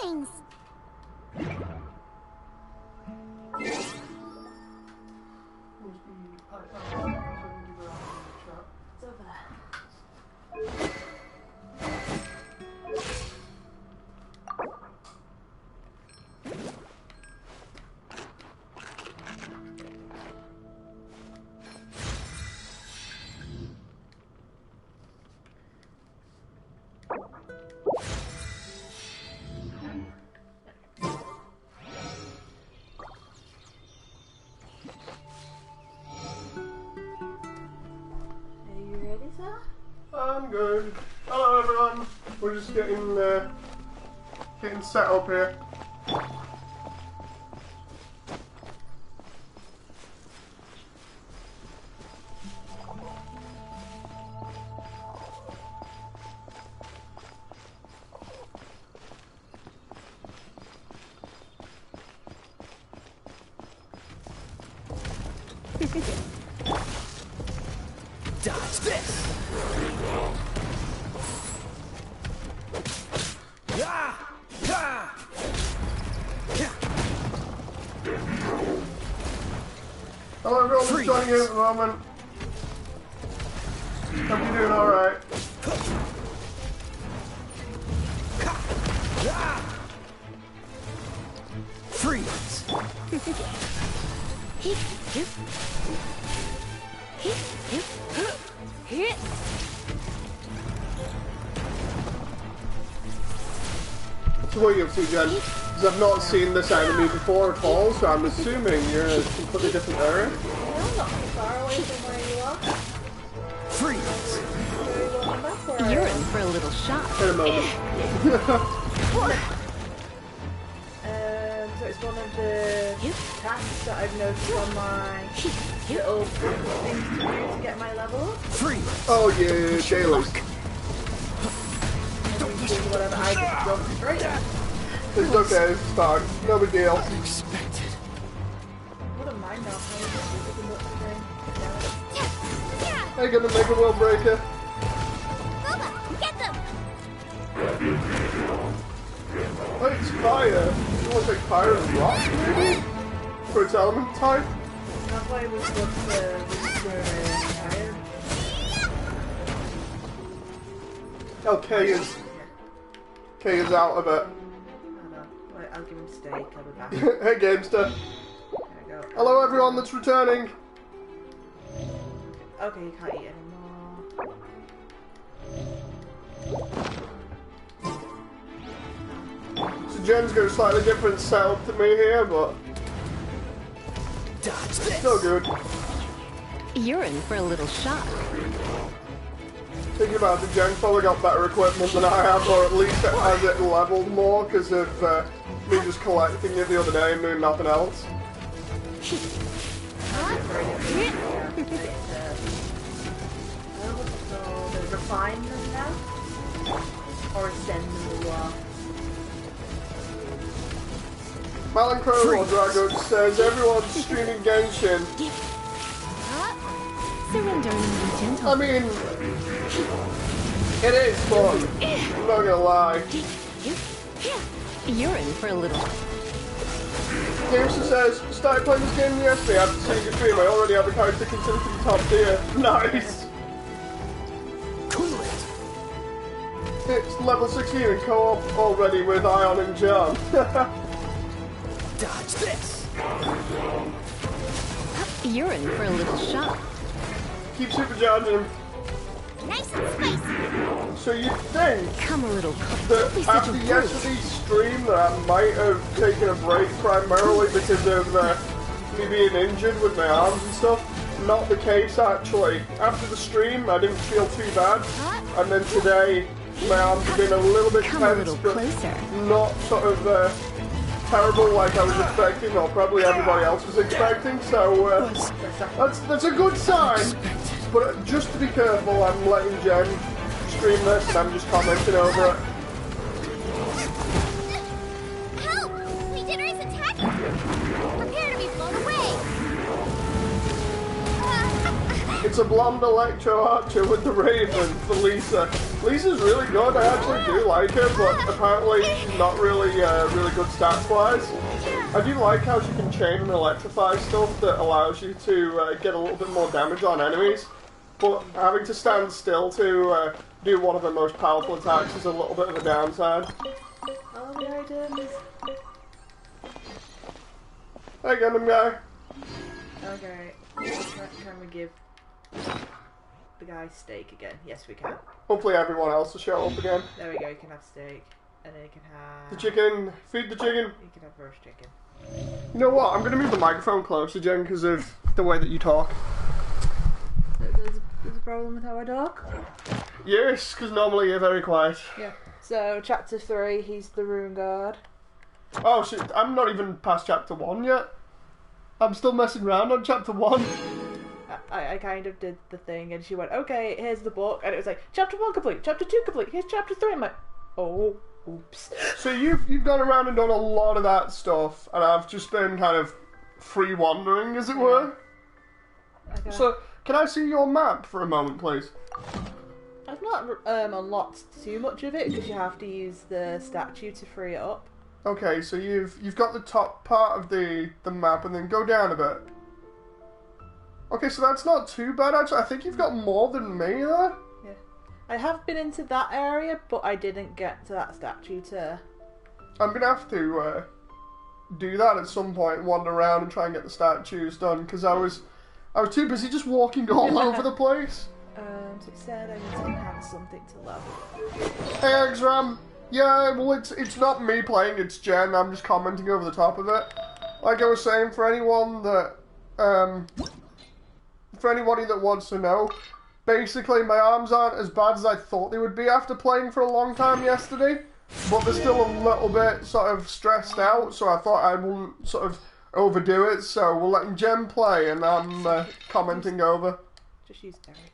things. It's over there. I'm good. Hello everyone. We're just getting set up here. Dodge this! Hello everyone, who's joining in at the moment. Hope you're doing alright. Freeze! So what are you up to, Jen? Because I've not seen this enemy before at all, so I'm assuming you're in a completely different area. No, not too far away from where you are. Freeze! You're in for a little shock. In a moment. So it's one of the tasks that I've noticed on my little things to do to get my level up. Freeze! Oh yeah, daily. Whatever, I just jump straight. It's okay, it's fine. No big deal. Unexpected. Wouldn't mind now. Are you gonna make a world breaker? Boba, get them! Oh, it's fire. You want to take fire and rock, maybe? For its element type? That's why it was what's fire. Oh, K is out of it. Wait, I'll give him steak, I'll be back. Hey, Gamester. There we go. Hello, everyone that's returning. Okay, you can't eat anymore. So Jen's got a slightly different setup to me here, but Dodge this! still good. You're in for a little shock. Thinking about it, Jen's probably got better equipment than I have, or at least it has it leveled more because of me just collecting it the other day and doing nothing else. Refine them now? Or send them to war? Malancro or Drago says everyone's streaming Genshin. Surrender and be gentle. I mean, it is fun. I'm not gonna lie. You're in for a little. Gamester says, started playing this game yesterday after seeing your stream. I already have a character considered to be top tier. Nice. Cool it! It's level 16 in co-op already with Ion and John. Dodge this! You're in for a little shock. Keep supercharging him. Nice and spicy. So you think Come a little closer. that Don't be such a after brute. yesterday's stream that I might have taken a break primarily because of me being injured with my arms and stuff? Not the case actually. After the stream I didn't feel too bad, and then today my arms have been a little bit Come a tense, little but closer. not sort of terrible like I was expecting, or probably everybody else was expecting. So that's a good sign. But just to be careful, I'm letting Jen stream this and I'm just commenting over it. Help! Leader is attacking! Prepare to be blown away! It's a blonde electro archer with the raven for Lisa. Lisa's really good. I actually do like her, but apparently not really, really good stats-wise. I do like how she can chain and electrify stuff that allows you to get a little bit more damage on enemies. But having to stand still to do one of her most powerful attacks is a little bit of a downside. Oh, the items. Hey, Gundam guy. Okay. Can we give the guy steak again? Yes, we can. Hopefully everyone else will show up again. There we go. You can have steak, and then you can have The chicken. Feed the chicken. You can have roast chicken. You know what? I'm going to move the microphone closer, Jen, because of the way that you talk. There's a problem with how I talk. Yes, because normally you're very quiet. Yeah. So chapter 3, he's the rune guard. Oh shit, I'm not even past chapter 1 yet. I'm still messing around on chapter 1. I kind of did the thing, and she went, okay, here's the book, and it was like, chapter 1 complete, chapter 2 complete, here's chapter 3. I'm like, oh, oops. So you've gone around and done a lot of that stuff, and I've just been kind of free wandering, as it were. Okay. So, can I see your map for a moment, please? I've not unlocked too much of it, because you have to use the statue to free it up. Okay, so you've got the top part of the map, and then go down a bit. Okay, so that's not too bad, actually. I think you've got more than me there. Yeah. I have been into that area, but I didn't get to that statue to... I'm going to have to do that at some point, wander around and try and get the statues done, because I was too busy just walking all over the place. So it said I need to enhance something to level. Hey, Exram. Yeah, well, it's not me playing, it's Jen. I'm just commenting over the top of it. Like I was saying, for anyone that, for anybody that wants to know, basically my arms aren't as bad as I thought they would be after playing for a long time yesterday, but they're still a little bit sort of stressed out, so I thought I wouldn't sort of overdo it, so we're letting Jen play and I'm commenting over. Just use everything.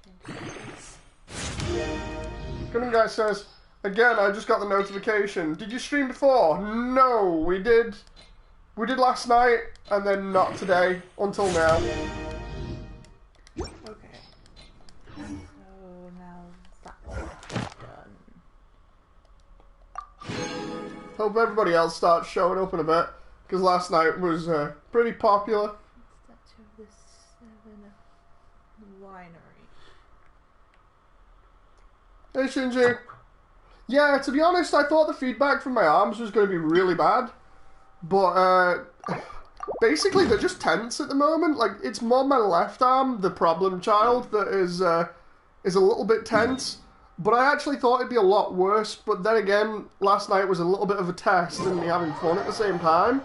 Gundam Guy says, again, I just got the notification. Did you stream before? No, we did. We did last night, and then not today, until now. Okay. So now that's done. Hope everybody else starts showing up in a bit, because last night was pretty popular. Statue of the Seven Winery. Hey Shinji. Yeah, to be honest, I thought the feedback from my arms was going to be really bad. But, basically they're just tense at the moment. Like, it's more my left arm, the problem child, that is a little bit tense. But I actually thought it'd be a lot worse. But then again, last night was a little bit of a test and me having fun at the same time.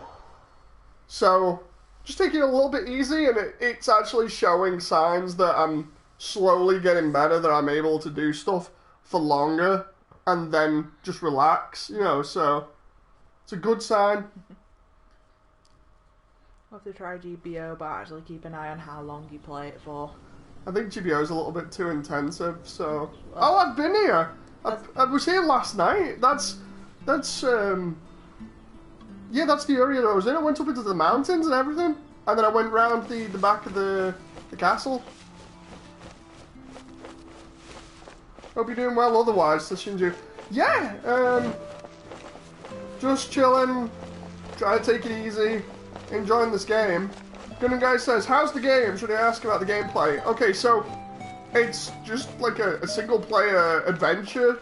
So, just taking it a little bit easy, and it's actually showing signs that I'm slowly getting better, that I'm able to do stuff for longer and then just relax, you know, so it's a good sign. I'll have to try GBO, but actually keep an eye on how long you play it for. I think GBO is a little bit too intensive, so... Oh, I've been here! I was here last night. That's yeah, that's the area that I was in. I went up into the mountains and everything, and then I went round the back of the castle. Hope you're doing well otherwise, says Shinju. Yeah, just chilling, trying to take it easy, enjoying this game. Gundam Guy says, how's the game? Should I ask about the gameplay? Okay, so, it's just like a single player adventure.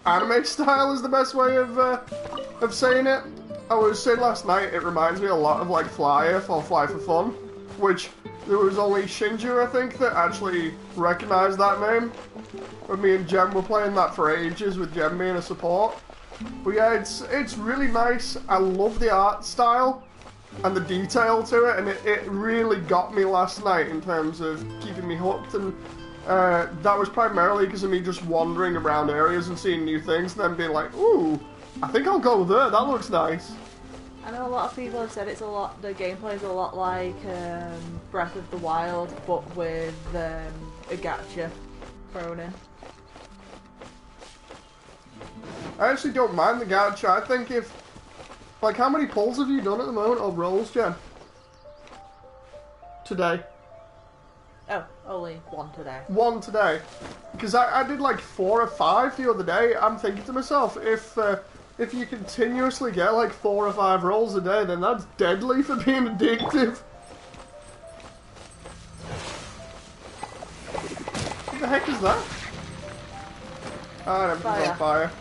Anime style is the best way of saying it. I was saying last night, it reminds me a lot of like Fly for Fun, which there was only Shinju, I think, that actually recognized that name. But me and Jem were playing that for ages, with Jem being a support. But yeah, it's really nice. I love the art style and the detail to it, and it really got me last night in terms of keeping me hooked. And that was primarily because of me just wandering around areas and seeing new things, and then being like, ooh, I think I'll go there. That looks nice. I know a lot of people have said the gameplay is a lot like Breath of the Wild, but with a gacha thrown in. I actually don't mind the gacha. I think if... Like, how many pulls have you done at the moment, or rolls, Jen? Today? Oh, only one today. One today. Because I did like 4 or 5 the other day. I'm thinking to myself, if you continuously get like 4 or 5 rolls a day, then that's deadly for being addictive. What the heck is that? Ah, everything's on fire.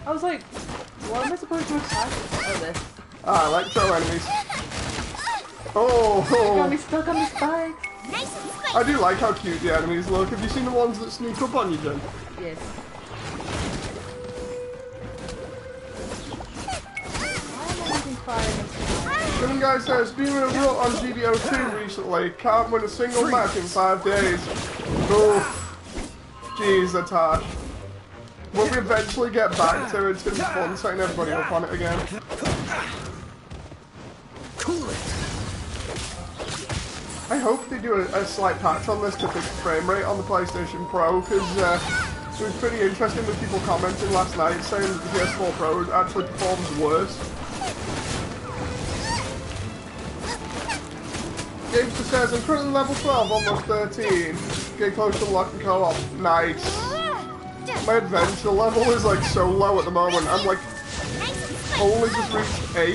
I was like, what am I supposed to attack? Oh, this. Ah, electro enemies. Got Oh, me stuck on the spike. Nice and spicy. I do like how cute the enemies look. Have you seen the ones that sneak up on you, Jen? Yes. Why am I using fire in this? Some guy says, been in a rut on GBO2 recently. Can't win a single match in 5 days. Oh, jeez, that's harsh. When we eventually get back to it, it's going to be fun setting everybody up on it again. Cool it. I hope they do a slight patch on this to fix frame rate on the PlayStation Pro, because it was pretty interesting with people commenting last night saying that the PS4 Pro actually performs worse. Gamester says, I'm currently level 12, almost 13. Get close to unlocking co-op. Nice. My adventure level is like so low at the moment. I'm like only just reached 8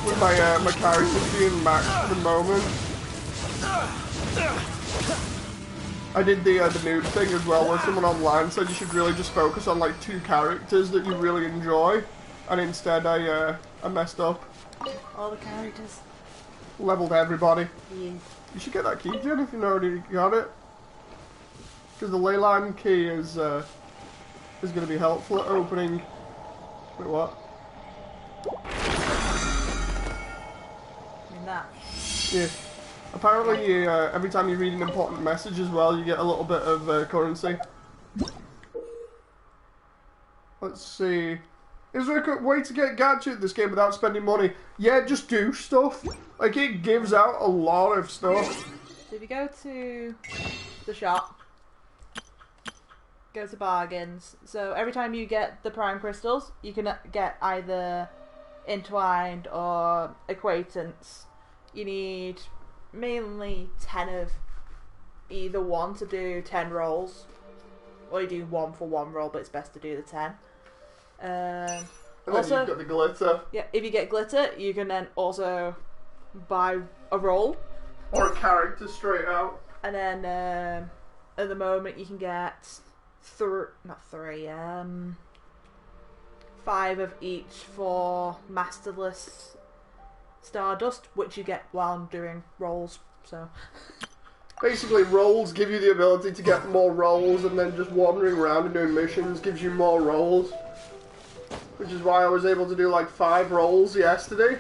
with my characters being maxed at the moment. I did the noob thing as well, where someone online said you should really just focus on like 2 characters that you really enjoy, and instead I messed up. All the characters. Leveled everybody. Yeah. You should get that key, Jen, if you already got it. Because the ley line key is going to be helpful at opening. Wait, what? I mean that. Yeah. Apparently, every time you read an important message as well, you get a little bit of currency. Let's see. Is there a way to get gacha in this game without spending money? Yeah, just do stuff. Like, it gives out a lot of stuff. So if you go to the shop, go to bargains. So every time you get the prime crystals, you can get either entwined or acquaintance. You need mainly 10 of either one to do 10 rolls, or you do 1 for 1 roll, but it's best to do the 10. And also, then you've got the glitter. yeah, if you get glitter, you can then also buy a roll, Or a character straight out. and then at the moment you can get 5 of each for masterless stardust, which you get while doing rolls. So Basically, rolls give you the ability to get more rolls, and then just wandering around and doing missions gives you more rolls. Which is why I was able to do like 5 rolls yesterday.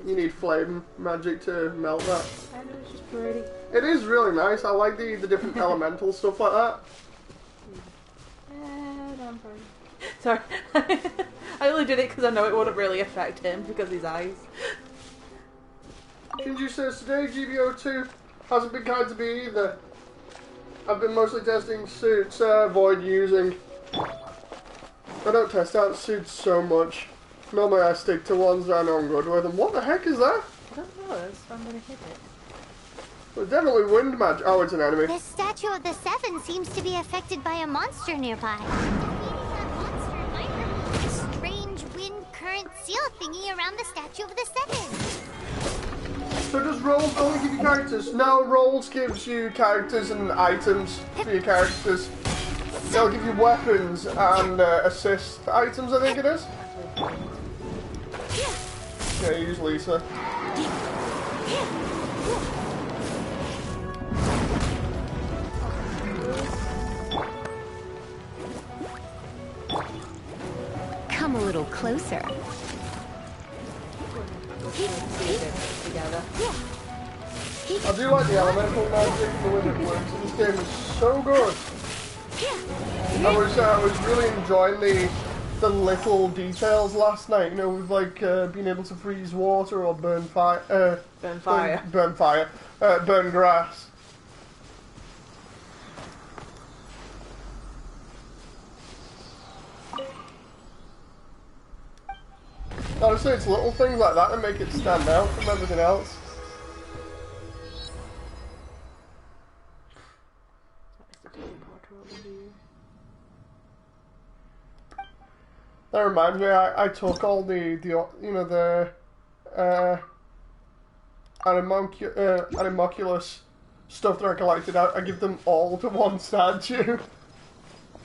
You need flame magic to melt that. I know, it's just pretty. It is really nice. I like the different elemental stuff like that. I'm pretty. Sorry. I only did it because I know it wouldn't really affect him because of his eyes. Shinju says, today GBO2 hasn't been kind to me either. I've been mostly testing suits I avoid using. I don't test out suits so much. Normally I stick to ones that I know I'm good with. And what the heck is that? I don't know, so I'm gonna hit it. Well, definitely wind magic. Oh, it's an enemy. The statue of the Seven seems to be affected by a monster nearby. Defeating that monster might remove a strange wind current seal thingy around the statue of the Seven. So does rolls only give you characters? No, rolls gives you characters and items for your characters. They'll give you weapons and assist items, I think it is. Yeah, use Lisa. Come a little closer. Together. I do like the elemental magic, the way it works in this game is so good. I was really enjoying the little details last night, you know, with like being able to freeze water or burn fire. Burn fire. Burn fire. Burn grass. Honestly, it's little things like that that make it stand out from everything else. That reminds me, I took all the you know, the Animoculus stuff that I collected. I give them all to one statue.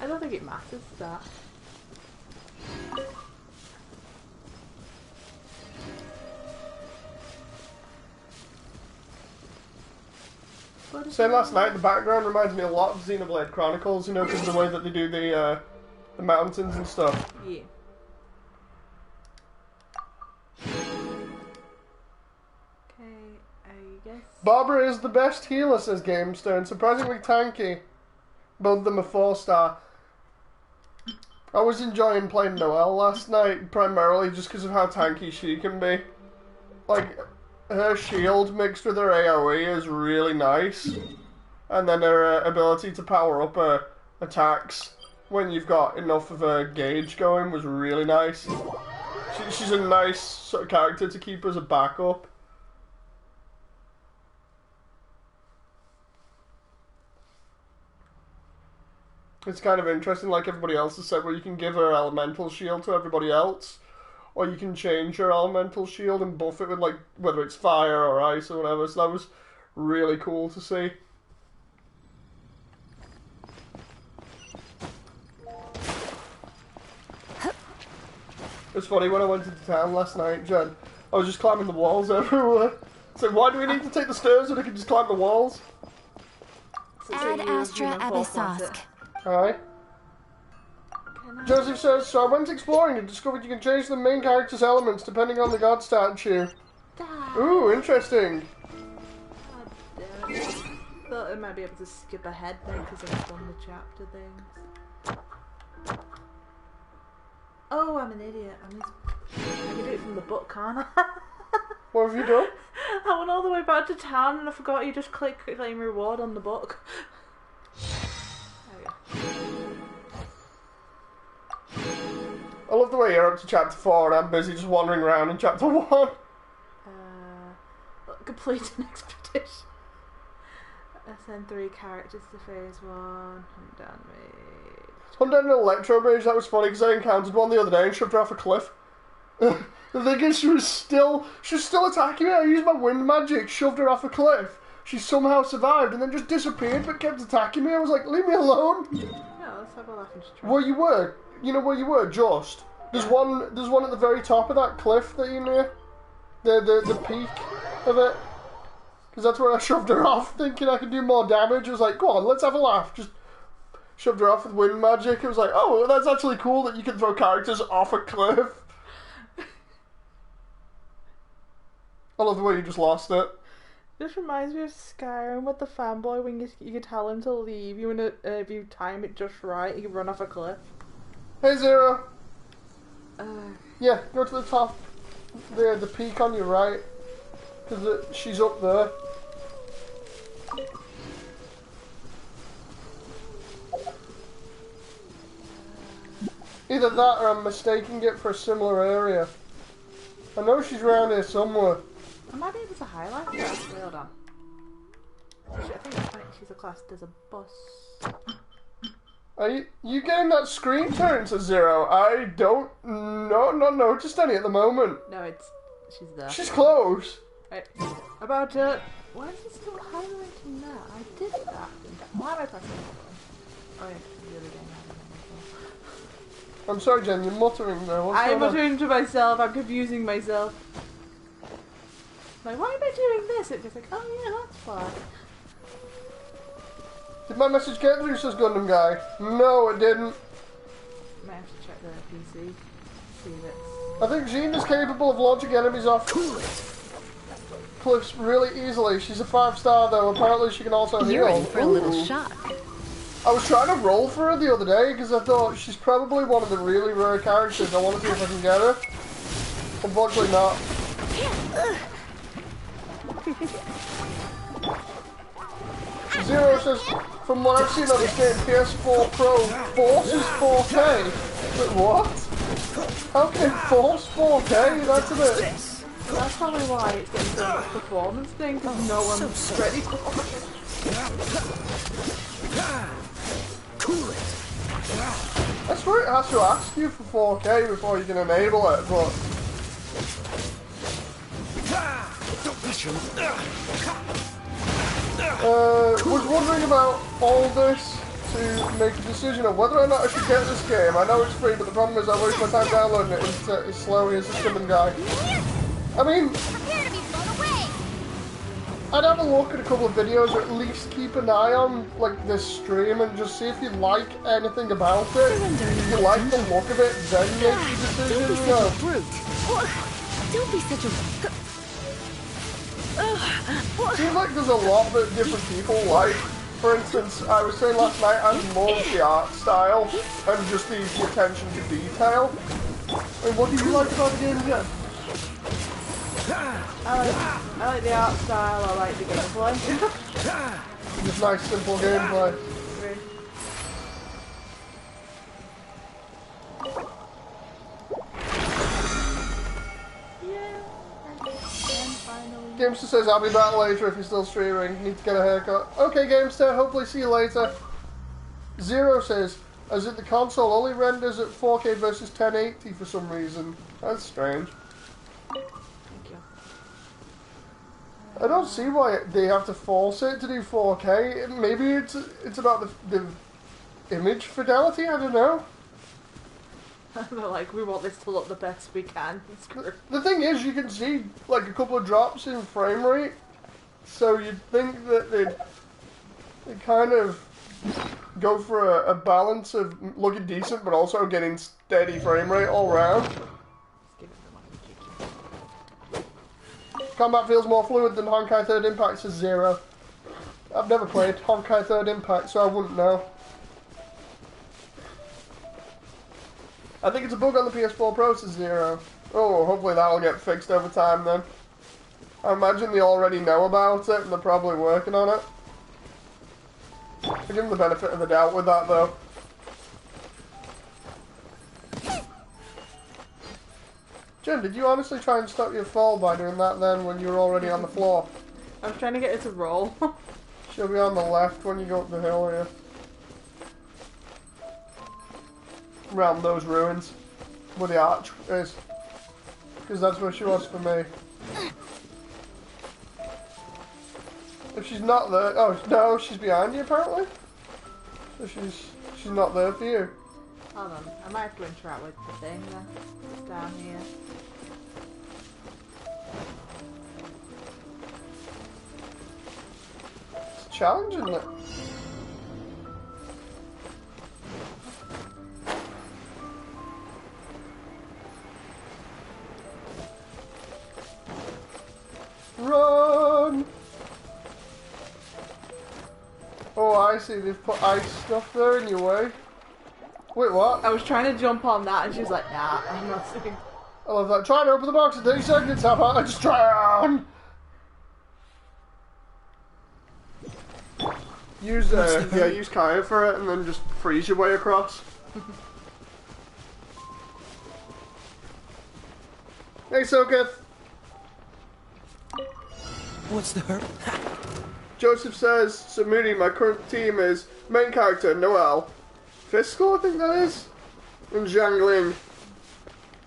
I don't think it matters that. Saying last night, the background reminds me a lot of Xenoblade Chronicles, you know, because of the way that they do the mountains and stuff. Yeah. Okay, I guess. Barbara is the best healer, says GameStone. Surprisingly tanky. Both of them are 4-star. I was enjoying playing Noelle last night, primarily just because of how tanky she can be. Like, her shield mixed with her AoE is really nice. And then her ability to power up her attacks when you've got enough of a gauge going was really nice. She's a nice sort of character to keep as a backup. It's kind of interesting, like everybody else has said, where you can give her elemental shield to everybody else, or you can change her elemental shield and buff it with, like, whether it's fire or ice or whatever, so that was really cool to see. It's funny, when I went into town last night, Jen, I was just climbing the walls everywhere. So why do we need to take the stairs when I can just climb the walls? Ad Astra Abyssosk. Hi. Joseph says, so I went exploring and discovered you can change the main character's elements depending on the god statue. Ooh, interesting. God damn it. Thought I might be able to skip ahead then because I've done the chapter things. Oh, I'm an idiot. I can do it from the book, can't I? What have you done? I went all the way back to town and I forgot you just click claim reward on the book. There we go. I love the way you're up to chapter 4 and I'm busy just wandering around in chapter 1. Complete an expedition. Send 3 characters to phase 1. I'm done with... Hunt down an electro mage, that was funny because I encountered one the other day and shoved her off a cliff. The thing is, she was still attacking me. I used my wind magic, shoved her off a cliff. She somehow survived and then just disappeared but kept attacking me. I was like, leave me alone. Yeah, let's have a laugh and just try. Where you were, just. There's one at the very top of that cliff that you're near. The peak of it. Because that's where I shoved her off, thinking I could do more damage. I was like, go on, let's have a laugh. Just shoved her off with wind magic. It was like, oh, that's actually cool that you can throw characters off a cliff. I love the way you just lost it. This reminds me of Skyrim with the fanboy when you could tell him to leave you and if you time it just right, he could run off a cliff. Hey, Zero. Yeah, go to the top. There, the peak on your right. Because she's up there. Either that or I'm mistaking it for a similar area. I know she's around here somewhere. I might be able to highlight her actually, hold on. I think she's a class, there's a bus. Are you getting that screen turn to 0? I don't... No, just any at the moment. No, she's there. She's close. Right. About, why is it still highlighting that? I did that. Why am I pressing that one? Oh yeah, the other game. I'm sorry, Jen, you're muttering there. What's I'm going on? muttering to myself, I'm confusing myself. Like, why am I doing this? It's just like, oh yeah, that's fine. Did my message get through, says Gundam Guy? No, it didn't. Might have to check the PC. See this. I think Jean is capable of launching enemies off cliffs really easily. She's a 5-star though. Apparently she can also heal. You're in for a little Ooh. shock. I was trying to roll for her the other day because I thought she's probably one of the really rare characters. I want to see if I can get her. Unfortunately not. Zero says, from what I've seen on this game, PS4 Pro forces 4K. Wait, what? How can it force 4K? That's a bit... This. That's probably why it's getting so much performance thing, because no one's So. ready for it. Cool it. I swear it has to ask you for 4K before you can enable it, but... Don't push him. Was wondering about all this to make a decision on whether or not I should get this game. I know it's free, but the problem is I waste my time downloading it. It's as slow as a stubborn guy. I mean, Prepare to be blown away. I'd have a look at a couple of videos, or at least keep an eye on like this stream and just see if you like anything about it. If you like the look of it, then make your decision. Don't be You such know. a brute. Don't be such a... Seems like there's a lot that different people like. For instance, I was saying last night I love the art style and just the attention to detail. I mean, what do you like about the game, Jen? I like the art style, I like the gameplay. Just nice, simple gameplay. Gamester says, I'll be back later if you're still streaming. Need to get a haircut. Okay, Gamester, hopefully see you later. Zero says, as it the console only renders at 4K versus 1080 for some reason. That's strange. Thank you. I don't see why they have to force it to do 4K. Maybe it's about the image fidelity, I don't know. They're like, we want this to look the best we can. Screw. The thing is, you can see like a couple of drops in frame rate, so you'd think that they'd kind of go for a balance of looking decent but also getting steady frame rate all round. Combat feels more fluid than Honkai 3rd Impact, says Zero. I've never played Honkai 3rd Impact, so I wouldn't know. I think it's a bug on the PS4 Pro, says Zero. Oh, hopefully that'll get fixed over time then. I imagine they already know about it and they're probably working on it. I give them the benefit of the doubt with that though. Jen, did you honestly try and stop your fall by doing that then when you were already on the floor? I was trying to get it to roll. She'll be on the left when you go up the hill here. Around those ruins. Where the arch is. Because that's where she was for me. If she's not there... Oh, no, she's behind you apparently. So she's not there for you. Hold on, I might have to interact with the thing then. It's down here. It's challenging, isn't it? Run! Oh, I see. They've put ice stuff there in your way. Wait, what? I was trying to jump on that and she was like, nah, I'm not sitting. I love that. Try to open the box in 30 seconds. How about I just try on? Use use Kaya for it and then just freeze your way across. Hey, Soketh. What's the hurt? Joseph says, Samudi, my current team is main character, Noel. Fiscal, I think that is? And Zhangling.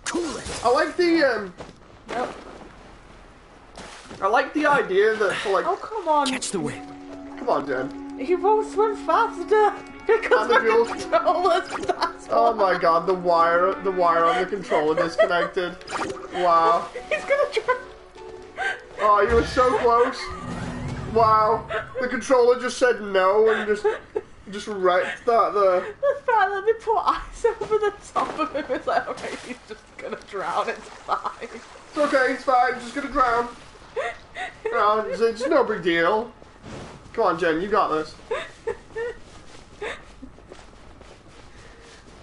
Cool it. I like the, Nope. I like the idea that for like... Oh, come on. Catch the wind. Come on, Jen. You both swim faster. Because And the my fuel- controller's that's Oh my god, the wire on the controller disconnected. Wow. He's gonna try. Oh, you were so close. Wow. The controller just said no and just wrecked that there. The fact that they put ice over the top of him is like, okay, he's just gonna drown, it's fine. It's okay, it's fine, just gonna drown. No, it's no big deal. Come on, Jen, you got this.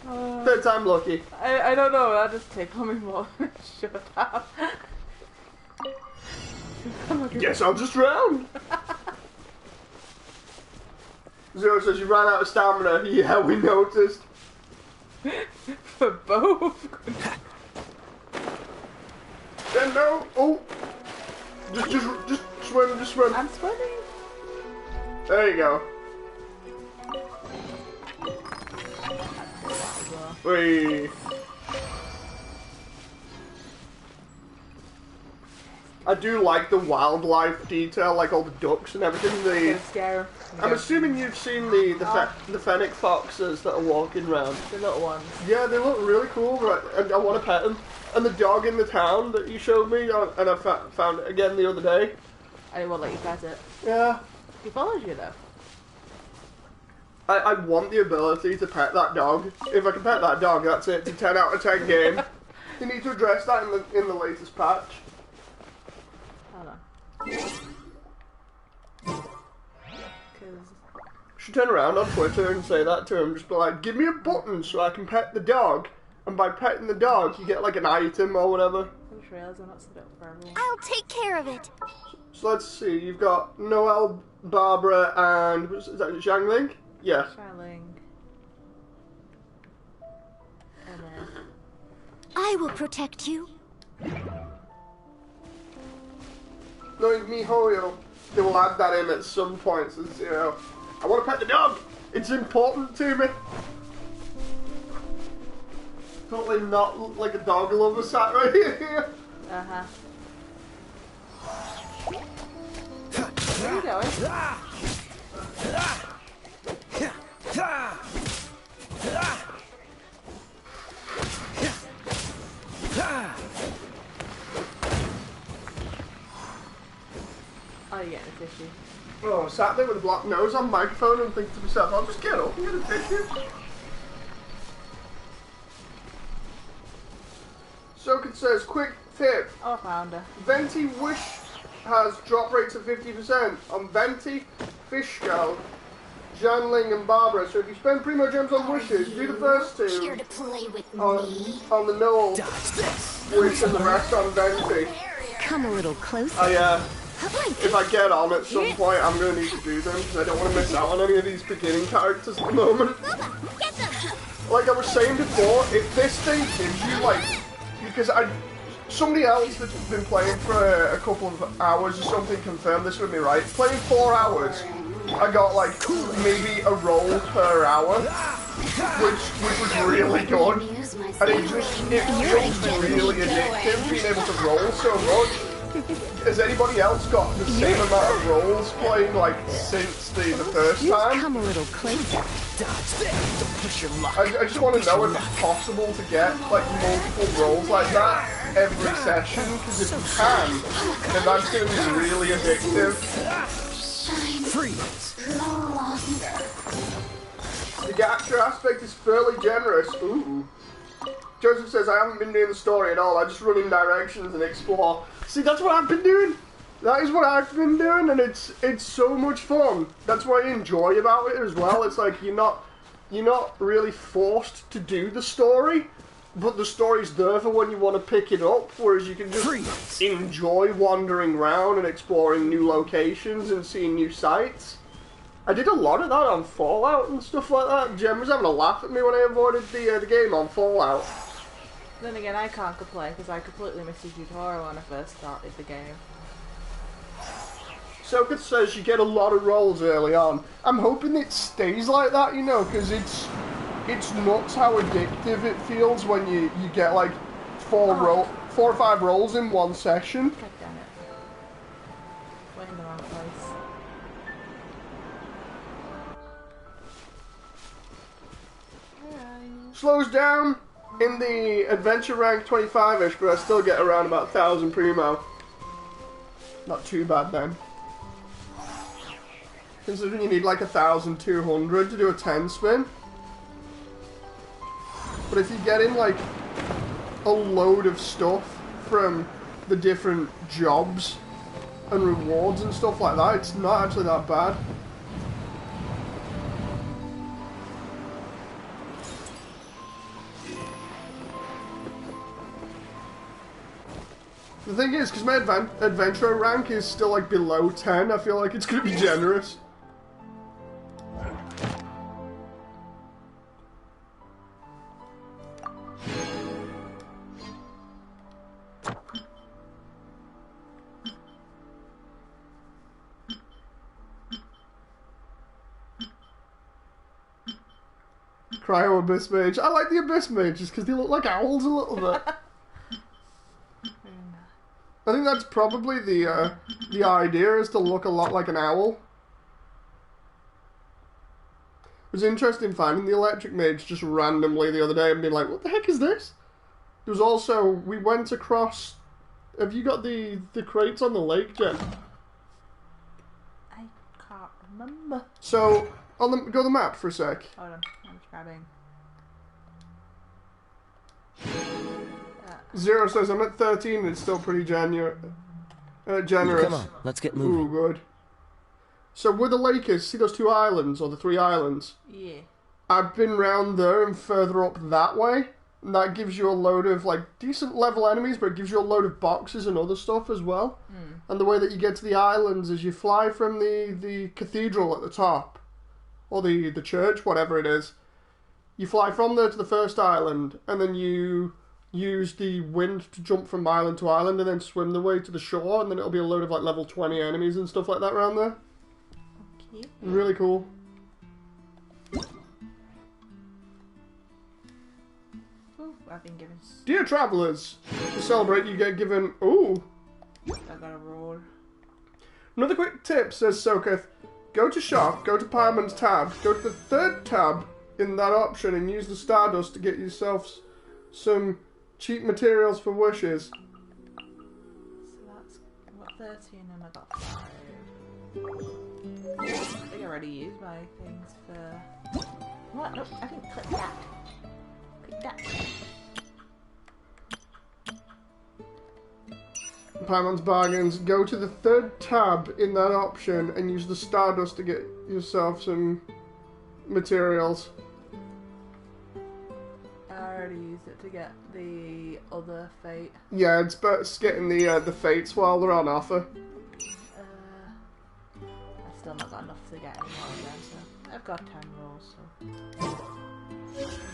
Third time lucky. I don't know, that just tickled me more than it should have. Guess I'll just drown. Zero says you ran out of stamina. Yeah, we noticed. For both. Then no. Oh. Just swim. Just swim. I'm swimming. There you go. Whee. I do like the wildlife detail, like all the ducks and everything. It's scary. I'm assuming you've seen the fennec foxes that are walking around. The little ones. Yeah, they look really cool, right? And I want to pet them. And the dog in the town that you showed me, and I found it again the other day. I won't let you pet it. Yeah. He follows you though. I want the ability to pet that dog. If I can pet that dog, that's it. It's a 10 out of 10 game. You need to address that in the latest patch. Hold on. Should turn around on Twitter and say that to him. Just be like, give me a button so I can pet the dog. And by petting the dog, you get like an item or whatever. I just realised I'm not set up for everyone. I'll take care of it. So let's see. You've got Noelle, Barbara, and is that Zhangling? Yeah. Shiling. And then... I will protect you. Knowing MiHoYo, they will add that in at some point. So, you know, I want to pet the dog. It's important to me. Totally not like a dog lover sat right here. Uh-huh. Where are you going? Oh, you getting a tissue. Oh, sat there with a blocked nose on microphone and think to myself, I'll just get up and get a tissue. Soken says, quick tip. Oh, I found her. Venti Wish has drop rates of 50% on Venti, Fish Skull, Janling and Barbara. So if you spend Primo Gems on wishes, do the first two Here to play with me. on the Noel wish and the rest on Venti. Come a little closer. If I get on at some point, I'm going to need to do them because I don't want to miss out on any of these beginning characters at the moment. Get them. Like I was saying before, if this thing gives you like, because somebody else that's been playing for a couple of hours or something confirmed this with me, right? Playing 4 hours, I got like maybe a roll per hour, which was really good, and it feels really addictive being able to roll so much. Has anybody else got the same amount of rolls playing like since the first time? Come a little closer. I just want to know if it's possible to get like multiple rolls like that every session, because if you can, then that's going to be really addictive. Freeze. The gacha aspect is fairly generous. Ooh. Joseph says, I haven't been doing the story at all, I just run in directions and explore. See, that's what I've been doing. That is what I've been doing, and it's so much fun. That's what I enjoy about it as well. It's like you're not really forced to do the story, but the story's there for when you want to pick it up, whereas you can just enjoy wandering around and exploring new locations and seeing new sights. I did a lot of that on Fallout and stuff like that. Jem was having a laugh at me when I avoided the game on Fallout. Then again, I can't complain because I completely missed the tutorial when I first started the game. Soket says you get a lot of rolls early on. I'm hoping it stays like that, you know, because it's nuts how addictive it feels when you get like 4 or 5 rolls in one session. God damn it. Went in the wrong place. Slows down in the adventure rank 25-ish, but I still get around about 1,000 primo. Not too bad then. Considering you need like 1,200 to do a 10 spin. But if you get in like a load of stuff from the different jobs and rewards and stuff like that, it's not actually that bad. The thing is, because my adventure rank is still like below 10, I feel like it's going to be generous. Cryo Abyss Mage. I like the Abyss Mages because they look like owls a little bit. I think that's probably the idea, is to look a lot like an owl. It was interesting finding the Electric Mage just randomly the other day and being like, what the heck is this? There was also, we went across... Have you got the crates on the lake, Jen? I can't remember. So, on the go to the map for a sec. Hold on, I'm grabbing. Zero says I'm at 13 and it's still pretty generous. Come on, let's get moving. Ooh, good. So where the lake is, see those 2 islands, or the 3 islands? Yeah. I've been round there and further up that way. And that gives you a load of, like, decent level enemies, but it gives you a load of boxes and other stuff as well. Mm. And the way that you get to the islands is you fly from the cathedral at the top, or the church, whatever it is. You fly from there to the first island, and then you use the wind to jump from island to island, and then swim the way to the shore, and then it'll be a load of, like, level 20 enemies and stuff like that around there. Okay. Really cool. I've been given... Dear travellers, to celebrate you get given... Ooh! I got a roll. Another quick tip, says Soketh. Go to shop, go to Pyroman's tab, go to the 3rd tab in that option and use the Stardust to get yourself some cheap materials for wishes. So that's... What, 13 and I got 5. I think I already used my things for... What? Nope, I didn't click that. Click that. Pyroman's Bargains. Go to the 3rd tab in that option and use the Stardust to get yourself some materials. I already used it to get the other fate. Yeah, it's best getting the fates while they're on offer. I've still not got enough to get any more of them, so I've got 10 rolls, so I'm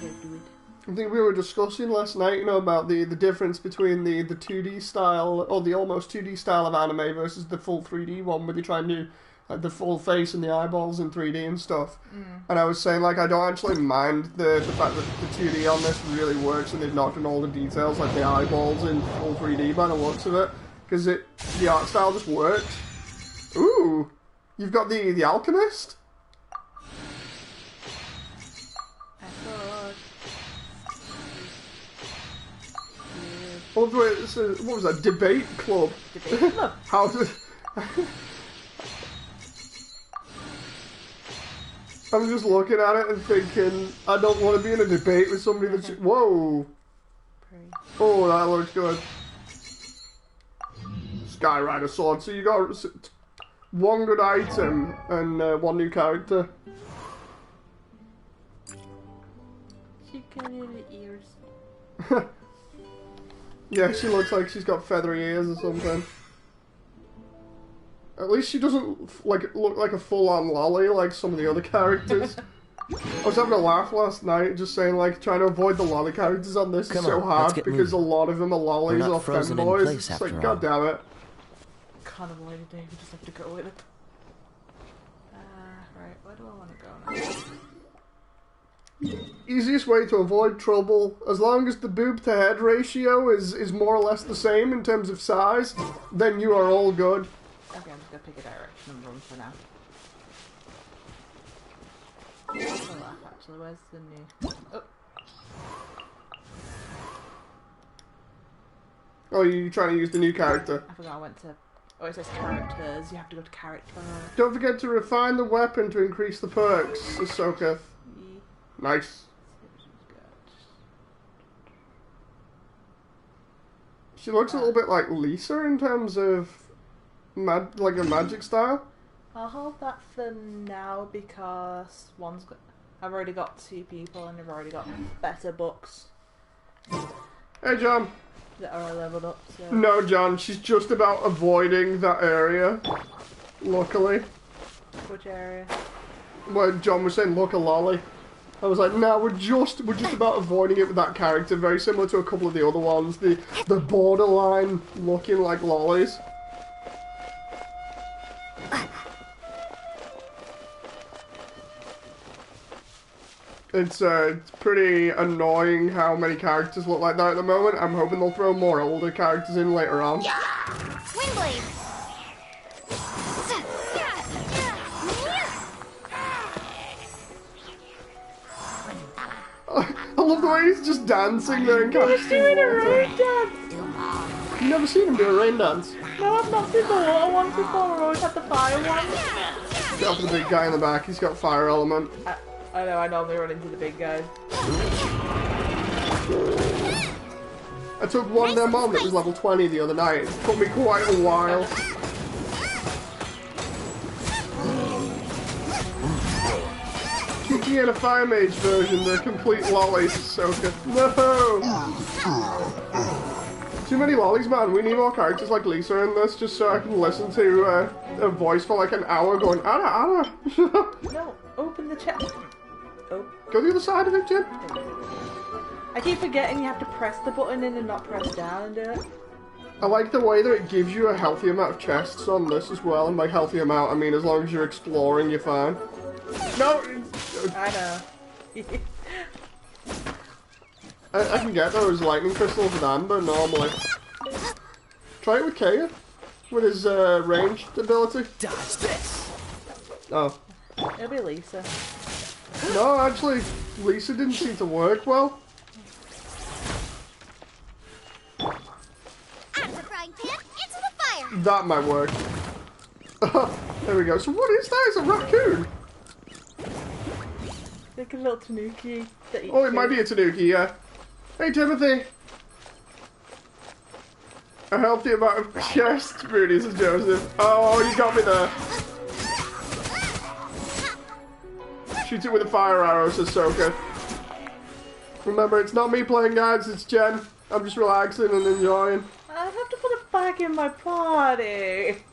gonna do it. I think we were discussing last night, you know, about the difference between the 2D style, or the almost 2D style of anime versus the full 3D one, where they try and do like the full face and the eyeballs in 3D and stuff. And I was saying, like, I don't actually mind the fact that the 2D on this really works and they've knocked in all the details, like the eyeballs in full 3D by the looks of it, because the art style just works. Ooh! You've got the Alchemist? What was that? Debate club? Debate club? How did... I'm just looking at it and thinking, I don't want to be in a debate with somebody that's... Whoa! Oh, that looks good. Skyrider sword. So you got 1 good item and 1 new character. She got little ears. Yeah, she looks like she's got feathery ears or something. At least she doesn't look like a full-on lolly like some of the other characters. I was having a laugh last night, just saying, like, trying to avoid the lolly characters on this is so hard because a lot of them are lollies or femboys. It's like, god damn it. Can't avoid it, Dave. You just have to go with it. Right, where do I want to go now? Easiest way to avoid trouble, as long as the boob to head ratio is more or less the same in terms of size, then you are all good. Okay, I'm just gonna pick a direction and run for now. Actually, where's the new... Oh, you're trying to use the new character. I forgot I went to... Oh, it says characters. You have to go to character. Don't forget to refine the weapon to increase the perks, Ahsoka. Nice. She looks a little bit like Lisa in terms of like a magic style. I'll hold that for now because I've already got 2 people and I've already got better books. Hey, John. That are leveled up. So. No, John. She's just about avoiding that area. Luckily. Which area? Well, John was saying, look a lolly. I was like, no, we're just about avoiding it with that character, very similar to a couple of the other ones, the borderline looking like lollies. It's pretty annoying how many characters look like that at the moment. I'm hoping they'll throw more older characters in later on. Windblade! I love the way he's just dancing there in He's doing a rain dance! You've never seen him do a rain dance? No, I've not seen the water ones before. I've always had the fire ones. Go for the big guy in the back. He's got fire element. I know, I normally run into the big guys. I took one of them on that was level 20 the other night. It took me quite a while. Kiki and a fire mage version, they're complete lollies, Ahsoka. No! Too many lollies, man. We need more characters like Lisa in this, just so I can listen to a voice for like an hour going, Anna, Anna! No, open the chest. Oh. Go the other side of it, Jen. I keep forgetting you have to press the button in and not press down and do it. I like the way that it gives you a healthy amount of chests on this as well, and by healthy amount I mean as long as you're exploring, you're fine. No! I know. I can get those lightning crystals with Amber normally. Try it with Kaya, with his ranged ability. Dodge this. Oh. It'll be Lisa. No, actually, Lisa didn't seem to work well. Out of the frying pan, into the fire! That might work. There we go. So what is that? It's a raccoon. Like a little tanuki. Oh, it might be a tanuki, yeah. Hey, Timothy. I helped you about a chest, Rudy, says Joseph. Oh, you got me there. Shoot it with a fire arrow, says Soka. Remember, it's not me playing, guys, it's Jen. I'm just relaxing and enjoying. I have to put it back in my party.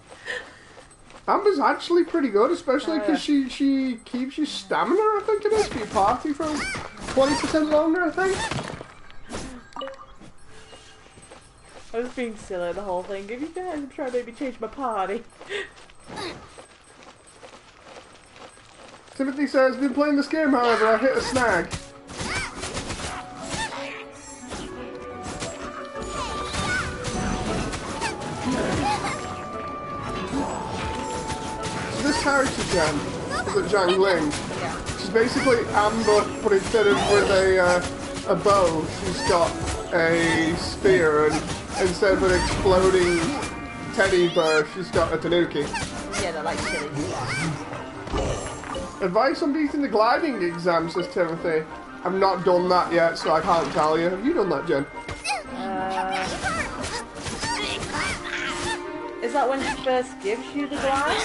Amber's actually pretty good, especially because she keeps you stamina, I think it is, for your party for 20% longer, I think. I was being silly the whole thing. If you guys, I'm trying to maybe change my party. Timothy says, been playing this game, however, I hit a snag. So this character, Jen, is it Zhang Ling? Yeah. She's basically Amber, but instead of with a bow, she's got a spear, and instead of an exploding teddy bear, she's got a tanuki. Yeah, they're like chili. Advice on beating the gliding exam, says Timothy. I've not done that yet, so I can't tell you. Have you done that, Jen? Is that when it first gives you the glide?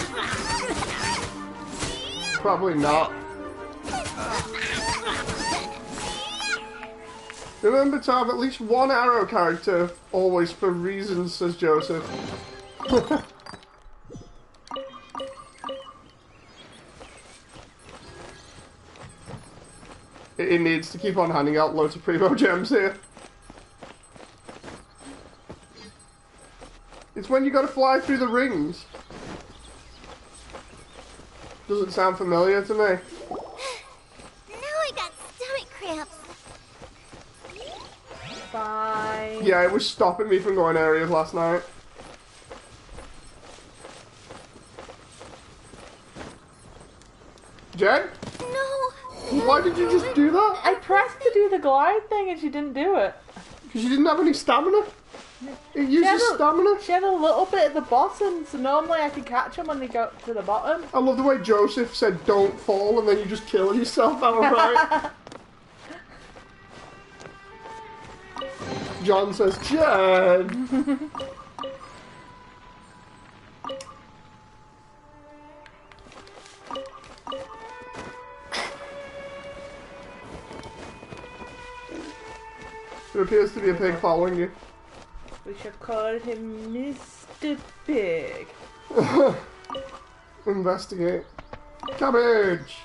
Probably not. Remember to have at least one arrow character, always for reasons, says Joseph. It needs to keep on handing out loads of primo gems here. It's when you gotta fly through the rings. Doesn't sound familiar to me. Now I got stomach cramps. Bye. Yeah, it was stopping me from going areas last night. Jen? No. Why did you just do that? I pressed to do the glide thing and she didn't do it. Because you didn't have any stamina? It uses stamina? She had a little bit at the bottom, so normally I can catch them when they go to the bottom. I love the way Joseph said don't fall and then you just kill yourself outright. John says, Jen! There appears to be a pig following you. We should call him Mr. Pig. Investigate. Cabbage!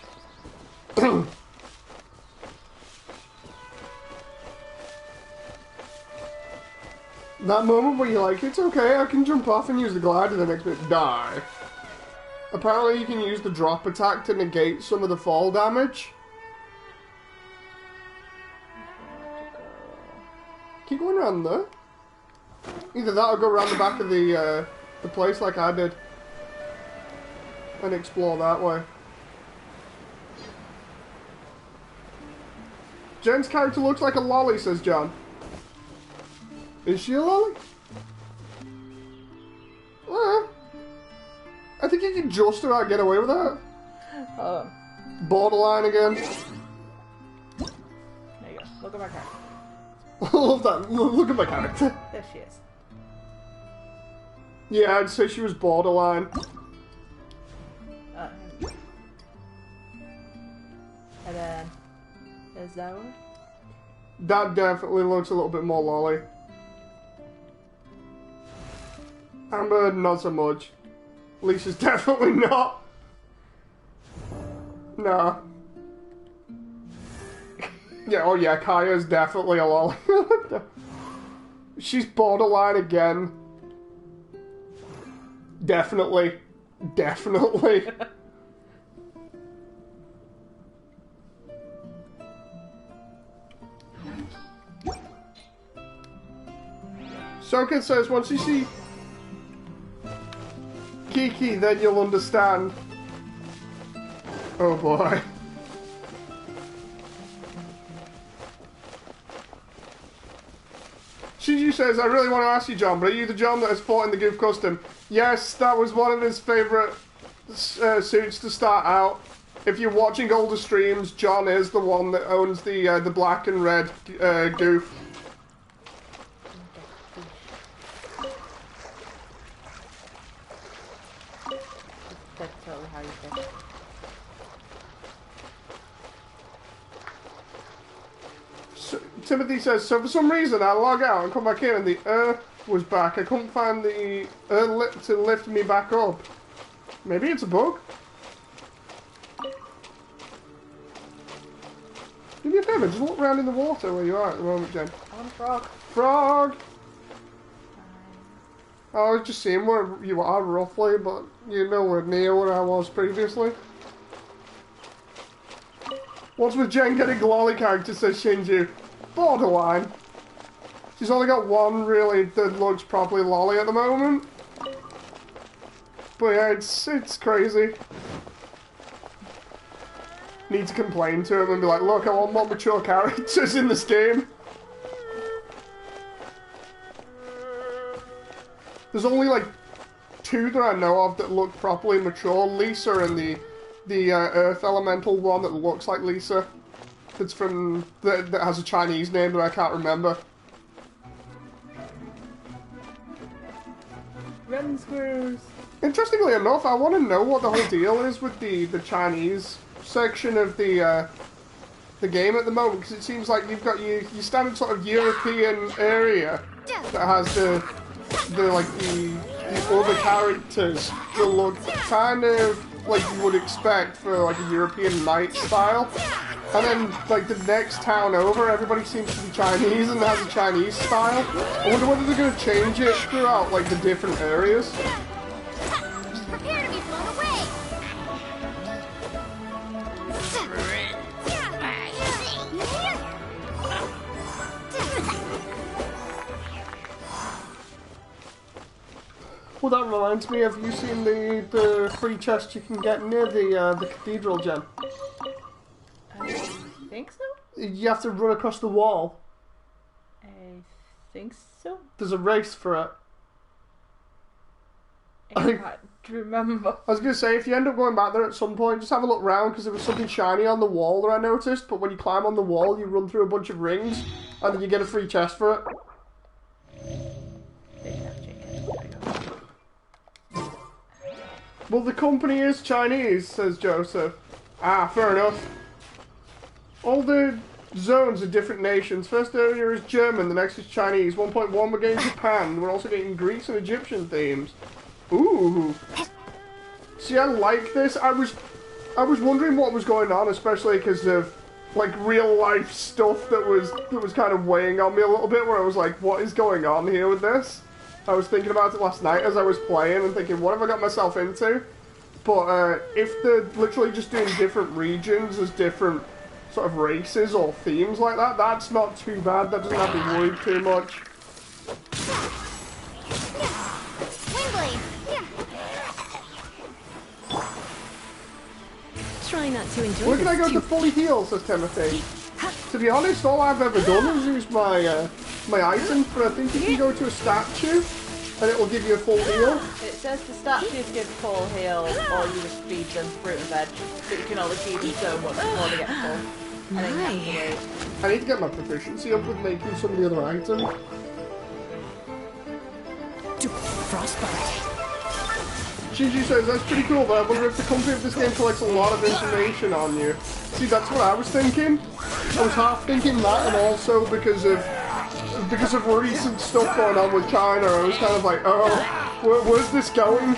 That moment where you're like, it's okay, I can jump off and use the glide, and the next bit, die. Apparently you can use the drop attack to negate some of the fall damage. Keep going around there. Either that or go around the back of the place like I did. And explore that way. Jen's character looks like a lolly, says John. Is she a lolly? I think you can just about get away with that. Borderline again. There you go. Look at my character. I love that. Look at my character. There she is. Yeah, I'd say she was borderline. And then, is that one? That definitely looks a little bit more lolly. Amber, not so much. Lisa's definitely not. Nah. Yeah, oh yeah, Kaya's definitely a lolly. She's borderline again. Definitely. Definitely. Soken says, once you see Kiki, then you'll understand. Oh boy. Shiju says, I really want to ask you, John, but are you the John that has fought in the Goof Custom? Yes, that was one of his favourite suits to start out. If you're watching older streams, John is the one that owns the black and red Goof. That's totally how you think. So, Timothy says, so for some reason I log out and come back in and the was back. I couldn't find the to lift me back up. Maybe it's a bug? Do me a favour, just look around in the water where you are at the moment, Jen. I want a frog. Frog! I was just seeing where you are roughly, but you're nowhere near where I was previously. What's with Jen getting lolly character, says Shinju? Borderline. She's only got one really that looks properly lolly at the moment. But yeah, it's crazy. Need to complain to him and be like, look, I want more mature characters in this game. There's only like 2 that I know of that look properly mature. Lisa and the Earth Elemental one that looks like Lisa. That's from that has a Chinese name that I can't remember. Run, Squirrels! Interestingly enough, I want to know what the whole deal is with the Chinese section of the game at the moment, because it seems like you've got your standard sort of European area that has the other characters that look kind of like you would expect for like a European knight style. And then, like, the next town over, everybody seems to be Chinese and has a Chinese style. I wonder whether they're going to change it throughout, like, the different areas. Prepare to be blown away! Well, that reminds me, have you seen the free chest you can get near the cathedral, Jen? I think so? You have to run across the wall. I think so? There's a race for it. I can't remember. I was going to say, if you end up going back there at some point, just have a look round, because there was something shiny on the wall that I noticed, but when you climb on the wall, you run through a bunch of rings, and then you get a free chest for it. Well, the company is Chinese, says Joseph. Ah, fair enough. All the zones are different nations. First area is German, the next is Chinese. 1.1 we're getting Japan. We're also getting Greece and Egyptian themes. Ooh. See, I like this. I was wondering what was going on, especially because of like real life stuff that was kind of weighing on me a little bit, where I was like, what is going on here with this? I was thinking about it last night as I was playing and thinking, what have I got myself into? But if they're literally just doing different regions as different sort of races or themes like that, that's not too bad. That doesn't have to worry too much. Try not to enjoy. Where can I go to fully heal, says Timothy. To be honest, all I've ever done is use my my items, but I think you can go to a statue and it will give you a full heal. It says the statues give full heal, or you just feed them fruit and veg, but you can only feed them so much before they get full. And then you have to wait. I need to get my proficiency up with making some of the other items. Frostbite. Gigi says, that's pretty cool, but I wonder if the company of this game collects a lot of information on you. See, that's what I was thinking. I was half thinking that, and also because of recent stuff going on with China, I was kind of like, oh, where's this going?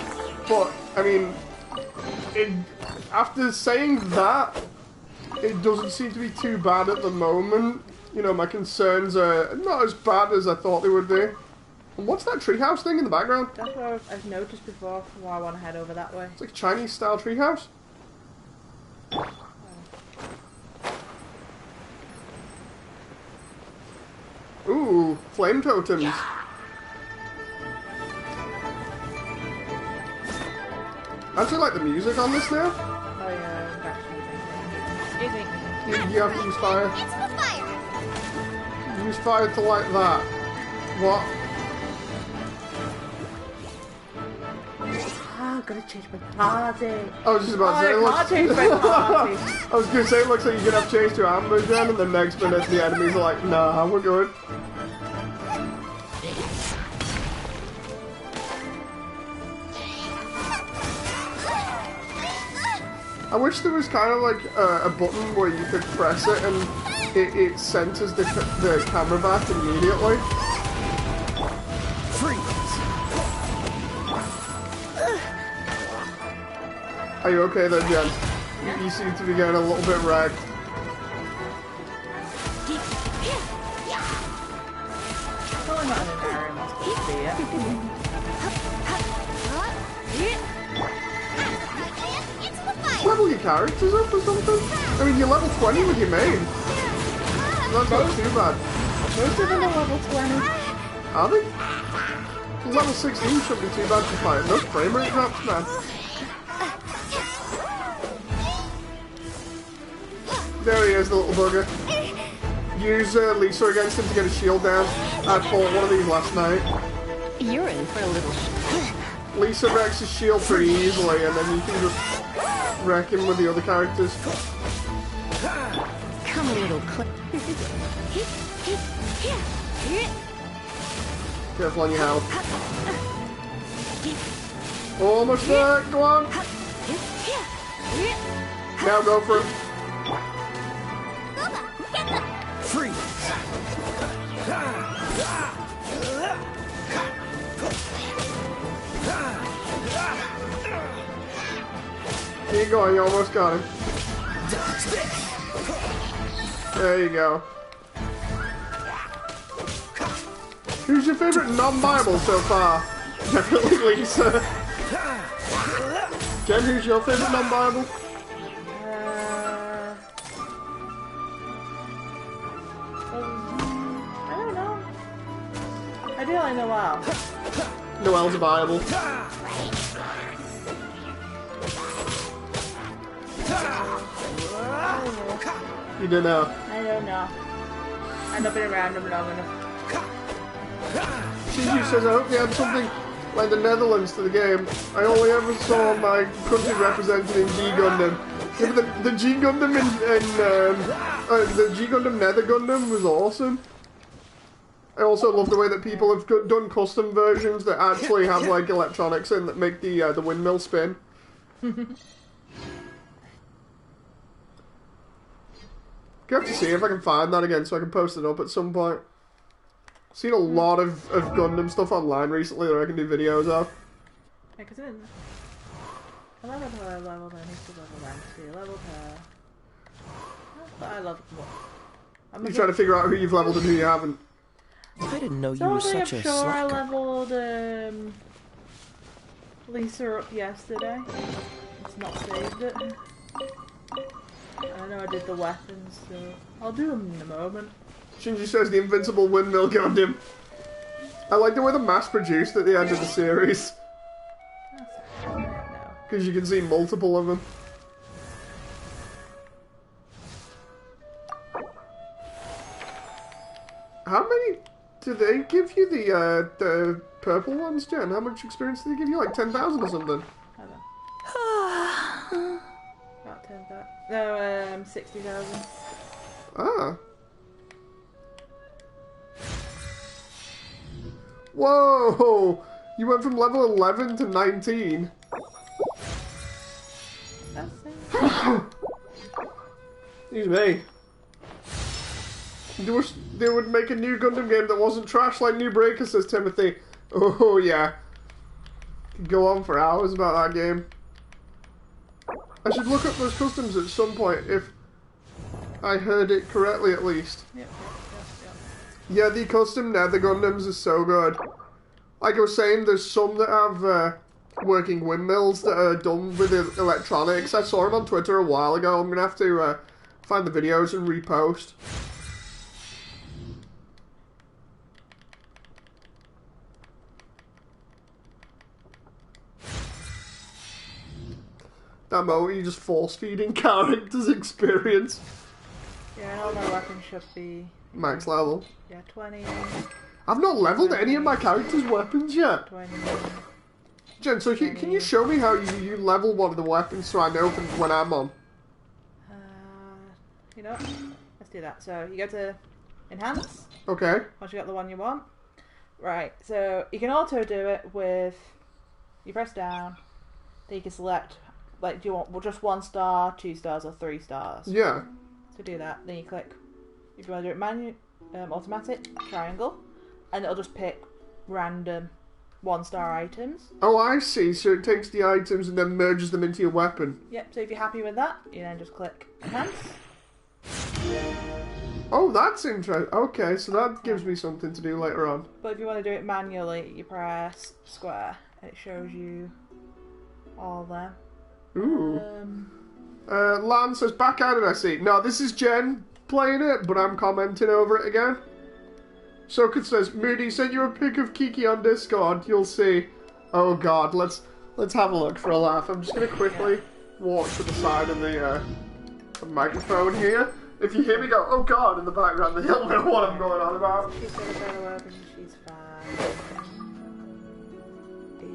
But, I mean, after saying that, it doesn't seem to be too bad at the moment. You know, my concerns are not as bad as I thought they would be. And what's that treehouse thing in the background? That's what I've noticed before, why I want to head over that way. It's like a Chinese-style treehouse. Ooh, flame totems. I actually like the music on this now. Oh yeah, excuse me. You have to use fire. It's the fire. Use fire to light that. What? I'm gonna change my party. I was just about to say, I can't change my party. I was gonna say, it looks like you're gonna have to change to amber again, and the next minute the enemies are like, nah, we're good. I wish there was kind of like a button where you could press it and it centers the camera back immediately. Are you okay there, Jen? You seem to be getting a little bit wrecked. Probably not in an area I'm not supposed to be yet. Level your characters up or something? I mean, you're level 20 with your main. That's not too bad. Most of them are level 20. Are they? Level 16 shouldn't be too bad to fight. No frame rate drops, man. There he is, the little bugger. Use Lisa against him to get a shield down. I fought one of these last night. You're in for a little. Lisa wrecks his shield pretty easily, and then you can just wreck him with the other characters. Come a little close. Careful on your health. Almost there, go on. Now go for it. Freeze! Keep going, you almost got him. There you go. Who's your favorite non-Bible so far? Definitely Lisa. Jen, who's your favorite non-Bible? I don't know. I do like Noel. Noel's a Bible. You don't know. I don't know. I've not been around them long enough. Shinji says, I hope they had something like the Netherlands to the game. I only ever saw my country represented in G Gundam. Yeah, but the G Gundam the G Gundam Nether Gundam was awesome. I also love the way that people have done custom versions that actually have like electronics in that make the windmill spin. I have to see if I can find that again so I can post it up at some point. I've seen a lot of Gundam stuff online recently that I can do videos of. Yeah, because in I leveled her, I leveled her, I need to level them too. Leveled her. But I leveled more. You're trying to figure out who you've leveled and who you haven't. I didn't know you were such a sure I slacker. leveled Lisa up yesterday. It's not saved it. I know I did the weapons, so I'll do them in a moment. Shinji says the invincible windmill Gundam. I like the way they're mass-produced at the end of the series. That's alright, no. Because you can see multiple of them. How many do they give you, the purple ones, Jen? How much experience do they give you? Like 10,000 or something? About 10,000. No, 60,000. Ah. Whoa! You went from level 11 to 19. That's it. Excuse me. They would make a new Gundam game that wasn't trash like New Breaker, says Timothy. Oh, yeah. Could go on for hours about that game. I should look up those customs at some point, if I heard it correctly at least. Yep. Yeah, the custom Nether Gundams is so good. Like I was saying, there's some that have working windmills that are done with electronics. I saw them on Twitter a while ago. I'm going to have to find the videos and repost. That moment you just force-feeding characters experience. Yeah, and all my weapons should be... Max level. Yeah, 20. I've not leveled any of my characters' weapons yet. 20. Jen, so can you show me how you level one of the weapons so I know when I'm on? You know what? Let's do that. So you go to Enhance. Okay. Once you got the one you want. Right, so you can auto do it with... You press down. Then you can select... Like, do you want just 1 star, 2 stars, or 3 stars? Yeah. To do that, then you click, if you want to do it automatic, triangle, and it'll just pick random 1-star items. Oh, I see. So it takes the items and then merges them into your weapon. Yep, so if you're happy with that, you then just click Enhance. Oh, that's interesting. Okay, so that gives me something to do later on. But if you want to do it manually, you press square, and it shows you all them. Ooh. Lan says, back at it, I see. No, this is Jen playing it, but I'm commenting over it again. Sokat says, Moody, sent you a pic of Kiki on Discord. You'll see. Oh god, let's have a look for a laugh. I'm just gonna quickly walk to the side of the microphone here. If you hear me go, oh god, in the background, then you'll know what I'm going on about. She's got a better weapon, she's fine.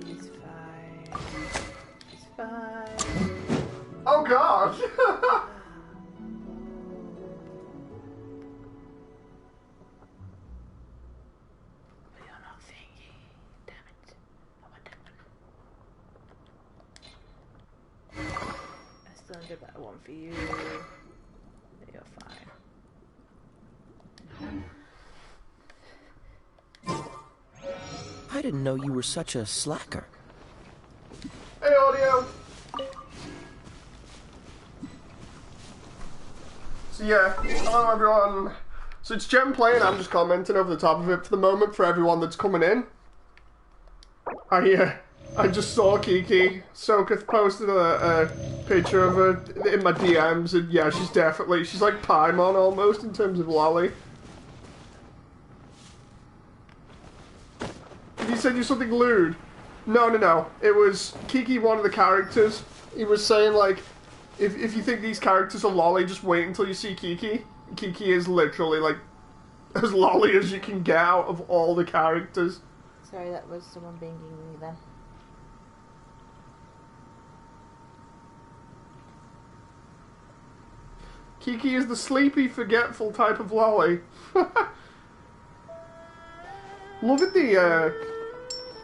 She's fine. She's fine. Oh god! You're not thinking. Damn it. I want that one. I still need a better one for you. You're fine. I didn't know you were such a slacker. Hey, audio! So yeah, hello everyone. So it's Jen playing, I'm just commenting over the top of it for the moment for everyone that's coming in. I just saw Kiki. Sokath posted a picture of her in my DMs, and yeah, she's like Paimon almost in terms of lolly. Did he send you something lewd? No. It was Kiki, one of the characters. He was saying like, if you think these characters are lolly, just wait until you see Kiki. Kiki is literally like as lolly as you can get out of all the characters. Sorry, that was someone being me then. Kiki is the sleepy, forgetful type of lolly. Loving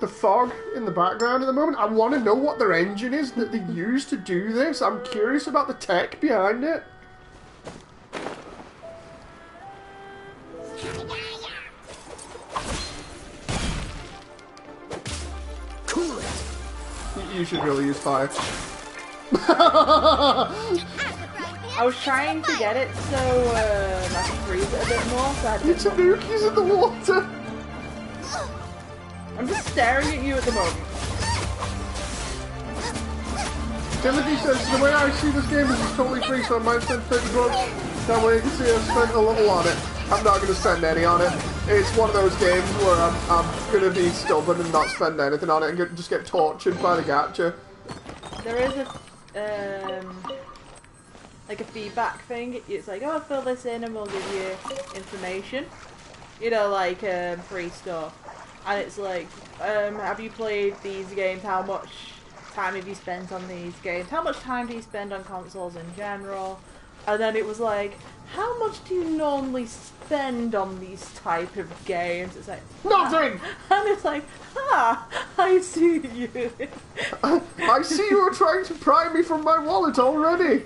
the fog in the background at the moment. I want to know what their engine is that they use to do this. I'm curious about the tech behind it. Cool it. You should really use fire. I was trying to get it so I could freeze it a bit more, so I had Your Tanuki's in the water. I'm just staring at you at the moment. Timothy says, the way I see this game is it's totally free, so I might spend 50 bucks. That way you can see I've spent a little on it. I'm not going to spend any on it. It's one of those games where I'm going to be stubborn and not spend anything on it and just get tortured by the gacha. There is like a feedback thing. It's like, oh, fill this in and we'll give you information. You know, like free stuff. And it's like, have you played these games? How much time have you spent on these games? How much time do you spend on consoles in general? And then it was like, how much do you normally spend on these type of games? It's like, nothing! And it's like, I see you. I see you were trying to pry me from my wallet already.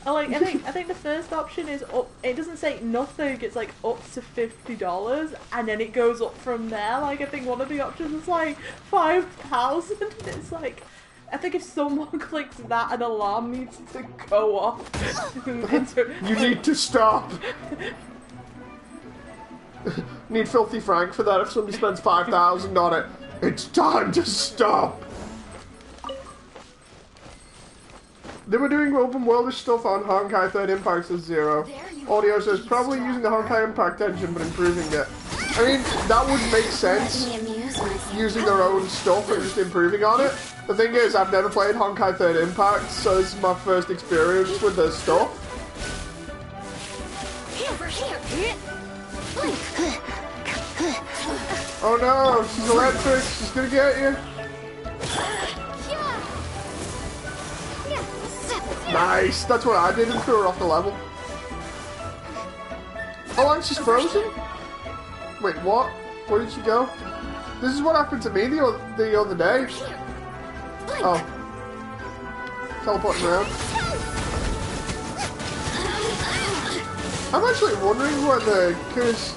Like, I think the first option is up. It doesn't say nothing. It's like up to $50, and then it goes up from there. Like, I think one of the options is like 5,000. It's like, I think if someone clicks that, an alarm needs to go off. You need to stop. Need Filthy Frank for that if somebody spends 5,000 on it. It's time to stop. They were doing open worldish stuff on Honkai 3rd Impact says Zero. Audio says probably using the Honkai Impact engine but improving it. I mean, that would make sense, using their own stuff and just improving on it. The thing is, I've never played Honkai 3rd Impact, so this is my first experience with their stuff. Oh no, she's electric, she's gonna get you. Nice, that's what I did and threw her off the level. Oh, and she's frozen? Wait, what? Where did she go? This is what happened to me the other day. Oh. Teleporting around. I'm actually wondering whether, because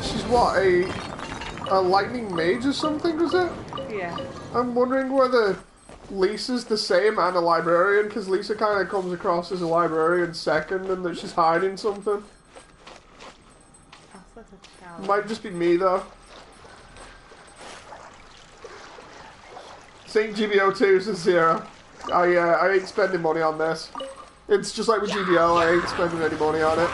she's what, a lightning mage or something, was it? Yeah. I'm wondering whether Lisa's the same and a librarian, because Lisa kind of comes across as a librarian second and that she's hiding something. Might just be me though. St. GBO2 is a 0. I ain't spending money on this. It's just like with GBO, I ain't spending any money on it.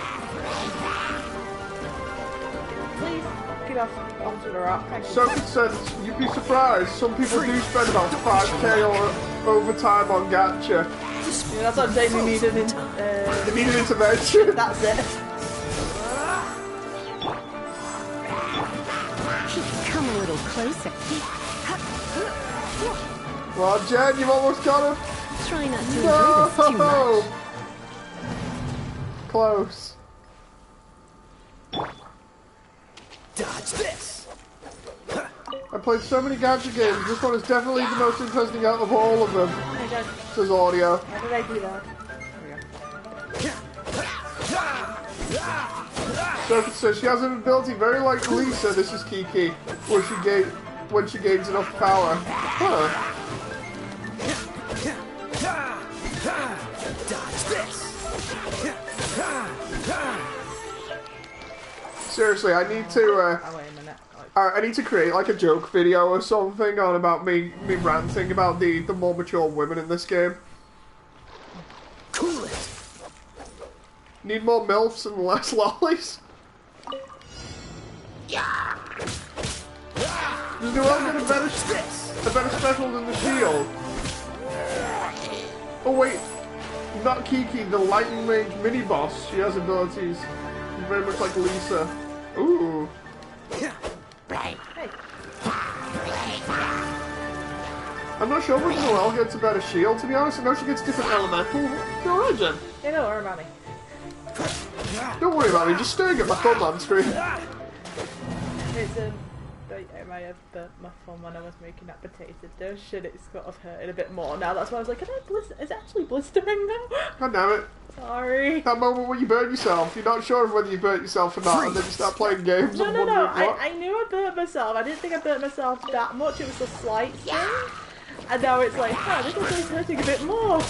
Please get off onto the rock. Sophie said, you'd be surprised, some people do spend about 5k or overtime on gacha. Yeah, that's what I'm saying, we need an They need an intervention. That's it. Come a little closer. Well, Jen, you've almost got him. Try not to enjoy this too much. Close. Dodge this. I played so many gacha games. This one is definitely the most interesting out of all of them. Says audio. How did I do that? Sophie says she has an ability very like Lisa. This is Kiki, when she gains enough power. Huh. Dodge this. Seriously, I need to. Oh, wait a minute. I need to create like a joke video or something on about me ranting about the more mature women in this game. Cool it. Need more MILFs and less lollies. Does Noelle get a better special than the shield? Oh wait, not Kiki, the lightning mage mini boss. She has abilities very much like Lisa. Ooh. Hey. I'm not sure whether Noelle gets a better shield, to be honest. I know she gets different elemental. Go ahead, Jen. Hey, don't worry about me. Don't worry about me, just staring at my thumb on screen. It's I might have burnt my thumb when I was making that potato dish. Shit, it's sort of hurting a bit more now. That's why I was like, is it actually blistering now? God damn it. Sorry. That moment when you burn yourself, you're not sure of whether you burnt yourself or not, and then you start playing games No. and wondering what. I knew I burnt myself. I didn't think I burnt myself that much. It was a slight thing. And now it's like, this is hurting a bit more.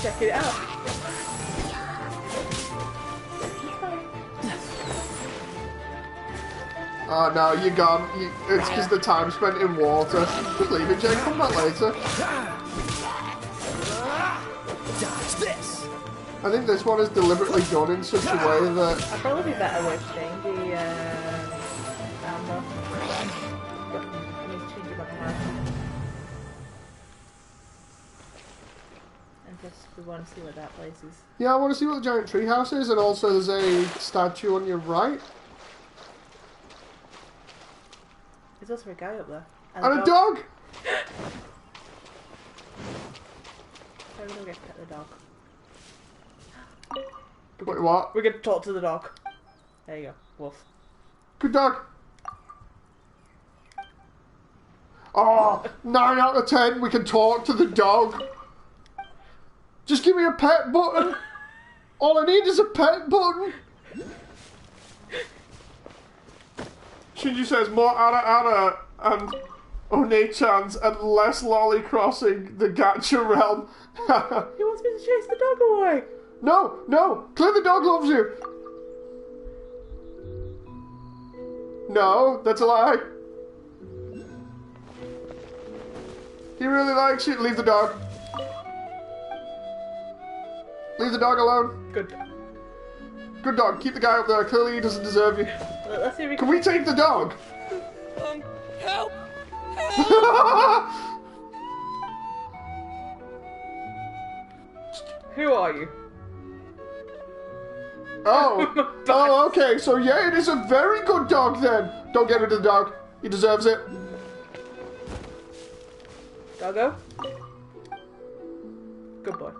Check it out. Oh no, you're gone. It's because the time spent in water. Just leave it, Jake. Come back later. Dodge this! I think this one is deliberately done in such a way that... I'd probably be better with Stingy, Amber. But I need to change it up now. And just we want to see what that place is. Yeah, I want to see what the giant treehouse is, and also there's a statue on your right. There's also a guy up there. And a dog! How are we going to get to pet the dog? Wait, what? We're going to talk to the dog. There you go. Wolf. Good dog. Oh, 9 out of 10, we can talk to the dog. Just give me a pet button. All I need is a pet button. Shinji says more Ana and One-chans and less lolly crossing the gacha realm. He wants me to chase the dog away. No, no, Claire the dog loves you. No, that's a lie. He really likes you. Leave the dog. Leave the dog alone. Good. Good dog. Keep the guy up there. Clearly he doesn't deserve you. Let's see if we Can we take the dog? Help! Who are you? Oh. Oh, okay. So yeah, it is a very good dog then. Don't get rid of the dog. He deserves it. Doggo? Good boy.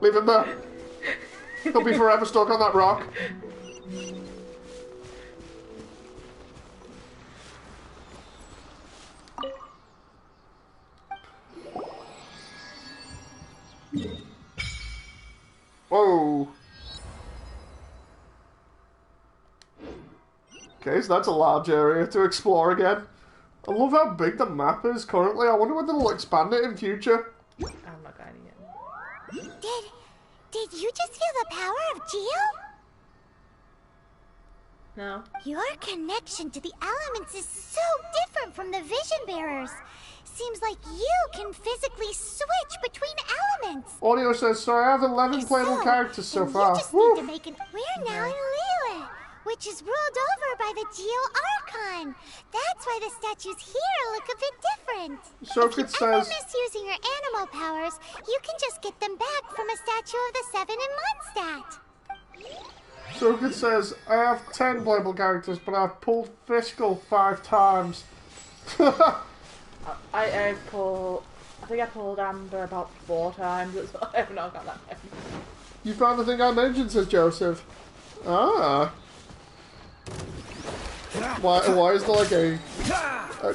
Leave him there. He'll be forever stuck on that rock. Whoa. Okay, so that's a large area to explore again. I love how big the map is currently. I wonder whether they'll expand it in future. I'm not going yet. Did you just feel the power of Geo? No. Your connection to the elements is so different from the vision bearers. Seems like you can physically switch between elements. Audio says, so I have 11 playable characters so then far. You just Woo. need to make an... We're now in Liyue, which is ruled over by the Geo Archon. That's why the statues here look a bit different. So If you it says... ever miss using your animal powers, you can just get them back from a statue of the 7 in Mondstadt. So it says, I have 10 playable characters, but I've pulled Fiscal 5 times. I think I pulled Amber about 4 times. That's why I have not got that many. You found the thing I mentioned, says Joseph. Ah. Why is there like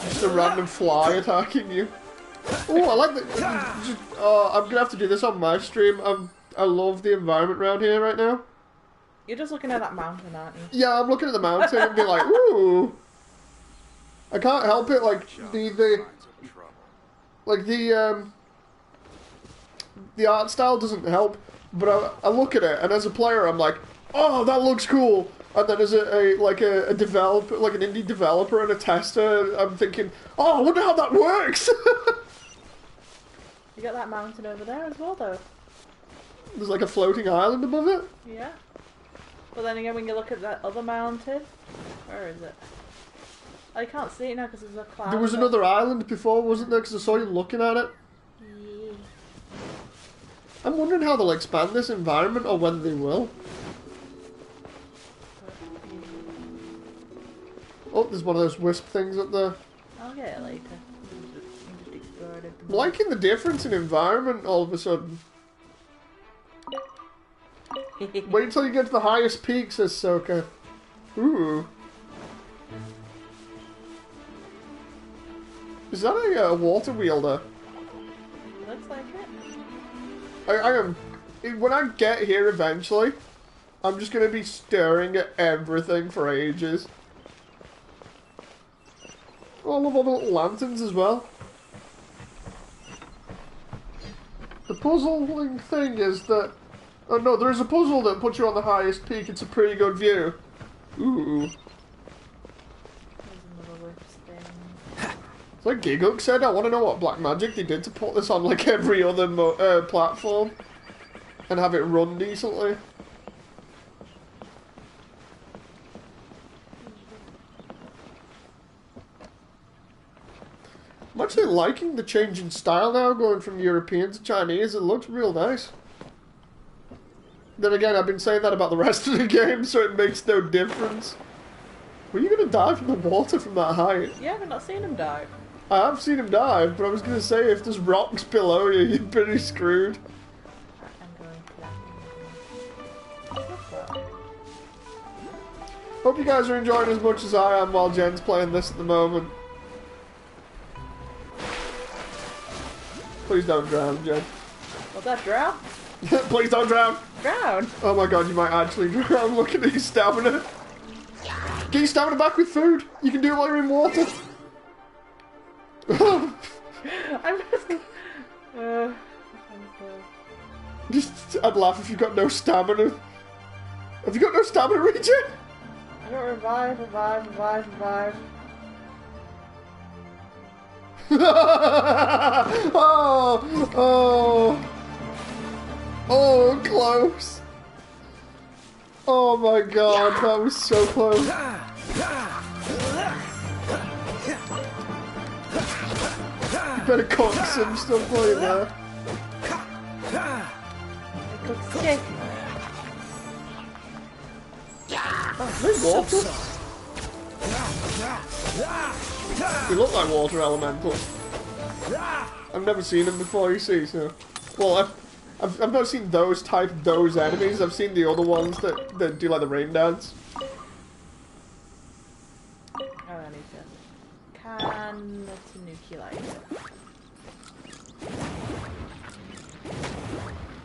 just a random fly attacking you? Oh, I like that. I'm gonna have to do this on my stream. I love the environment around here right now. You're just looking at that mountain, aren't you? Yeah, I'm looking at the mountain and being like, ooh. I can't help it. Like the art style doesn't help, but I look at it and as a player I'm like, oh, that looks cool. And then as a developer, like an indie developer and a tester, I'm thinking, oh, I wonder how that works. You got that mountain over there as well, though. There's like a floating island above it. Yeah. But then again, when you look at that other mountain, where is it? I can't see it now because there's a cloud. There was another island before, wasn't there? Because I saw you looking at it. Yeah. I'm wondering how they'll expand this environment or whether they will. Oh, there's one of those wisp things up there. I'll get it later. You just explore it. I'm liking the difference in environment all of a sudden. Wait until you get to the highest peak, says Soka. Ooh. Is that a water wheel there? Looks like it. I am... When I get here eventually, I'm just going to be staring at everything for ages. Oh, I love all the little lanterns as well. The puzzling thing is that... Oh no, there's a puzzle that puts you on the highest peak. It's a pretty good view. Ooh. There's another wisp thing. It's Like Giguk said, I want to know what black magic they did to put this on like every other platform and have it run decently. I'm actually liking the change in style now, going from European to Chinese. It looks real nice. Then again, I've been saying that about the rest of the game, so it makes no difference. Were you going to dive from the water from that height? Yeah, I've not seen him dive. I have seen him dive, but I was going to say, if there's rocks below you, you're pretty screwed. I'm going to... Hope you guys are enjoying as much as I am while Jen's playing this at the moment. Please don't drown, Jen. Was that drown? Please don't drown! Drown? Oh my god, you might actually drown. Look at your stamina. Get your stamina back with food. You can do it while you're in water. I'm just... I'd laugh if you've got no stamina. Have you got no stamina, Regent? I don't revive. Oh, close. Oh my god, that was so close. You better cook some stuff while you're there. Cook steak. Oh, is there water? They look like water elementals. I've never seen them before, you see, so... Well, I've not seen those enemies. I've seen the other ones that do like the rain dance. Oh, I need to... Can Tanuki light?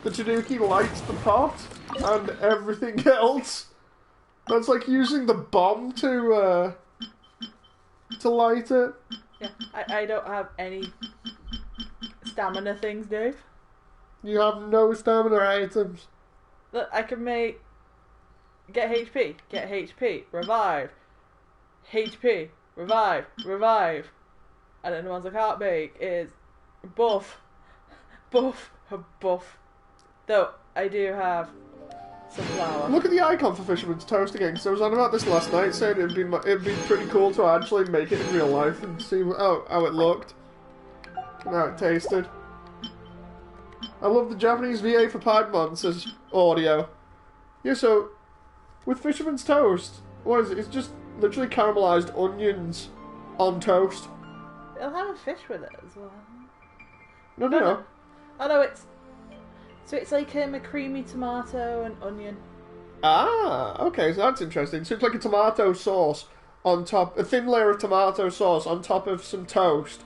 The Tanuki lights the pot and everything else. That's like using the bomb to light it. Yeah, I don't have any stamina things, Dave. You have no stamina items. Look, I can make... Get HP, revive. HP, revive. And then the ones I can't make is buff. Though, I do have some flour. Look at the icon for Fisherman's Toast again, because I was on about this last night, saying it'd be pretty cool to actually make it in real life and see how it looked and how it tasted. I love the Japanese VA for Piedmont, says Audio. Yeah, so, with Fisherman's Toast, what is it? It's just literally caramelized onions on toast. It'll have a fish with it as well. No. Oh no, so it's like a creamy tomato and onion. Ah, okay, so that's interesting. So it's like a tomato sauce on top, a thin layer of tomato sauce on top of some toast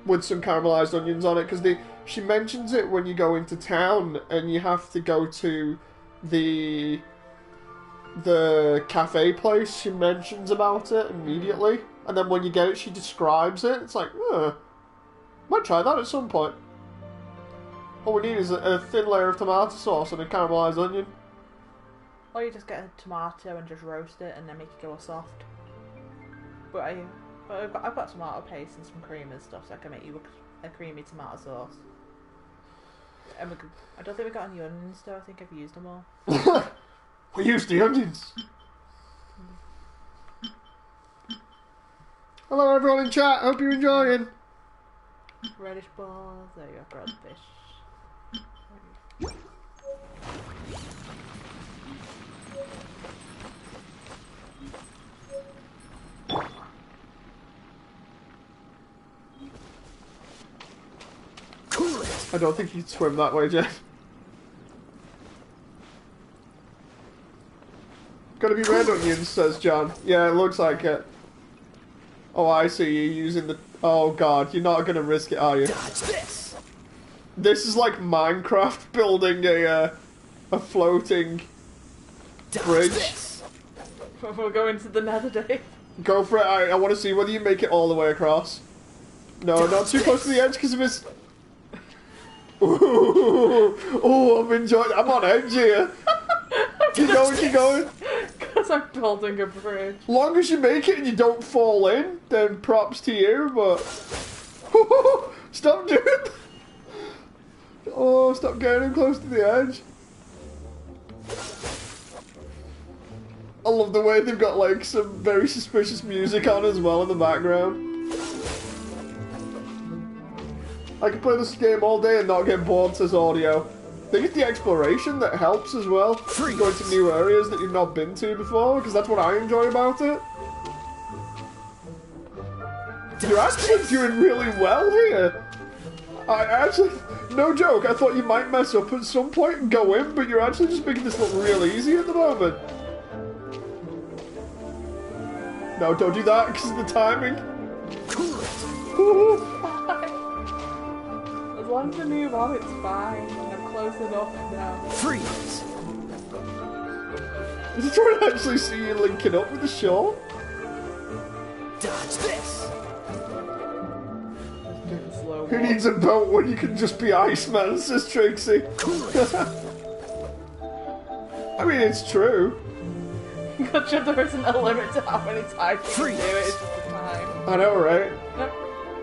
with some caramelized onions on it, because she mentions it when you go into town and you have to go to the cafe place. She mentions about it immediately, and then when you get it, she describes it. It's like, might try that at some point. All we need is a thin layer of tomato sauce and a caramelized onion. Or you just get a tomato and just roast it and then make it go soft. But I've got tomato paste and some cream and stuff, so I can make you a creamy tomato sauce. And I don't think we got any onions though. I think I've used them all. We used the onions. Hello everyone in chat, hope you're enjoying. Reddish balls, there you go, fish. I don't think you'd swim that way, Jeff. Gotta be red onions, says John. Yeah, it looks like it. Oh, I see you using the... Oh god, you're not gonna risk it, are you? Dodge this. This is like Minecraft building a floating bridge. This. We'll go into the nether, Dave. Go for it. I want to see whether you make it all the way across. No, not too close to the edge because of his... Ooh, I'm enjoying... I'm on edge here. Keep going. Because I'm building a bridge. Long as you make it and you don't fall in, then props to you, but... Stop doing that. Oh, stop getting close to the edge. I love the way they've got like some very suspicious music on as well in the background. I can play this game all day and not get bored, says Audio. I think it's the exploration that helps as well. Going to new areas that you've not been to before, because that's what I enjoy about it. You're actually doing really well here. I actually, no joke, I thought you might mess up at some point and go in, but you're actually just making this look real easy at the moment. No, don't do that, because of the timing. As long as I move on, it's fine. I'm close enough now. Freeze! I just want to actually see you linking up with the shore. Dodge this! Slow Who walk. needs a boat when you can just be Iceman, says Trixie. I mean, it's true. Gotcha, there isn't a limit to how many times you can do it, it's just the time. I know, right? Yep.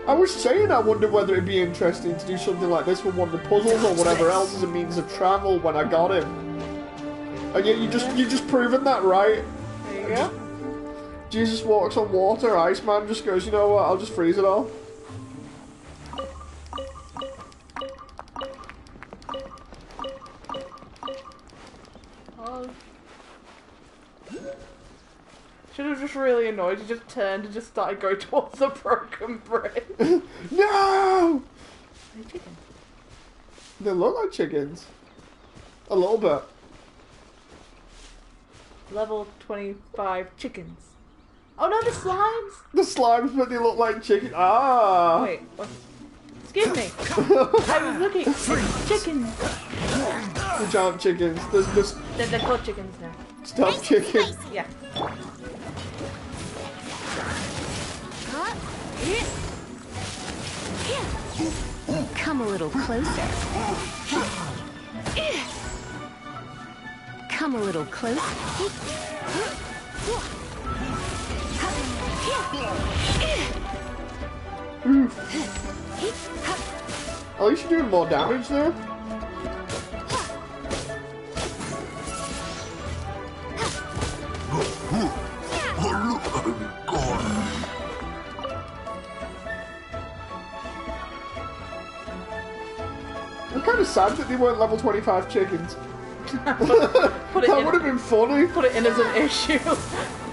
I was saying I wonder whether it'd be interesting to do something like this with one of the puzzles or whatever else as a means of travel when I got him. And yet you just proven that, right? There you go. Jesus walks on water, Iceman just goes, you know what, I'll just freeze it all. Oh. Should have just really annoyed you, just turned and just started going towards the broken bridge. No! Hey, chicken. They look like chickens. A little bit. Level 25 chickens. Oh no, the slimes! The slimes, but they look like chicken. Ah! Wait, what? Excuse me. I was looking at chickens. The giant chickens. There's just They're called chickens now. stuffed chicken. Yeah. Come a little closer. Come a little closer. At least you're doing more damage there. I'm kind of sad that they weren't level 25 chickens. Put it That in, would have been funny. put it in as an issue.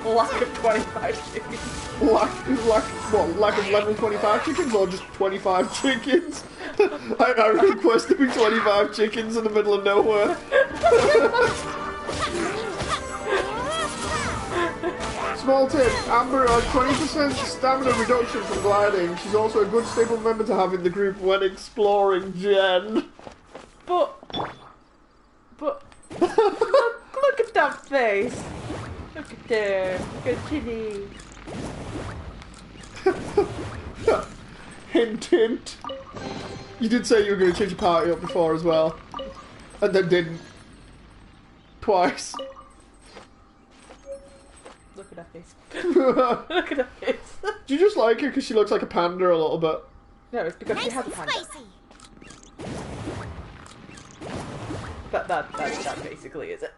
Lack of 25 chickens. Lack of level 25 chickens or just 25 chickens? I request there be 25 chickens in the middle of nowhere. Small tip, Amber has 20% stamina reduction from gliding. She's also a good stable member to have in the group when exploring Jen. But look at that face. Look at there. Look at Chitty. Hint, hint. You did say you were going to change your party up before as well. And then didn't. Twice. Look at that face. Look at that face. Do you just like her because she looks like a panda a little bit? No, it's because she Nice has a and panda. spicy. That basically is it.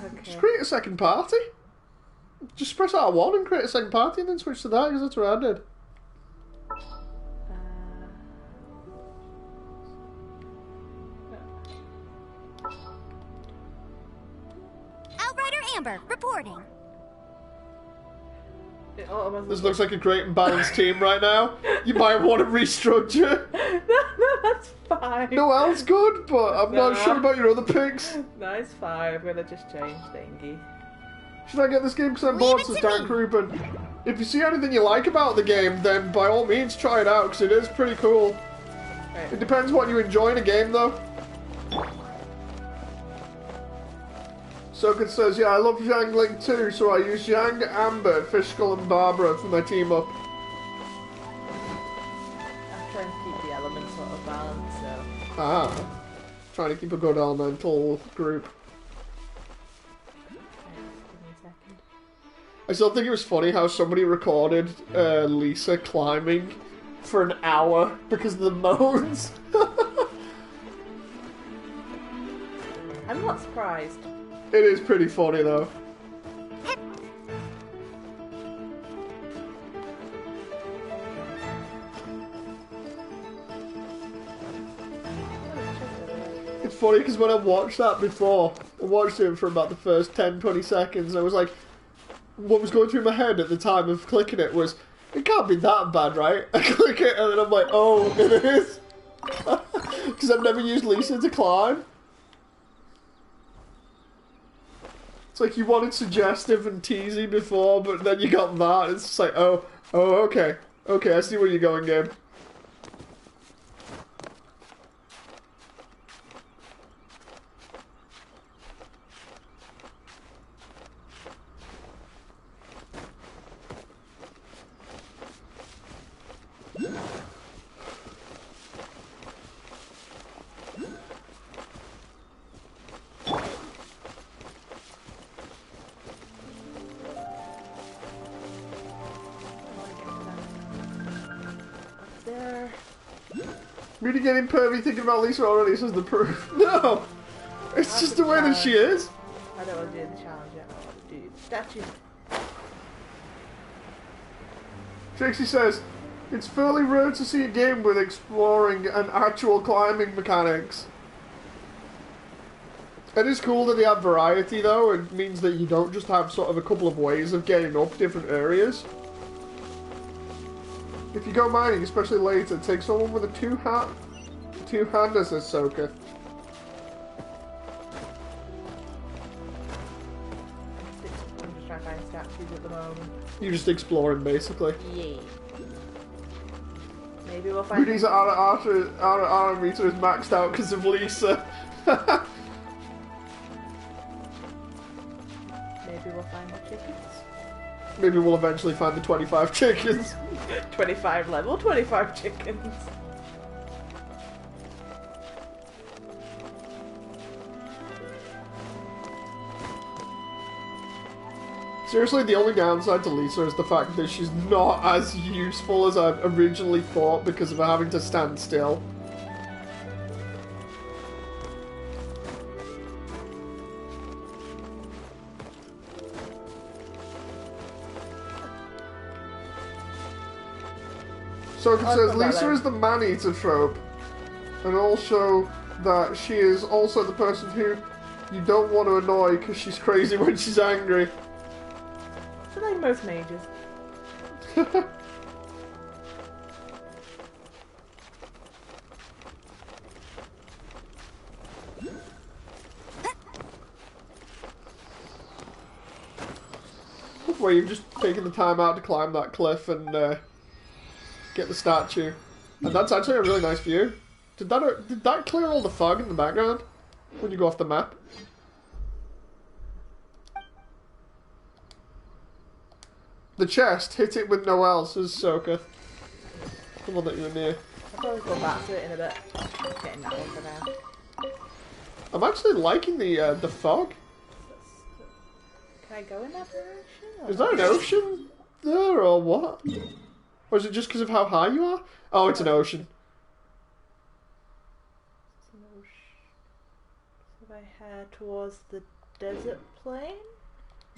Okay. Just create a second party. Just press R1 and create a second party and then switch to that because that's what I did. Outrider Amber reporting. This looks like a great and balanced team right now. You might want to restructure. No, that's fine. No else good, but I'm not No. sure about your other picks. No, it's fine. I'm gonna just change thingy. Should I get this game because I'm Leave bored, it says to Dan me. Crouppen. If you see anything you like about the game, then by all means try it out because it is pretty cool. Right. It depends what you enjoy in a game though. Soken says, yeah, I love Zhangling too, so I use Zhang, Amber, Fishkull and Barbara for my team up. I'm trying to keep the elements sort of balanced, so. Ah. Trying to keep a good elemental group. Give me a second. I still think it was funny how somebody recorded Lisa climbing for an hour because of the moans. I'm not surprised. It is pretty funny though. It's funny because when I watched that before, I watched it for about the first 10-20 seconds, and I was like, what was going through my head at the time of clicking it was, it can't be that bad, right? I click it, and then I'm like, oh, it is. Because I've never used Lisa to climb. It's like you wanted suggestive and teasy before, but then you got that. It's just like, oh, okay. Okay, I see where you're going, game. Really getting pervy thinking about Lisa already, says the proof. No! It's just the way that she is. I don't want to do the challenge yet. I want to do the statue. Trixie says, it's fairly rare to see a game with exploring and actual climbing mechanics. It is cool that they have variety though. It means that you don't just have sort of a couple of ways of getting up different areas. If you go mining, especially later, take someone with a two-hander, says Soka. I'm just trying to find statues at the moment. You're just exploring, basically. Yeah. Maybe we'll find... Rudy's R meter is maxed out because of Lisa. Maybe we'll find the chickens. Maybe we'll eventually find the 25 chickens. 25 level, 25 chickens. Seriously, the only downside to Lisa is the fact that she's not as useful as I originally thought because of her having to stand still. So it says Lisa is the man-eater trope, and also that she is also the person who you don't want to annoy because she's crazy when she's angry. So like most mages. Where you've just taken the time out to climb that cliff and get the statue. And that's actually a really nice view. Did that clear all the fog in the background when you go off the map? The chest, hit it with Noel, says Soka. The one that you were near. I'll probably go back to it in a bit. Getting that one for now. I'm actually liking the fog. Can I go in that direction? Is that an ocean there or what? Or is it just because of how high you are? Oh, it's an ocean. It's an ocean. So if I head towards the desert plain,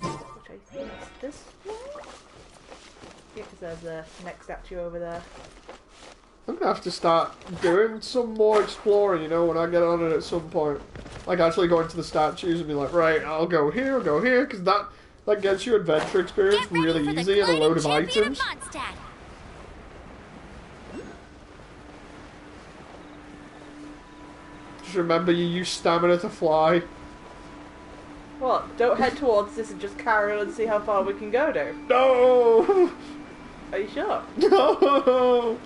which I think is this way? Yeah, because there's a next statue over there. I'm gonna have to start doing some more exploring, you know, when I get on it at some point. Like actually going to the statues and be like, right, I'll go here, because that gets you adventure experience really easy and a load of items. Just remember you use stamina to fly. What? Don't head towards this and just carry on and see how far we can go, Dave. No! Are you sure? No!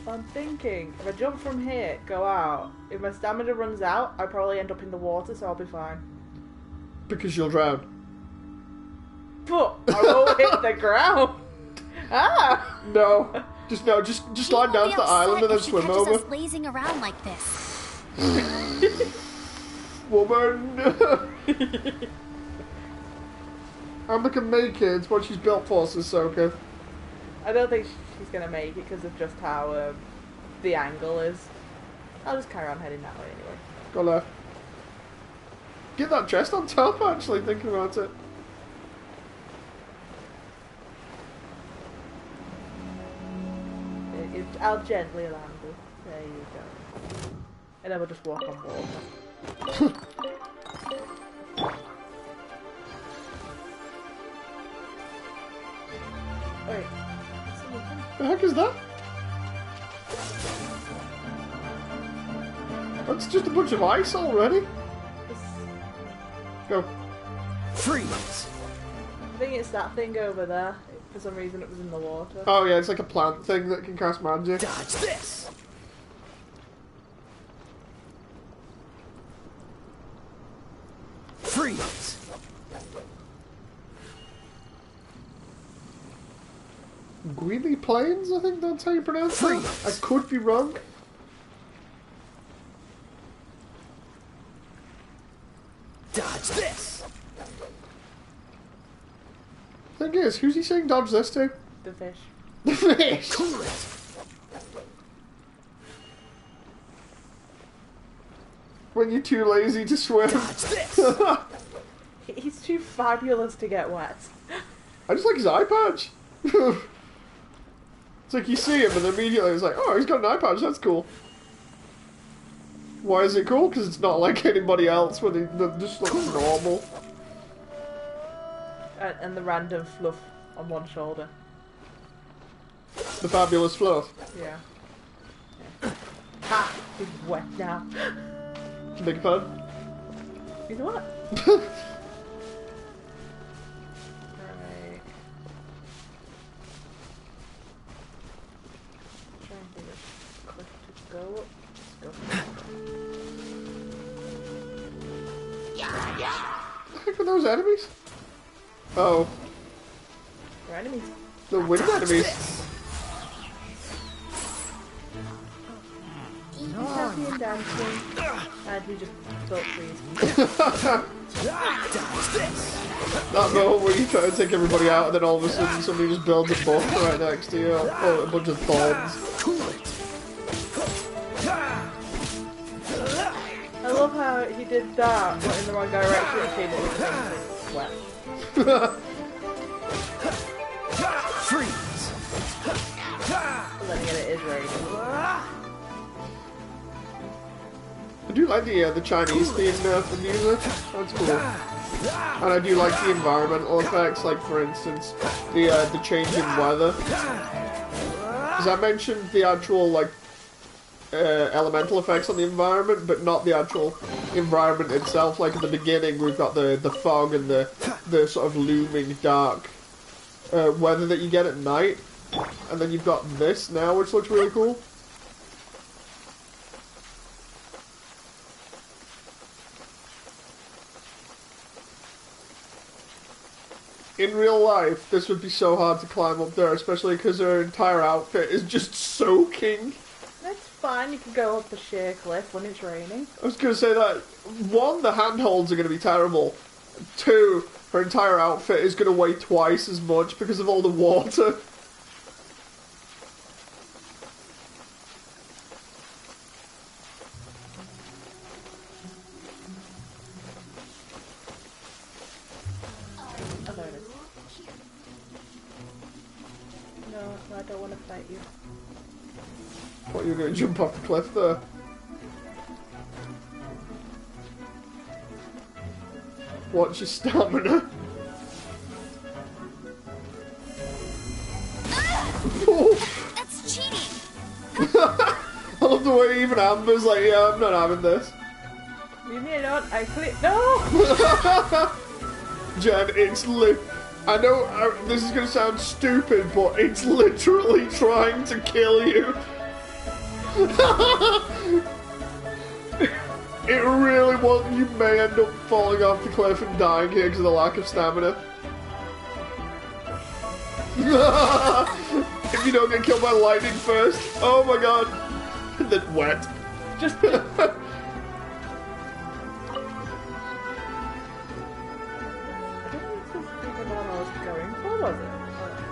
I'm thinking, if I jump from here, go out, if my stamina runs out, I probably end up in the water, so I'll be fine. Because you'll drown. But I won't hit the ground. Ah! No. Just slide down to the island and then swim over. Us lazing around like this. woman. Amber can make it. It's what she's built for, Sissoko. I don't think she's gonna make it because of just how the angle is. I'll just carry on heading that way anyway. Go left. Get that chest on top, actually, thinking about it. I'll gently land it. There you go. And then we'll just walk on water. Wait. The heck is that? That's just a bunch of ice already. Go. Freeze! I think it's that thing over there. For some reason it was in the water. Oh yeah, it's like a plant thing that can cast magic. Dodge this! Freeze! Greeley Plains, I think that's how you pronounce it. Freeze. I could be wrong. Dodge this! Thing is, who's he saying dodge this to? The fish. The fish! Cool it! When you're too lazy to swim. Dodge this! He's too fabulous to get wet. I just like his eye patch. It's like you see him and immediately it's like, oh, he's got an eye patch, that's cool. Why is it cool? Because it's not like anybody else where they just look normal. And the random fluff on one shoulder. The fabulous fluff. Yeah. Ha! He's wet now. Big fan. He's what? Right. Trying to get this cliff to go up. Let's go. What the heck are those enemies? Oh, They're enemies. the wind enemies. Happy and dancing. And we just built trees. That moment where you try to take everybody out and then all of a sudden somebody just builds a book right next to you. Or a bunch of thorns. I love how he did that, but in the wrong direction it came up with wet. Freeze! But then again, it is raining. I do like the Chinese theme for music. That's cool. And I do like the environmental effects, like for instance, the change in weather. Because I mentioned the actual like elemental effects on the environment, but not the actual environment itself. Like at the beginning, we've got the fog and the sort of looming dark weather that you get at night, and then you've got this now, which looks really cool. In real life, this would be so hard to climb up there, especially because her entire outfit is just soaking. That's fine, you can go up the sheer cliff when it's raining. I was going to say that, one, the handholds are going to be terrible. Two, her entire outfit is going to weigh twice as much because of all the water. Oh, there it is. No, I don't want to fight you. What, you're going to jump off the cliff there? What's your stamina? That's cheating! I love the way even Amber's like, yeah, I'm not having this. You need not, I click. No! Jen, it's I know this is going to sound stupid, but it's literally trying to kill you. It really won't. You may end up falling off the cliff and dying here because of the lack of stamina. If you don't get killed by lightning first. Oh my god. Then wet. Just. was it?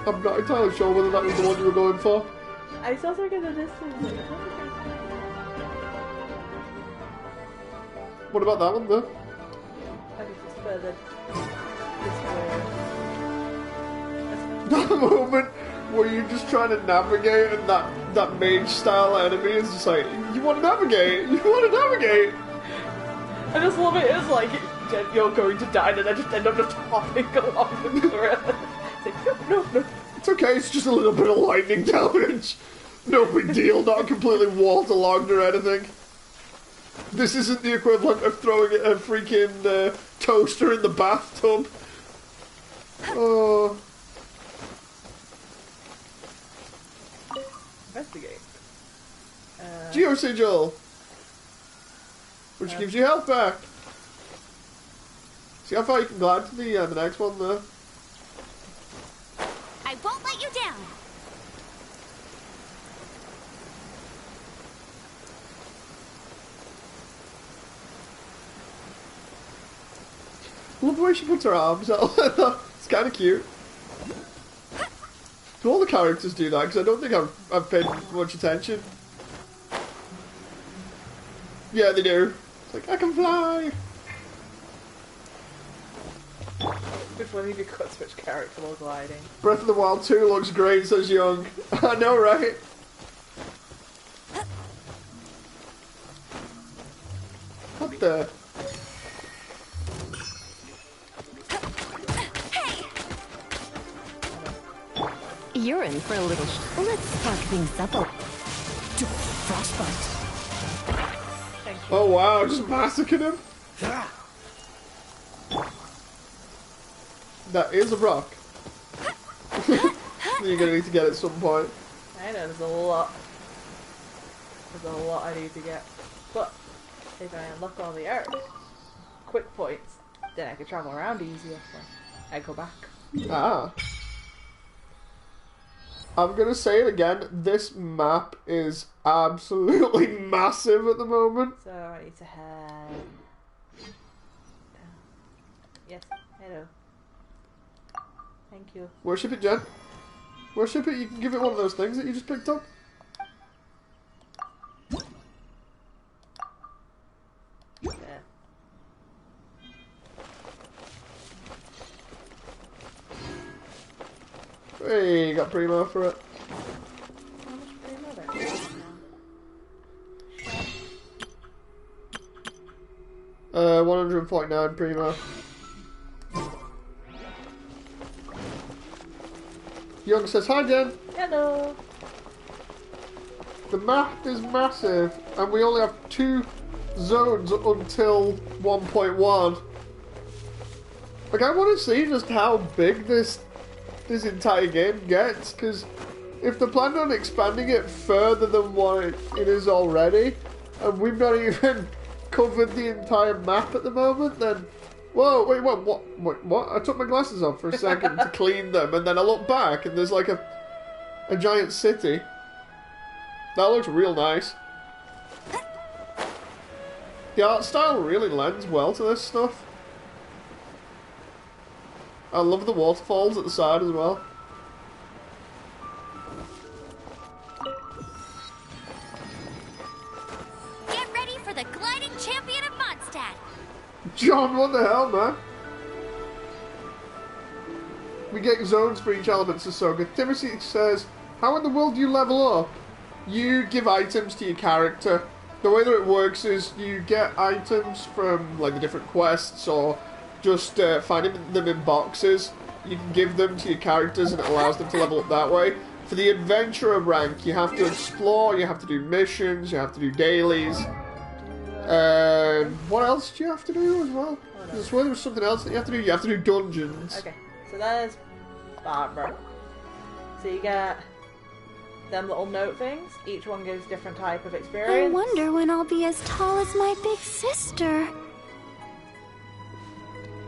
I'm not entirely sure whether that was the one you were going for. I saw something in the distance. What about that one though? I think it's further this way. That moment where you're just trying to navigate and that mage style enemy is just like, you want to navigate, you want to navigate. I just love it. It's like you're going to die, and I just end up just hopping along the river. It's like no. It's okay, it's just a little bit of lightning damage. No big deal, not completely waterlogged or anything. This isn't the equivalent of throwing a freaking toaster in the bathtub. Oh. Investigate. Geosigil! Which gives you health back. See how far you can glide to the next one there. I won't let you down. Love the way she puts her arms out like that. It's kind of cute. Do all the characters do that? Because I don't think I've paid much attention. Yeah, they do. It's like, I can fly! Which one of you could switch character while gliding? Breath of the Wild 2 looks great, says Young. I know, right? What the? You're in for a little. Let's spark things up. Frostbite. Oh wow, just massacred him? That is a rock. You're gonna need to get at some point. I know, there's a lot. There's a lot I need to get. But if I unlock all the areas, quick points, then I can travel around easier. So I go back. Ah. I'm gonna say it again, this map is absolutely massive at the moment. So I need to head down. Yes, hello. Thank you. Worship it, Jen. Worship it, you can give it one of those things that you just picked up. There. Hey, you got Primo for it. How much primo there is now? 149 Primo. Young says, hi Jen. Hello. The map is massive, and we only have 2 zones until 1.1. Like, I want to see just how big this entire game gets, because if they're planning on expanding it further than what it is already, and we've not even covered the entire map at the moment, then... Whoa, wait, what? I took my glasses off for a second to clean them, and then I look back, and there's like a giant city. That looks real nice. The art style really lends well to this stuff. I love the waterfalls at the side as well. Get ready for the gliding champion of Mondstadt. John, what the hell, man? We get zones for each element, so so good. Timothy says, how in the world do you level up? You give items to your character. The way that it works is you get items from like the different quests or just finding them in boxes. You can give them to your characters and it allows them to level up that way. For the adventurer rank, you have to explore, you have to do missions, you have to do dailies. What else do you have to do as well? I swear there was something else that you have to do. You have to do dungeons. Okay, so there's Barbara. So you get them little note things. Each one gives different type of experience. I wonder when I'll be as tall as my big sister.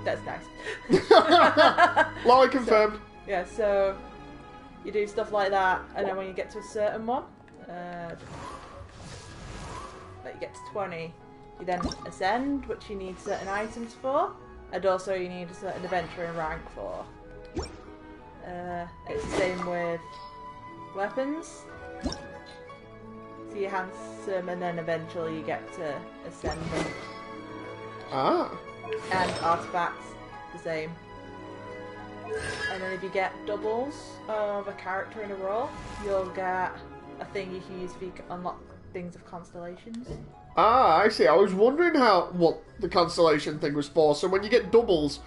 That's nice. Lolly confirmed. Yeah, so you do stuff like that, and then when you get to a certain one, like you get to 20, you then ascend, which you need certain items for, and also you need a certain adventure and rank for. it's the same with weapons. So you enhance them and then eventually you get to ascend them. Ah. And artifacts, the same. And then if you get doubles of a character in a row, you'll get a thing you can use for unlock things of constellations. Ah, I see. I was wondering what the constellation thing was for. So when you get doubles,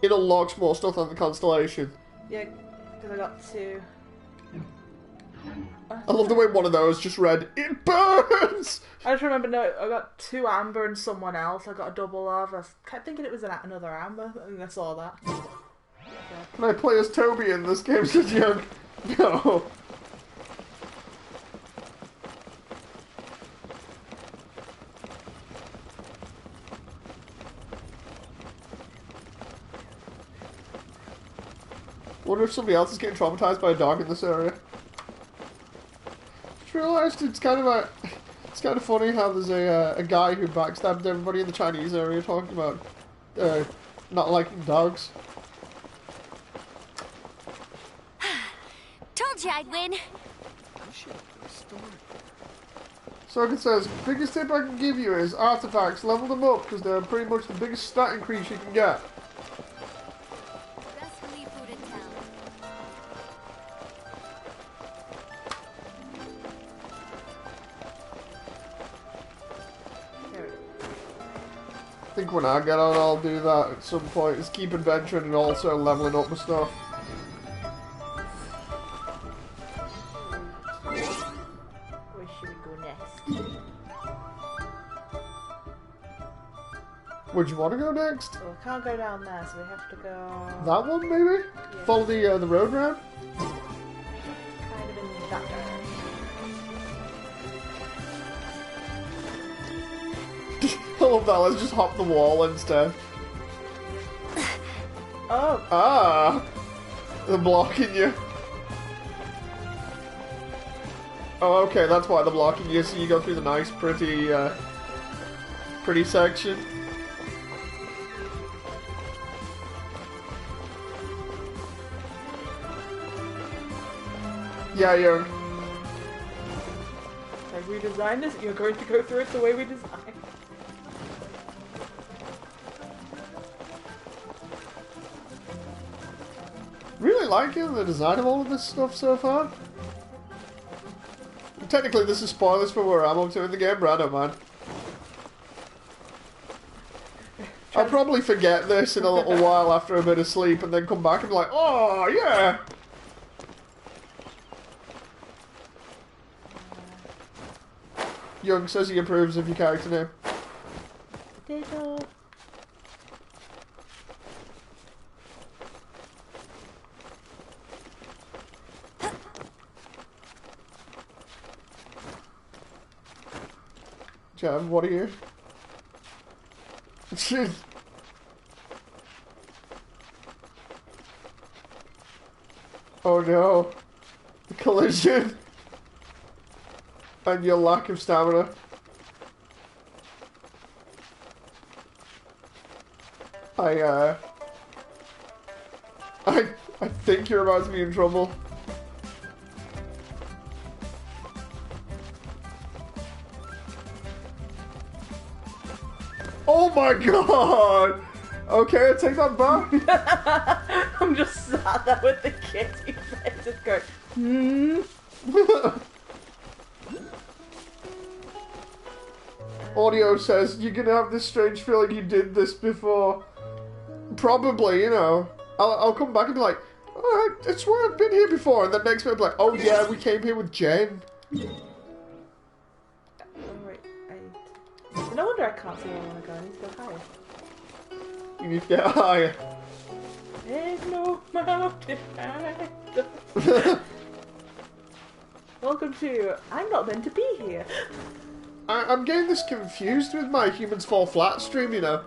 it unlocks more stuff on the constellation. Yeah, because I got two. I love the way one of those just read, "It burns!" I just remember, no, I got two amber and someone else I got a double of. I kept thinking it was another amber, and I saw that. Can I play as Toby in this game, said Young? No. Wonder if somebody else is getting traumatized by a dog in this area. Just realised it's kind of funny how there's a guy who backstabbed everybody in the Chinese area talking about not liking dogs. Told you I'd win. Sogan says, biggest tip I can give you is artifacts, level them up because they're pretty much the biggest stat increase you can get. I think when I get on, I'll do that at some point. Is keep adventuring and also leveling up my stuff. Where should we go next? Would you want to go next? Well, we can't go down there, so we have to go That one, maybe? Yeah. Follow the road round? kind of in that direction. I love that, let's just hop the wall instead. Oh! Ah! They're blocking you. Oh, okay, that's why they're blocking you, so you go through the nice, pretty section. Yeah, Young. Like we designed this, you're going to go through it the way we designed. Really liking the design of all of this stuff so far. Technically, this is spoilers for where I'm up to in the game, but I don't mind. I'll probably forget this in a little while after a bit of sleep and then come back and be like, oh, yeah! Young says he approves of your character name. Potato. Jeff, what are you? Oh no. The collision. And your lack of stamina. I think you're about to be in trouble. Oh my god! Okay, I take that back. I'm just sat there with the kitty face just going, Audio says, you're gonna have this strange feeling you did this before. Probably, you know. I'll come back and be like, oh, I swear I've been here before. And then next minute I'll be like, oh yeah, we came here with Jen. No wonder I can't see where I want to go. I need to go higher. You need to get higher. There's no mountain high. Welcome to I'm not meant to be here. I'm getting this confused with my Humans Fall Flat stream, you know.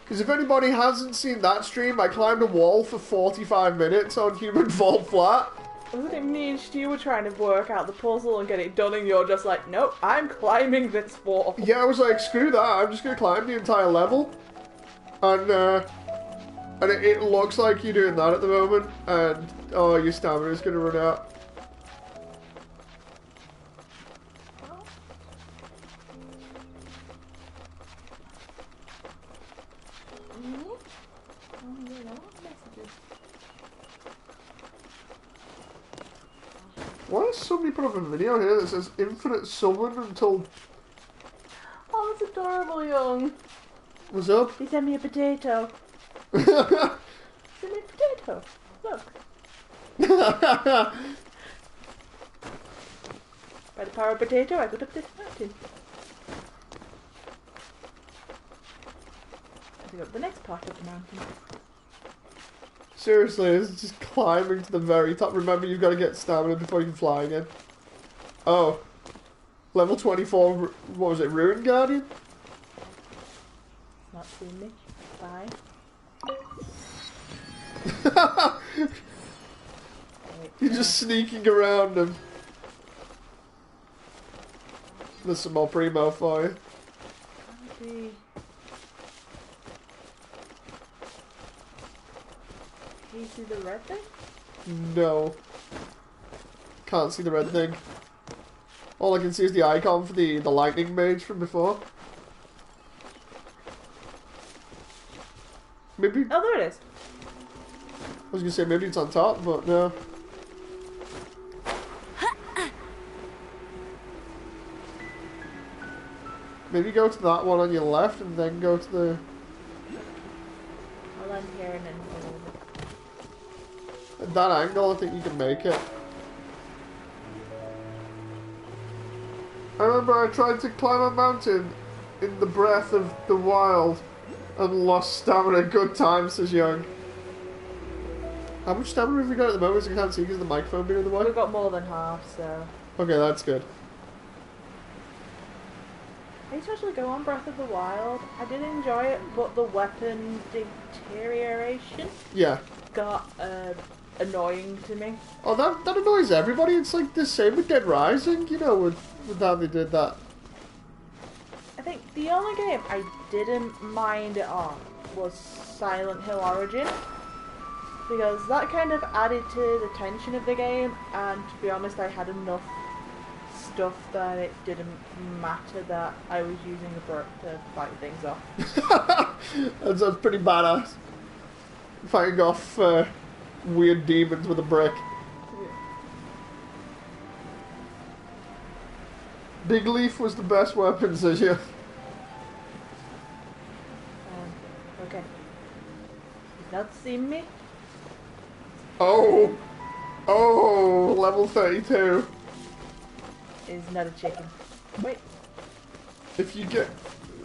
Because if anybody hasn't seen that stream, I climbed a wall for 45 minutes on Human Fall Flat. Wasn't it me and Stu were trying to work out the puzzle and get it done and you're just like, nope, I'm climbing this wall. Yeah, I was like, screw that, I'm just going to climb the entire level. And And it looks like you're doing that at the moment, and oh, your stamina's gonna run out. Why has somebody put up a video here that says infinite summon until... Oh, that's adorable, young. What's up? He sent me a potato. Send me a potato. Look. By the power of potato, I got up this mountain. I got up the next part of the mountain. Seriously, it's just climbing to the very top. Remember, you've got to get stamina before you can fly again. Oh. Level 24, what was it, Ruin Guardian? Not seen me. Bye. You're just sneaking around them. There's some more primo for you. Can you see the red thing? No. Can't see the red thing. All I can see is the icon for the lightning mage from before. Maybe... Oh, there it is. I was gonna say maybe it's on top, but no. Maybe go to that one on your left and then go to the... I'll land here and then hold. At that angle, I think you can make it. I remember I tried to climb a mountain in the breath of the wild and lost stamina good times as young. How much stamina have we got at the moment? I can't see because the microphone being in the way. We've got more than half, so... Okay, that's good. I used to actually go on Breath of the Wild. I did enjoy it, but the weapon deterioration Yeah. got annoying to me. Oh, that annoys everybody. It's like the same with Dead Rising, you know, with how they did that. I think the only game I didn't mind it on was Silent Hill Origin, because that kind of added to the tension of the game, and to be honest, I had enough stuff that it didn't matter that I was using a brick to fight things off. That's pretty badass. Fighting off weird demons with a brick. Yeah. Big Leaf was the best weapon, says you. Okay. You've not seen me? Oh! Oh! Level 32. Is not a chicken. Wait, If you get...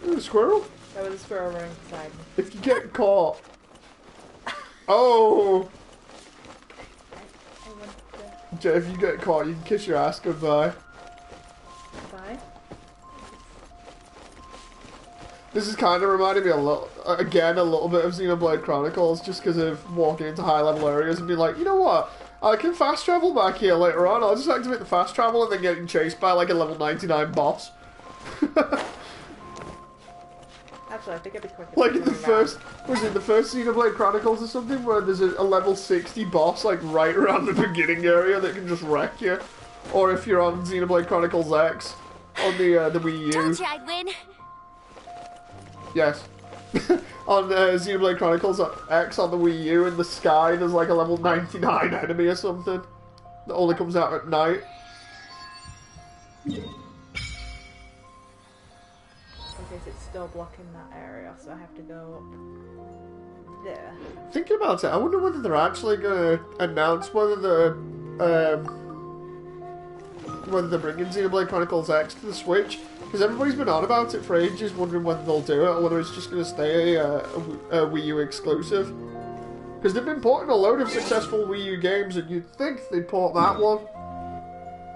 Ooh, squirrel? that was a squirrel running beside me. If you get caught... Oh! I want to... Jay, if you get caught, you can kiss your ass goodbye. Bye. This is kind of reminding me a little bit of Xenoblade Chronicles, just because of walking into high level areas and being like, you know what? I can fast travel back here later on. I'll just activate the fast travel and then getting chased by like a level 99 boss. Actually, I think it'd be quicker. Like in the first Xenoblade Chronicles or something, where there's a level 60 boss like right around the beginning area that can just wreck you. Or if you're on Xenoblade Chronicles X on the Wii U. Told you I'd win. Yes. On Xenoblade Chronicles X on the Wii U, in the sky there's like a level 99 enemy or something that only comes out at night. Okay, so it's still blocking that area, so I have to go up there. Thinking about it, I wonder whether they're actually going to announce whether they're bringing Xenoblade Chronicles X to the Switch. Because everybody's been on about it for ages, wondering whether they'll do it or whether it's just going to stay a Wii U exclusive. Because they've been porting a load of successful Wii U games, and you'd think they'd port that one.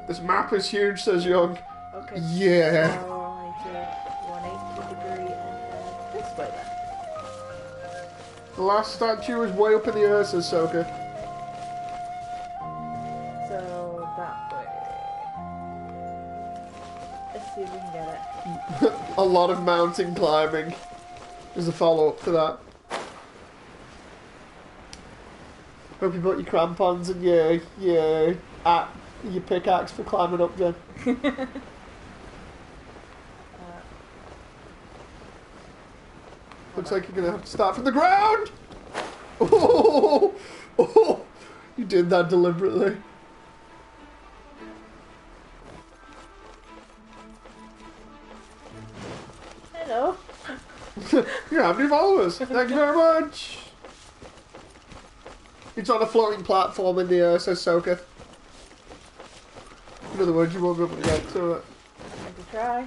This map is huge, says Young. Okay. Yeah. So I need to 180 degree and head this way then. The last statue is way up in the air, says Soka. So that way. Let's see if we can get it. A lot of mountain climbing is a follow-up to that. Hope you brought your crampons and your pickaxe for climbing up, Jen. Looks like you're gonna have to start from the ground! Oh! Oh! You did that deliberately. Hello. You have any followers? Thank you very much! It's on a floating platform in the air, says Soka. In other words, you won't be able to get to it. Maybe try.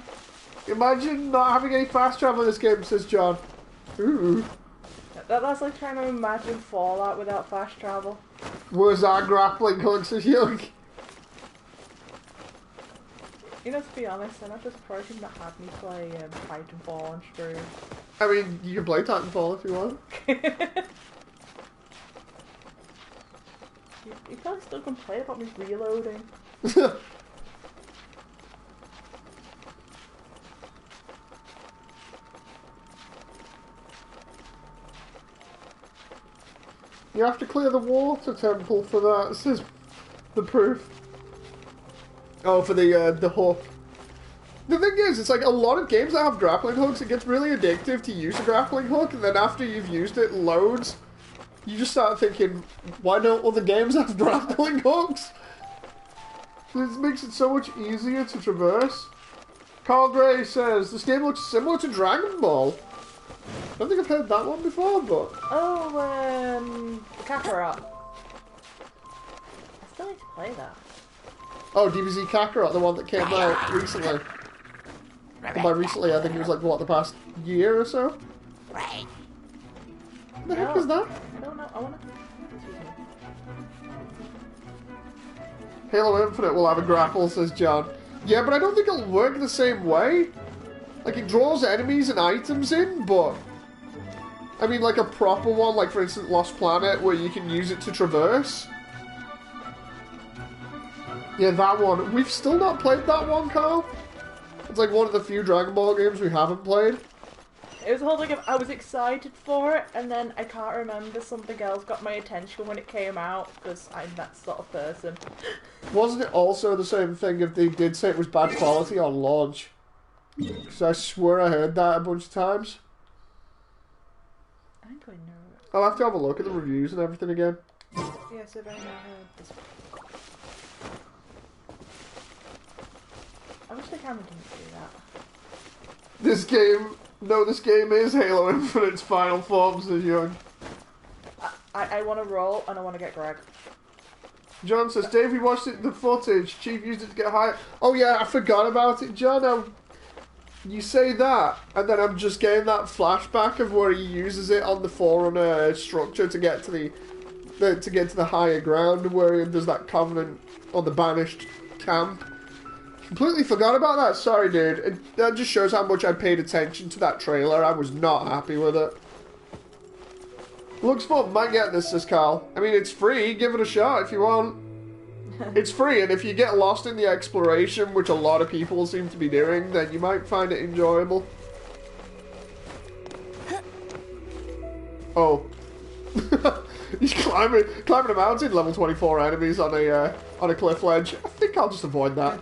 Imagine not having any fast travel in this game, says John. Ooh. That's like trying to imagine Fallout without fast travel. Where's our grappling hook, says Young? You know, to be honest, I'm not just surprised you've not had me play Titanfall on stream. I mean, you can play Titanfall if you want. You probably still complain about me reloading. You have to clear the water temple for that, says the proof. Oh, for the hook. The thing is, it's like a lot of games that have grappling hooks, it gets really addictive to use a grappling hook, and then after you've used it loads, you just start thinking, why don't other games have grappling hooks? This makes it so much easier to traverse. Carl Gray says, this game looks similar to Dragon Ball. I don't think I've heard that one before, but... Oh, Kakarot. I still need to play that. Oh, DBZ Kakarot, the one that came out recently. And by recently, I think it was like, what, the past year or so? Right. What the heck is that? I don't know. I wanna... Halo Infinite will have a grapple, says John. Yeah, but I don't think it'll work the same way. Like, it draws enemies and items in, but... I mean, like a proper one, like for instance Lost Planet, where you can use it to traverse. Yeah, that one. We've still not played that one, Carl. It's like one of the few Dragon Ball games we haven't played. It was a whole thing of, I was excited for it, and then I can't remember, something else got my attention when it came out, because I'm that sort of person. Wasn't it also the same thing if they did say it was bad quality on launch? Because I swear I heard that a bunch of times. I think I know it. I'll have to have a look at the reviews and everything again. Yes, I've only heard this one. I wish the camera didn't do that. This game is Halo Infinite's final form, says Young. I want to roll, and I want to get Greg. John says, Dave, we watched the footage. Chief used it to get higher. Oh yeah, I forgot about it, John. Now, you say that, and then I'm just getting that flashback of where he uses it on the Forerunner structure to get to the higher ground, where there's that Covenant on the Banished camp. Completely forgot about that. Sorry, dude. That just shows how much I paid attention to that trailer. I was not happy with it. Looks fun. Might get this, says Carl. I mean, it's free. Give it a shot if you want. It's free, and if you get lost in the exploration, which a lot of people seem to be doing, then you might find it enjoyable. Oh. He's climbing a mountain, level 24 enemies on a cliff ledge. I think I'll just avoid that.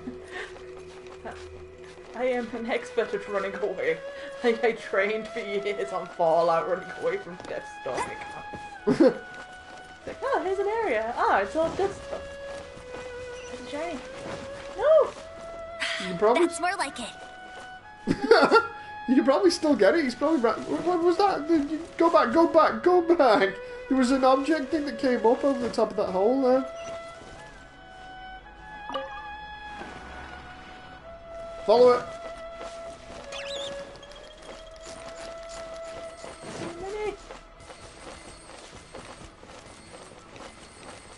I am an expert at running away. I trained for years on Fallout, running away from death stalking. Like, oh, here's an area. Ah, it's all good stuff. It's a shame. No! You can probably... That's more like it. You can probably still get it. He's probably... What was that? Go back. There was an object thing that came up over the top of that hole there. Follow it. Money!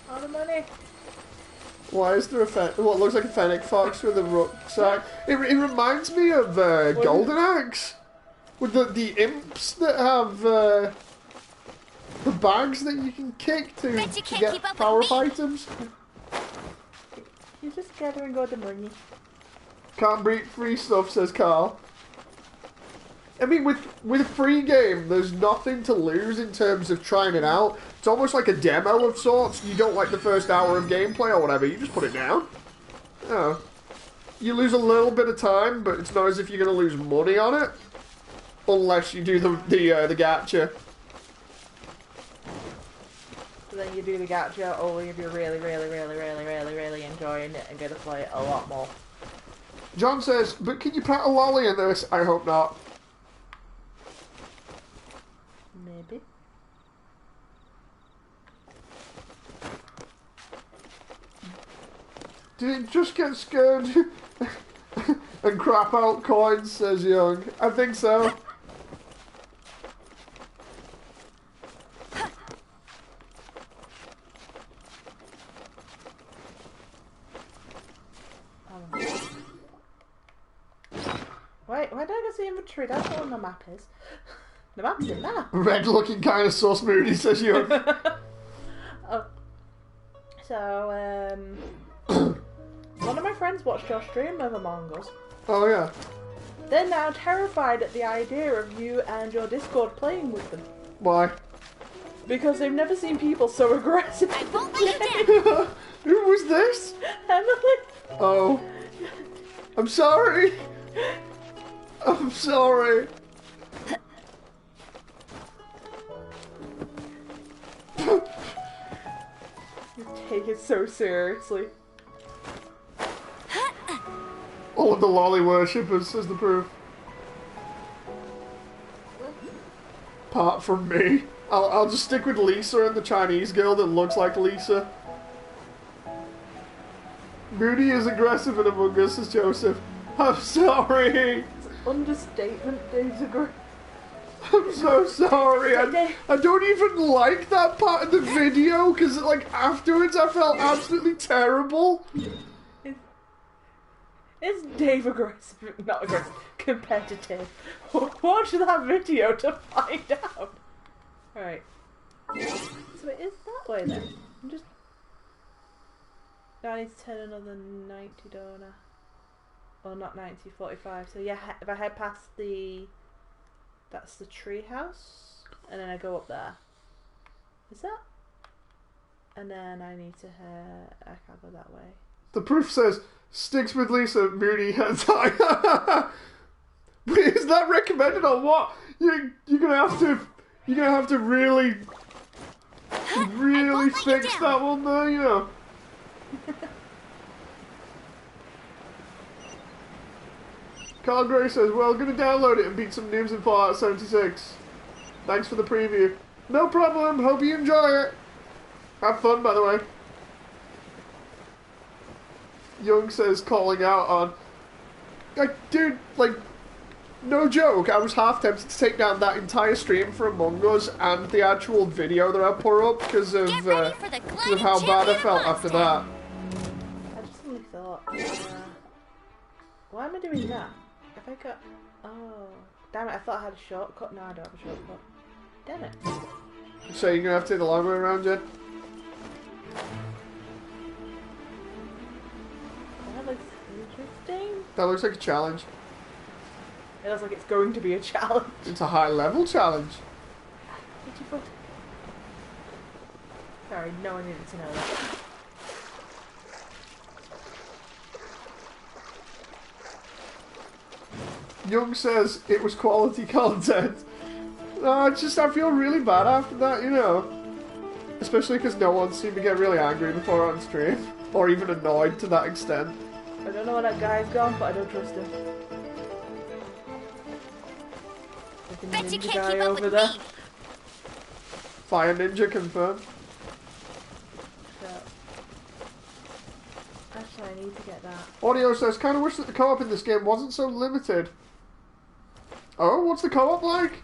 All the money! Why is there what looks like a fennec fox with a rucksack? It reminds me of Golden Axe. With the imps that have the bags that you can kick to get power-up items. You just gathering all the money. Can't break free stuff, says Carl. I mean, with a free game, there's nothing to lose in terms of trying it out. It's almost like a demo of sorts. You don't like the first hour of gameplay or whatever, you just put it down. Oh. You lose a little bit of time, but it's not as if you're going to lose money on it. Unless you do the gacha. So then you do the gacha only if you're really enjoying it and going to play it a lot more. John says, but can you put a lolly in this? I hope not. Maybe. Did it just get scared and crap out coins, says Young. I think so. Wait, why don't I go see inventory? That's not what the map is. The map's in there. Red looking kind of sus moody, says Young. Oh. So, one of my friends watched your stream of Among Us. Oh, yeah. They're now terrified at the idea of you and your Discord playing with them. Why? Because they've never seen people so aggressive. I won't let you down. Who was this? Emily. Oh. I'm sorry. I'm sorry. You take it so seriously. All of the lolly worshippers, says the proof. Apart from me. I'll just stick with Lisa and the Chinese girl that looks like Lisa. Moody is aggressive in Among Us, says Joseph. I'm sorry. Understatement, Dave's aggressive. I'm so sorry. I don't even like that part of the video because, like, afterwards I felt absolutely terrible. Is Dave aggressive? Not aggressive. Competitive. Watch that video to find out. Alright. So it is that way then. I'm just... Now I need to turn another 90, don't I? Well, not 90, 45. So yeah, if I head past the... That's the tree house. And then I go up there. Is that? And then I need to head... I can't go that way. The proof says, sticks with Lisa, Moody hentai. Is that recommended on what? You're gonna have to really fix that one there, you know. Carl Gray says, well, gonna download it and beat some noobs in Fallout 76. Thanks for the preview. No problem, hope you enjoy it. Have fun, by the way. Young says, calling out on... Like, dude, like, no joke, I was half tempted to take down that entire stream for Among Us and the actual video that I put up because of how bad I felt after that. I just suddenly thought, why am I doing that? If I got... Oh, damn it, I thought I had a shortcut. No, I don't have a shortcut. Damn it. So you're going to have to take the long way around, Jen? That looks interesting. That looks like a challenge. It looks like it's going to be a challenge. It's a high-level challenge. Sorry, no one needed to know that. Young says it was quality content. I feel really bad after that, you know. Especially because no one seemed to get really angry before on stream. Or even annoyed to that extent. I don't know where that guy's gone, but I don't trust him. Bet you Ninja can't guy keep up over with there. me. Fire Ninja confirmed. So, actually, I need to get that. Audio says, kind of wish that the co-op in this game wasn't so limited. Oh, what's the co-op like?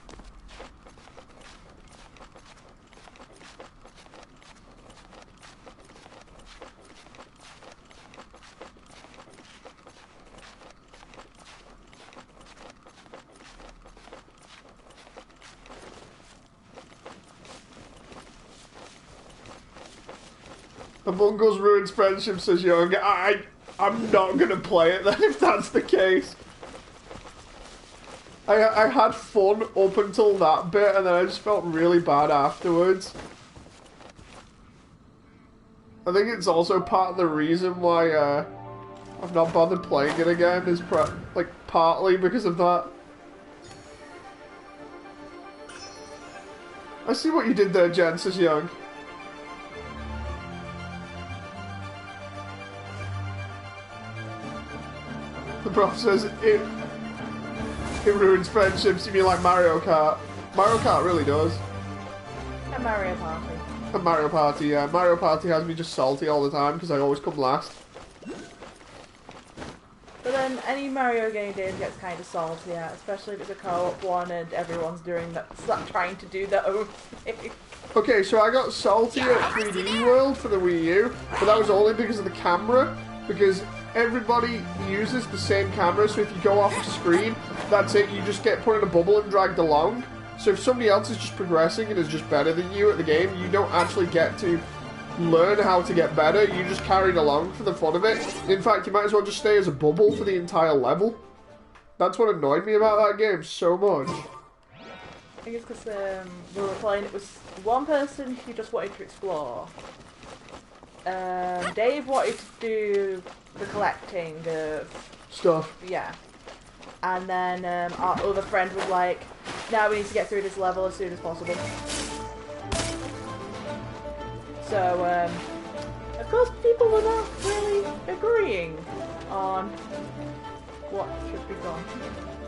Among Us ruins friendship, says Young. I'm not gonna play it then if that's the case. I had fun up until that bit, and then I just felt really bad afterwards. I think it's also part of the reason why I've not bothered playing it again, is like partly because of that. I see what you did there, Jen, says Young. The prof says it ruins friendships. You mean like Mario Kart? Mario Kart really does. And Mario Party. And Mario Party, yeah. Mario Party has me just salty all the time because I always come last. But then any Mario game gets kind of salty, yeah, especially if it's a co-op one and everyone's doing that, trying to do their own thing. Okay, so I got salty at 3D World for the Wii U, but that was only because of the camera, because everybody uses the same camera, so if you go off the screen, that's it, you just get put in a bubble and dragged along. So if somebody else is just progressing and is just better than you at the game, you don't actually get to learn how to get better, you just carried along for the fun of it. In fact, you might as well just stay as a bubble for the entire level. That's what annoyed me about that game so much. I think it's because we were playing, it was one person who just wanted to explore. Dave wanted to do the collecting of Stuff. yeah. And then our other friend was like, now we need to get through this level as soon as possible. So, of course people were not really agreeing on what should be done.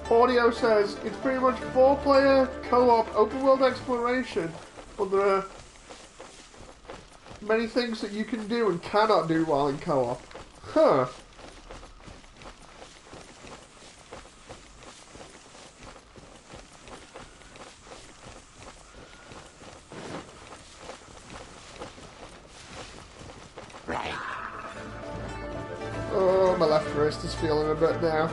Audio says it's pretty much 4-player co-op open world exploration, but there are many things that you can do and cannot do while in co-op. Huh. Oh, my left wrist is feeling a bit now.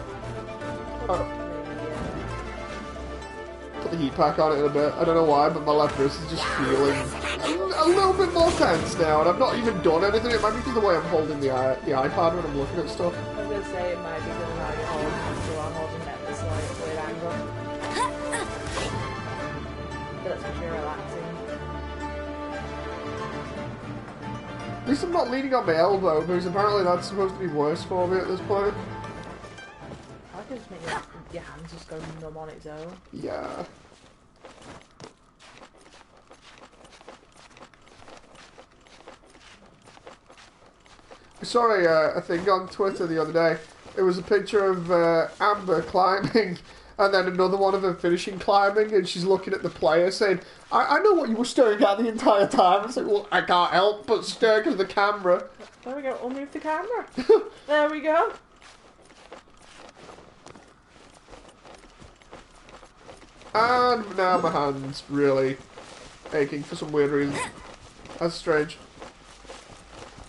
Put the heat pack on it in a bit. I don't know why, but my left wrist is just feeling a little bit more tense now, and I've not even done anything. It might be because of the way I'm holding the iPad when I'm looking at stuff. I was going to say it might be because of how you're holding it, so I'm holding it at this weird angle. But that's because you're relaxing. At least I'm not leaning on my elbow, because apparently that's supposed to be worse for me at this point. I can just make your hands just go numb on its own. Yeah. I saw a thing on Twitter the other day. It was a picture of Amber climbing, and then another one of her finishing climbing, and she's looking at the player saying, I know what you were staring at the entire time. It's like, well, I can't help but stare because of the camera. There we go, we'll move the camera. There we go. And now my hand's really aching for some weird reason. That's strange.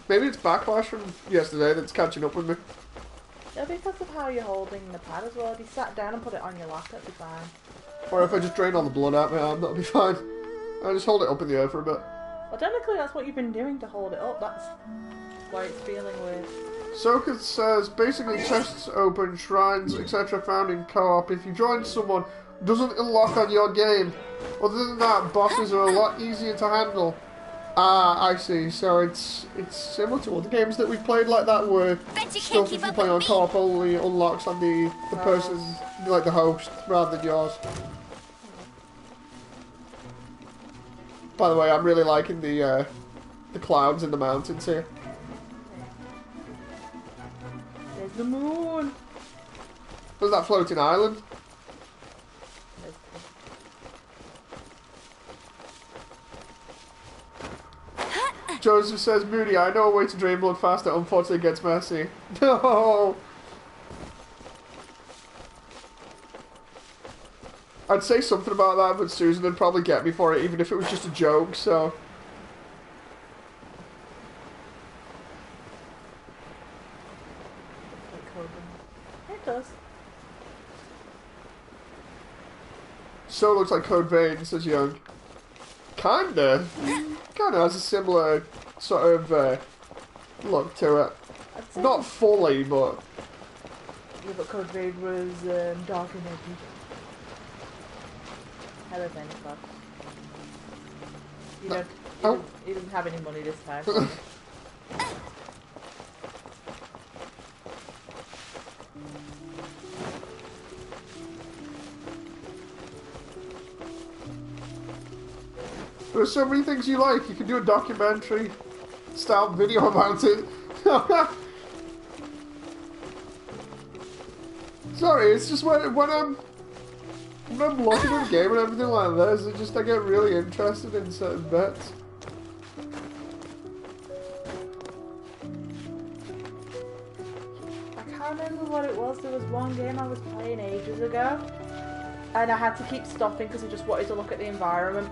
Maybe it's backlash from yesterday that's catching up with me. It'll be because of how you're holding the pad as well. If you sat down and put it on your lap, it'll be fine. Or if I just drain all the blood out my arm, that'll be fine. I'll just hold it up in the air for a bit. Well, technically that's what you've been doing to hold it up. That's why it's feeling weird. Soka says, basically chests open, shrines, etc. found in co-op. If you join someone, doesn't unlock on your game. Other than that, bosses are a lot easier to handle. Ah, I see. So it's similar to other games that we've played like that, where stuff if you play on co-op only unlocks on the person, like the host, rather than yours. By the way, I'm really liking the clouds in the mountains here. There's the moon. Where's that floating island? Joseph says, Moody, I know a way to drain blood faster, unfortunately it gets messy. No! I'd say something about that, but Susan would probably get me for it, even if it was just a joke, so... It does. So looks like Code Vein, says Young. Kinda. Kinda has a similar sort of look to it. Not fully, but... Yeah, but Code Vein was dark and edgy. Hello, Santa Claus. You know, Oh. he doesn't have any money this time. So. There's so many things you like. You can do a documentary style video about it. Sorry, it's just when I'm looking at the game and everything like this, I get really interested in certain bits. I can't remember what it was. There was one game I was playing ages ago, and I had to keep stopping because I just wanted to look at the environment.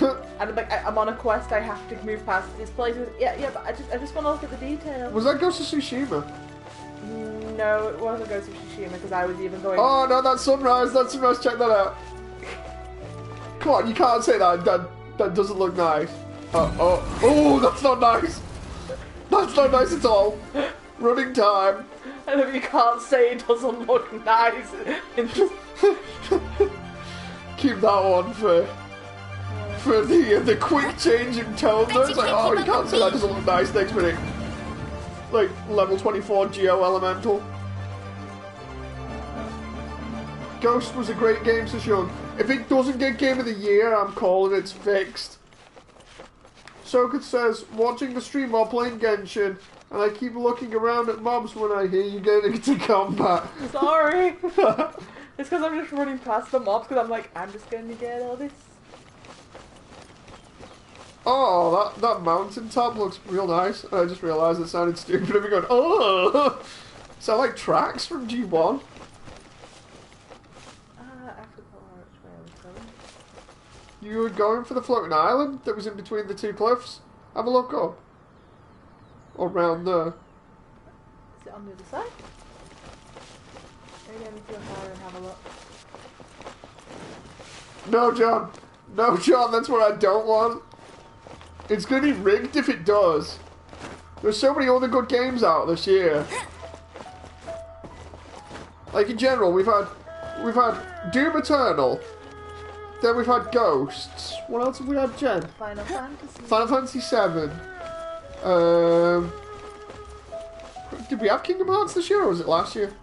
And I'm like, I'm on a quest. I have to move past this place. Yeah, but I just want to look at the details. Was that Ghost of Tsushima? No, it wasn't Ghost of Tsushima because I was even going. Oh no, that's Sunrise. That's Sunrise. Check that out. Come on, you can't say that. That doesn't look nice. Oh, that's not nice. That's not nice at all. Running time. I know you can't say it doesn't look nice. Keep that one for the quick change in tone. Though. It's like, oh, you can't say that doesn't look nice. Next minute. Like, level 24 Geo Elemental. Ghost was a great game, says Sean. If it doesn't get Game of the Year, I'm calling it's fixed. Soket says, watching the stream while playing Genshin, and I keep looking around at mobs when I hear you getting into combat. Sorry. It's because I'm just running past the mobs because I'm like, I'm just going to get all this. Oh, that mountain top looks real nice. I just realised it sounded stupid. I'm going, oh! Sound like tracks from G1. I forgot which way I was going. You were going for the floating island that was in between the two cliffs? Have a look up. Or round there. Is it on the other side? Maybe I need to go higher and have a look. No, John. No, John, that's what I don't want. It's going to be rigged if it does. There's so many other good games out this year. Like in general, we've had Doom Eternal. Then we've had Ghosts. What else have we had, Jen? Final Fantasy. Final Fantasy 7. Did we have Kingdom Hearts this year or was it last year?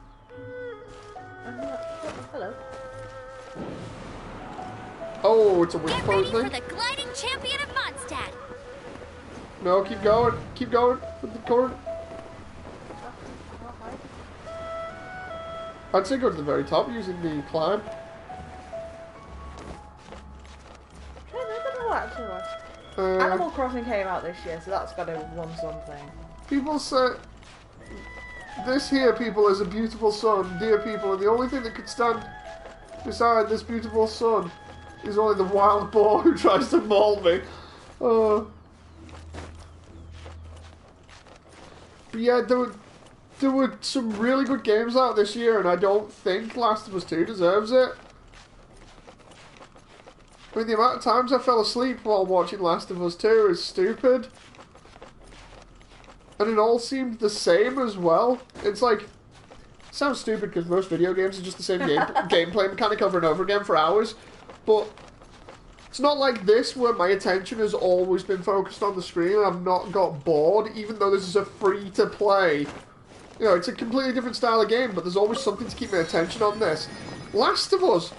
Hello. Oh, it's a wind Get pose ready for thing. the gliding champion of Mondstadt. No, keep going. Keep going with the cord. I'd say go to the very top using the climb. I don't know what actually was. Animal Crossing came out this year, so that's got to run something. People say this here, people, is a beautiful sun, dear people, and the only thing that could stand beside this beautiful sun is only the wild boar who tries to maul me. But yeah, there were some really good games out this year, and I don't think Last of Us 2 deserves it. I mean, the amount of times I fell asleep while watching Last of Us 2 is stupid. And it all seemed the same as well. It's like, it sounds stupid because most video games are just the same gameplay mechanic over and over again for hours. But it's not like this where my attention has always been focused on the screen and I've not got bored, even though this is a free-to-play. You know, it's a completely different style of game, but there's always something to keep my attention on this. Last of Us,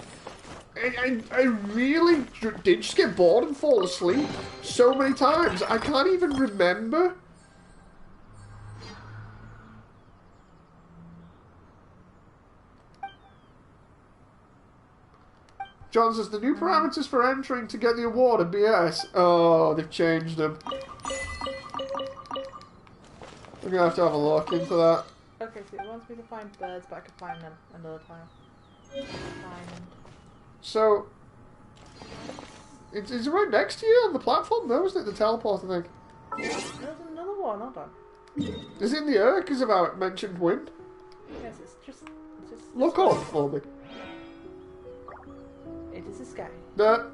I really did just get bored and fall asleep so many times. I can't even remember. John says, the new parameters for entering to get the award are BS. Oh, they've changed them. We're going to have a look into that. Okay, so it wants me to find birds, but I can find them another time. So, is it right next to you on the platform? No, isn't it? The teleport, I think. There's another one, hold on. Is it in the air because about mentioned wind? Yes, it's just Look up for me. It is the sky. No.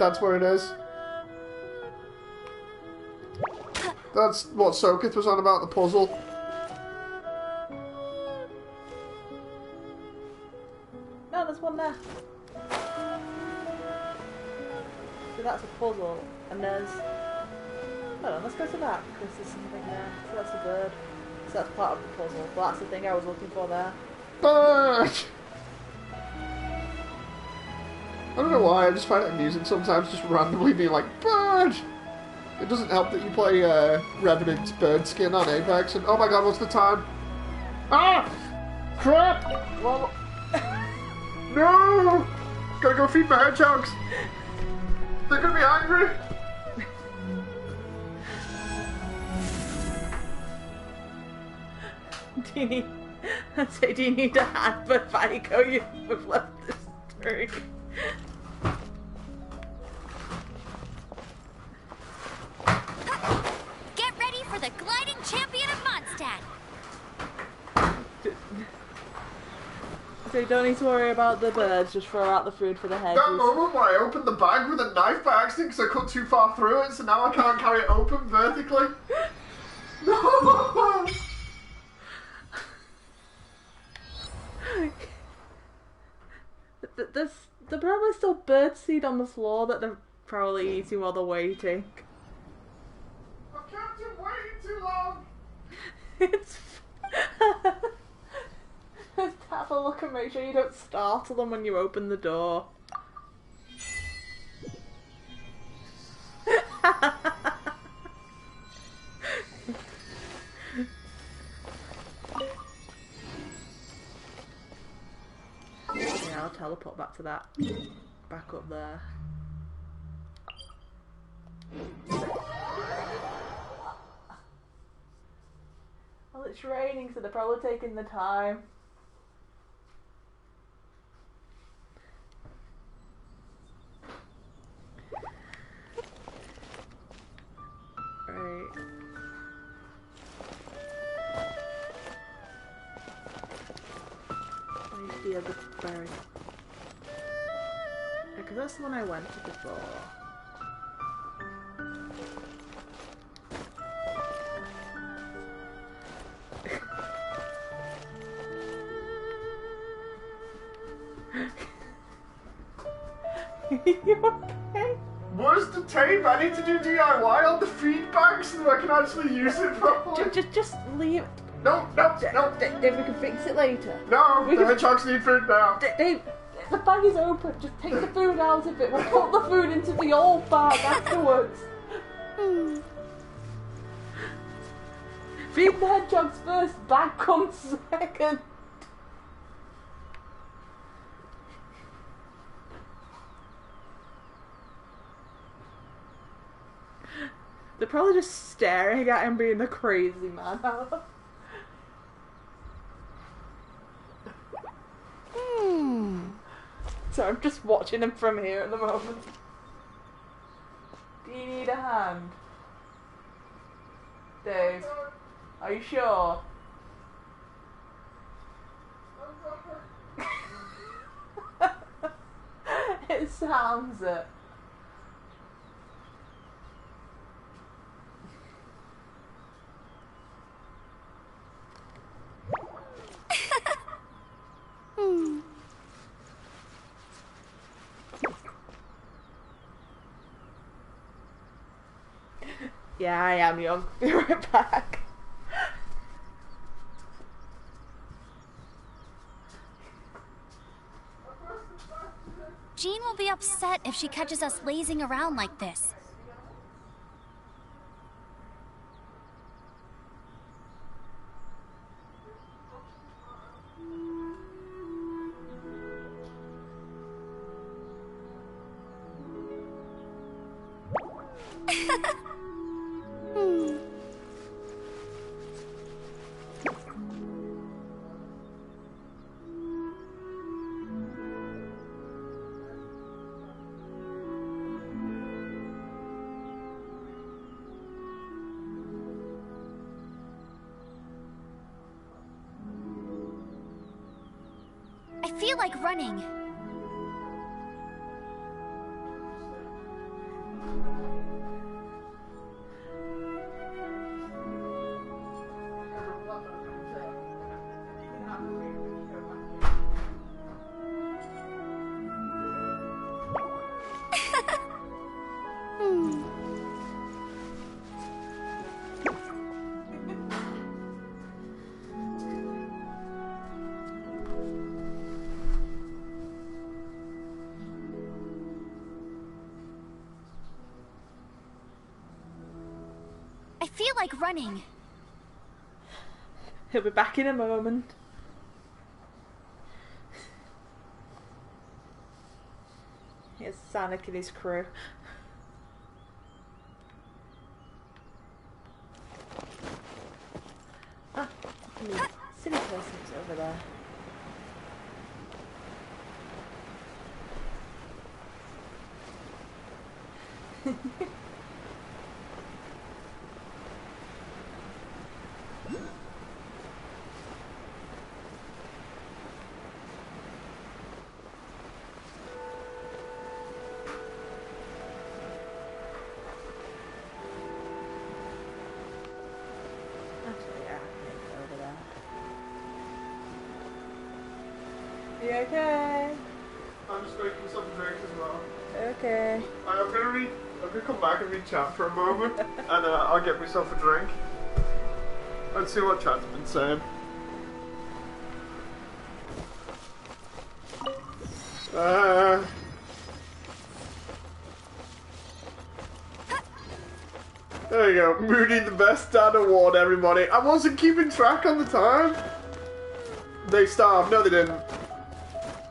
That's where it is. That's what Sokith was on about, the puzzle. No, there's one there. puzzle, and there's... Hold on, let's go to that, because there's something there. So that's a bird. So that's part of the puzzle, but that's the thing I was looking for there. Bird! I don't know why, I just find it amusing sometimes just randomly being like, bird! It doesn't help that you play Revenant's bird skin on Apex, and oh my god, what's the time? Ah! Crap! Well... No! Gotta go feed my hedgehogs! They're gonna be angry! Do you need a hand for Vico? You've left this stream. Get ready for the gliding champion of Mondstadt. So you don't need to worry about the birds, just throw out the food for the hedges. That moment where I opened the bag with a knife by accident because I cut too far through it, so now I can't carry it open vertically. No! There's probably still birdseed on the floor that they're probably eating while they're waiting. I've kept him waiting too long! It's... Just have a look and make sure you don't startle them when you open the door. Yeah, I'll teleport back to that. Back up there. Well, it's raining, so they're probably taking the time. Right. Where's the other berry? Because that's the one I went to before. You okay? Where's the tape? I need to do DIY on the feedback so that I can actually use it properly. Just leave it. No. Dave, we can fix it later. No, the hedgehogs need food now. Dave, the bag is open. Just take the food out of it. We'll put the food into the old bag afterwards. Feed the hedgehogs first, bag comes second. They're probably just staring at him being a crazy man. So I'm just watching him from here at the moment. Do you need a hand? Dave, are you sure? It sounds it. Yeah, I am young. Be right back. Jean will be upset if she catches us lazing around like this. I feel like running. I feel like running. He'll be back in a moment. Here's Sonic and his crew. Ah, silly person's over there. You okay? I'm just making myself a drink as well. Okay. I'm gonna come back and read chat for a moment, and I'll get myself a drink. Let's see what chat's been saying. There you go. Moody the best dad award, everybody. I wasn't keeping track on the time. They starved. No, they didn't.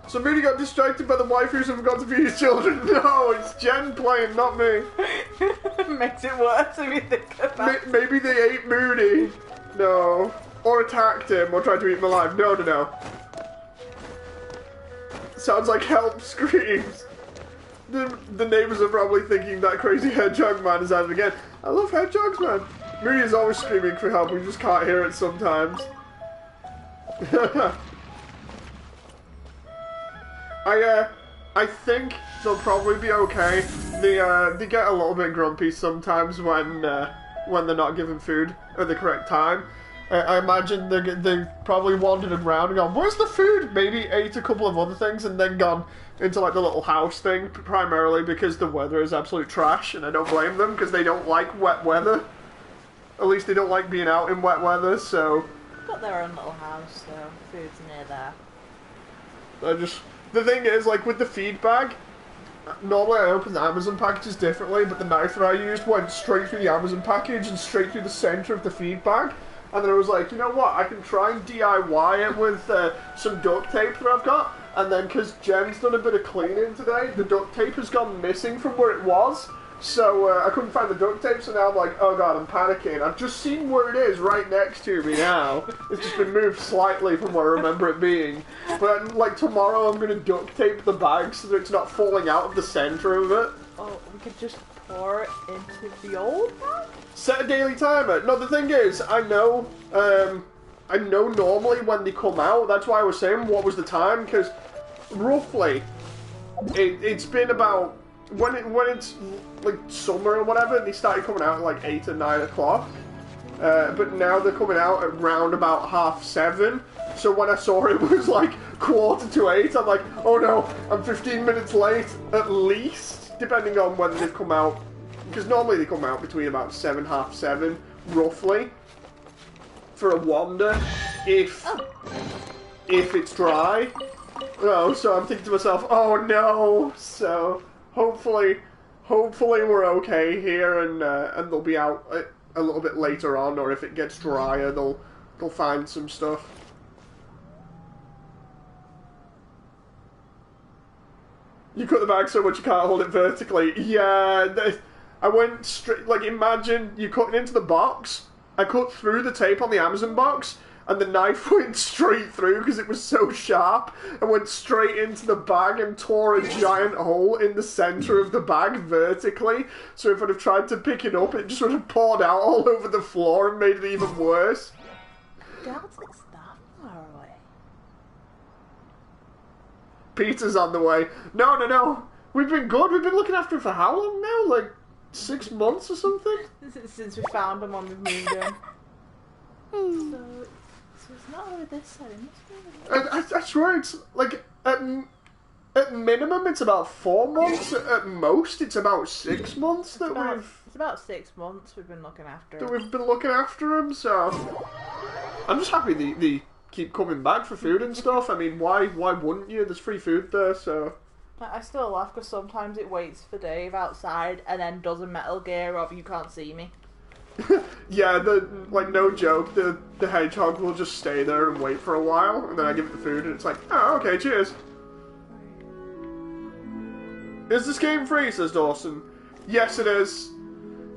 So Moody got distracted by the waifus and forgot to feed his children. No, it's Jen playing, not me. Makes it worse if you think about it. Maybe they ate Moody. No. Or attacked him, or tried to eat him alive. No, no, no. Sounds like help screams. The neighbors are probably thinking that crazy hedgehog man is at it again. I love hedgehogs, man. Moody is always screaming for help, we just can't hear it sometimes. I think they'll probably be okay. They get a little bit grumpy sometimes when they're not given food at the correct time. I imagine they probably wandered around and gone, where's the food? Maybe ate a couple of other things and then gone into like the little house thing, primarily because the weather is absolute trash, and I don't blame them because they don't like wet weather. At least they don't like being out in wet weather, so... They've got their own little house, so food's near there. The thing is, like with the feed bag, normally I open the Amazon packages differently, but the knife that I used went straight through the Amazon package and straight through the center of the feed bag. And then I was like, you know what, I can try and DIY it with some duct tape that I've got. And then, because Jen's done a bit of cleaning today, the duct tape has gone missing from where it was. So I couldn't find the duct tape, so now I'm like, oh god, I'm panicking. I've just seen where it is right next to me now. It's just been moved slightly from where I remember it being. But like tomorrow I'm going to duct tape the bag so that it's not falling out of the center of it. Oh, we could just pour it into the old bag? Set a daily timer. No, the thing is, I know normally when they come out. That's why I was saying what was the time, because roughly it's been about when it's like summer or whatever. They started coming out at like 8 or 9 o'clock, but now they're coming out at round about 7:30. So when I saw it was like 7:45, I'm like, oh no, I'm 15 minutes late at least, depending on when they've come out. Because normally they come out between about 7, 7:30, roughly, for a wander, if it's dry. Oh, so I'm thinking to myself, oh no. So hopefully we're okay here, and they'll be out a little bit later on, or if it gets drier, they'll find some stuff. You cut the bag so much you can't hold it vertically. Yeah. I went straight, like, imagine you cutting into the box. I cut through the tape on the Amazon box, and the knife went straight through because it was so sharp, and went straight into the bag and tore a giant hole in the center of the bag vertically. So if I'd have tried to pick it up, it just would have poured out all over the floor and made it even worse. Dad's like that far away. Peter's on the way. No. We've been good. We've been looking after him for how long now? Like 6 months or something? Since we found him when we moved him. So it's not over this side, it must be. I swear it's like at minimum it's about 4 months. At most it's about 6 months It's about 6 months we've been looking after him. We've been looking after him. So I'm just happy they keep coming back for food and stuff. I mean, why wouldn't you? There's free food there, so. I still laugh because sometimes it waits for Dave outside and then does a Metal Gear of you can't see me. Yeah, like no joke, the hedgehog will just stay there and wait for a while, and then I give it the food, and it's like, oh, okay, cheers. Is this game free, says Dawson. Yes, it is.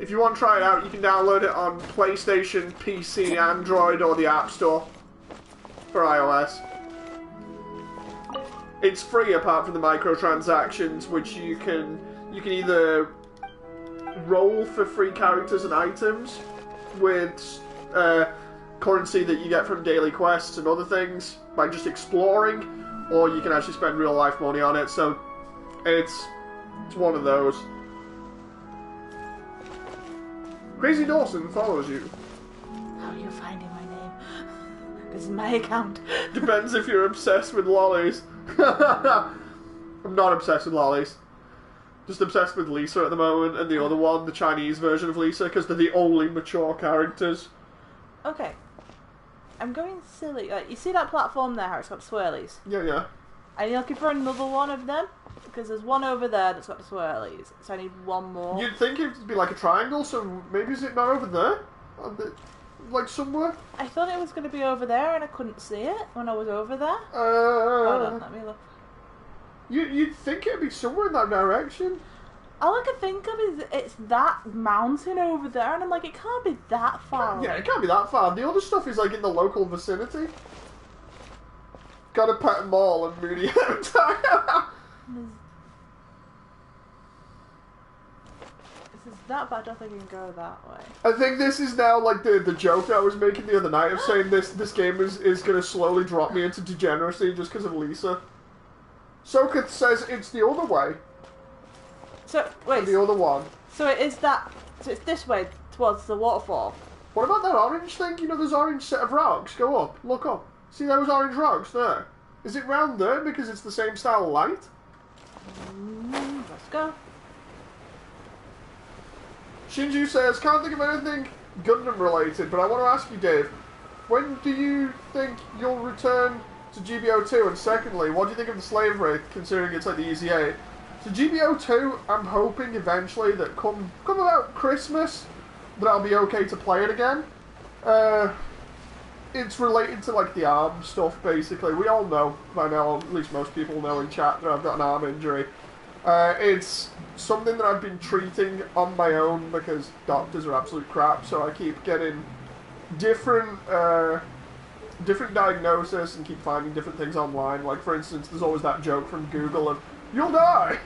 If you want to try it out, you can download it on PlayStation, PC, Android, or the App Store for iOS. It's free apart from the microtransactions, which you can either roll for free characters and items with currency that you get from daily quests and other things by just exploring, or you can actually spend real life money on it. So it's one of those. Crazy Dawson follows you. How are you finding my name? This is my account. Depends if you're obsessed with lollies. I'm not obsessed with lollies. Just obsessed with Lisa at the moment, and the other one, the Chinese version of Lisa, because they're the only mature characters. Okay. I'm going silly. You see that platform there, how it's got swirlies? Yeah. Are you looking for another one of them? Because there's one over there that's got the swirlies, so I need one more. You'd think it'd be like a triangle, so maybe is it not over there? Like somewhere? I thought it was going to be over there, and I couldn't see it when I was over there. Hold on, let me look. You'd think it'd be somewhere in that direction. All I can think of is it's that mountain over there, and I'm like, it can't be that far. Yeah, it can't be that far. The other stuff is like in the local vicinity. Gotta pet them all and moody out. This is that bad, I don't think I can go that way. I think this is now like the joke I was making the other night of saying this game is gonna slowly drop me into degeneracy just because of Lisa. Soka says it's the other way. So, wait. And the other one. So it is that... So it's this way, towards the waterfall. What about that orange thing? You know, there's orange set of rocks. Go up. Look up. See those orange rocks there? Is it round there because it's the same style of light? Let's go. Shinju says, can't think of anything Gundam related, but I want to ask you, Dave, when do you think you'll return to GBO2? And secondly, what do you think of the Slave Wraith, considering it's like the Easy 8? So GBO2, I'm hoping eventually that come about Christmas, that I'll be okay to play it again. It's related to like the arm stuff, basically. We all know by now, at least most people know in chat, that I've got an arm injury. It's something that I've been treating on my own because doctors are absolute crap, so I keep getting different diagnosis and keep finding different things online. Like, for instance, there's always that joke from Google of, you'll die!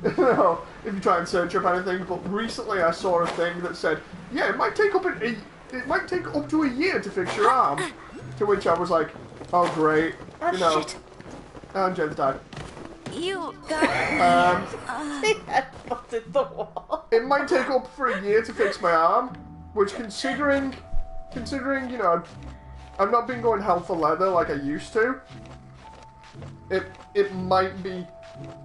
You know, if you try and search up anything. But recently I saw a thing that said, yeah, it might take up to a year to fix your arm. To which I was like, oh great, you know. Shit. And Jen's died. You got... He headbutted the wall. It might take up for a year to fix my arm, which considering, you know, I've not been going hell for leather like I used to. It might be,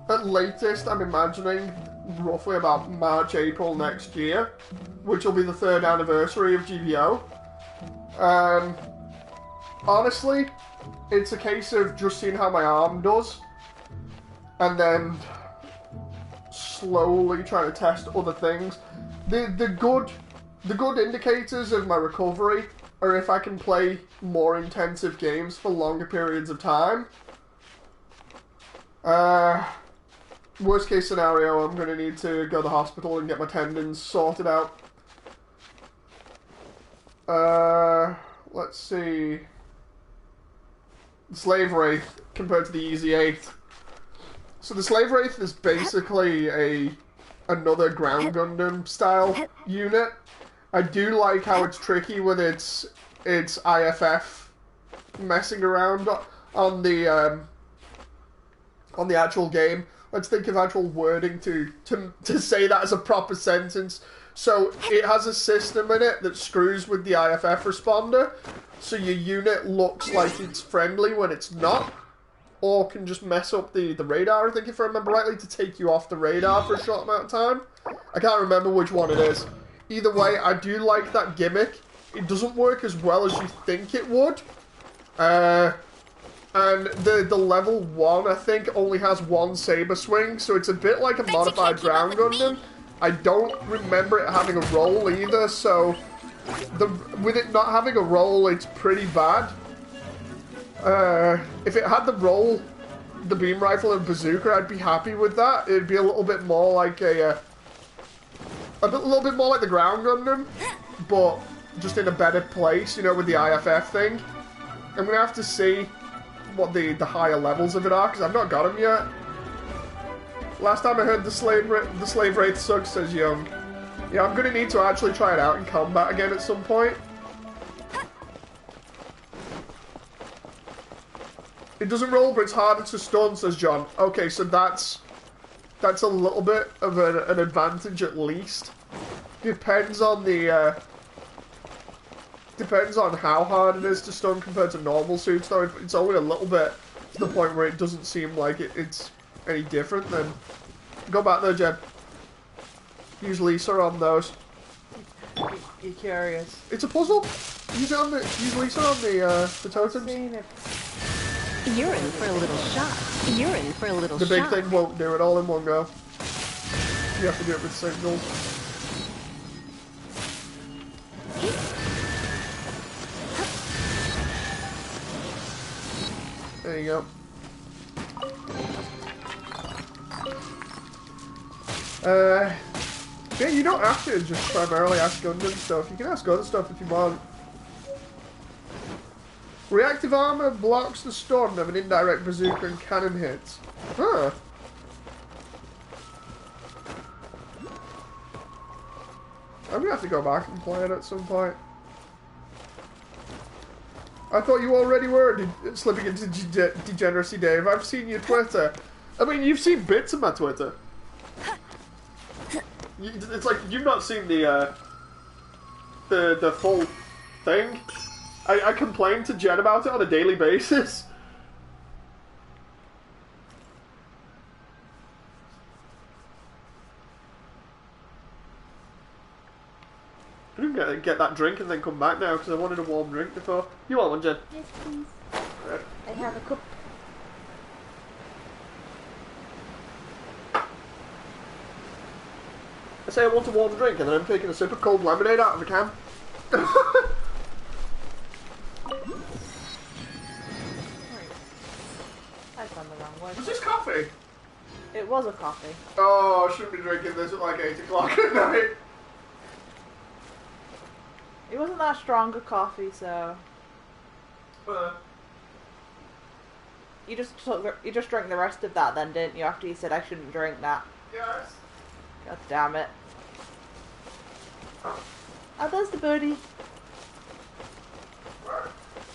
at latest, I'm imagining, roughly about March, April next year, which will be the 3rd anniversary of GBO. Honestly, it's a case of just seeing how my arm does, and then slowly trying to test other things. The good indicators of my recovery are if I can play more intensive games for longer periods of time. Worst case scenario, I'm going to need to go to the hospital and get my tendons sorted out. Let's see. The Slave Wraith compared to the Easy 8. So the Slave Wraith is basically another Ground Gundam style unit. I do like how it's tricky with its IFF messing around on the actual game. Let's think of actual wording to say that as a proper sentence. So it has a system in it that screws with the IFF responder, so your unit looks like it's friendly when it's not, or can just mess up the radar, I think, if I remember rightly, to take you off the radar for a short amount of time. I can't remember which one it is. Either way, I do like that gimmick. It doesn't work as well as you think it would. And the level 1, I think, only has one saber swing, so it's a bit like a modified Ground Gundam. I don't remember it having a roll either, so with it not having a roll, it's pretty bad. If it had the roll, the beam rifle and bazooka, I'd be happy with that. It'd be a little bit more like a little bit more like the ground Gundam, but just in a better place, you know, with the IFF thing. I'm gonna have to see what the higher levels of it are, because I've not got them yet. Last time I heard the slave rate sucks, says Young. Yeah, I'm gonna need to actually try it out in combat again at some point. It doesn't roll, but it's harder to stun, says John. Okay, so that's a little bit of an advantage at least. Depends on the depends on how hard it is to stun compared to normal suits, though. It's only a little bit to the point where it doesn't seem like it's any different. Then go back there, Jen. Use Lisa on those. You're curious. It's a puzzle. Use Lisa on the totems. You're in for a little shock. You're in for a little shock. The big thing won't do it all in one go. You have to do it with signals. There you go. Yeah, you don't have to just primarily ask Gundam stuff. You can ask other stuff if you want. Reactive armor blocks the stun of an indirect bazooka and cannon hits. Huh. I'm gonna have to go back and play it at some point. I thought you already were slipping into degeneracy, Dave. I've seen your Twitter. I mean, you've seen bits of my Twitter. It's like you've not seen the full thing. I complain to Jen about it on a daily basis. I didn't get that drink and then come back now because I wanted a warm drink before. You want one, Jen? Yes, please. Right. I have a cup. I say I want a warm drink and then I'm taking a sip of cold lemonade out of a can. I've gone the wrong way. Was this coffee? It was a coffee. Oh, I shouldn't be drinking this at like 8 o'clock at night. It wasn't that strong a coffee, so you just drank the rest of that then, didn't you? After you said I shouldn't drink that. Yes. God damn it. Oh, there's the birdie.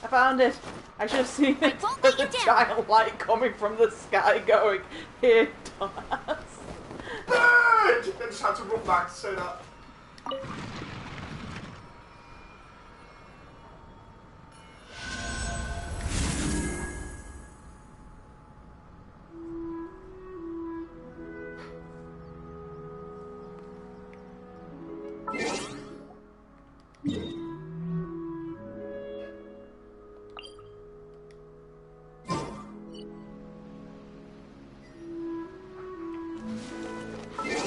I found it. I should have seen it. There's a giant light coming from the sky going, here, Thomas. Bird! I just had to run back to say that.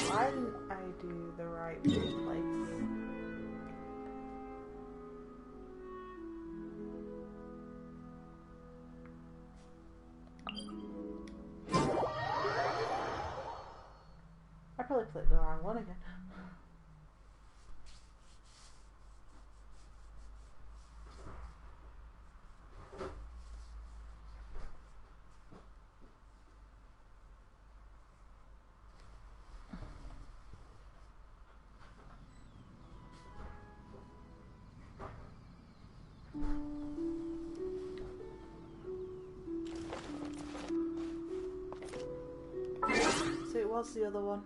Why didn't I do the right place? I probably clicked the wrong one again. So it was the other one.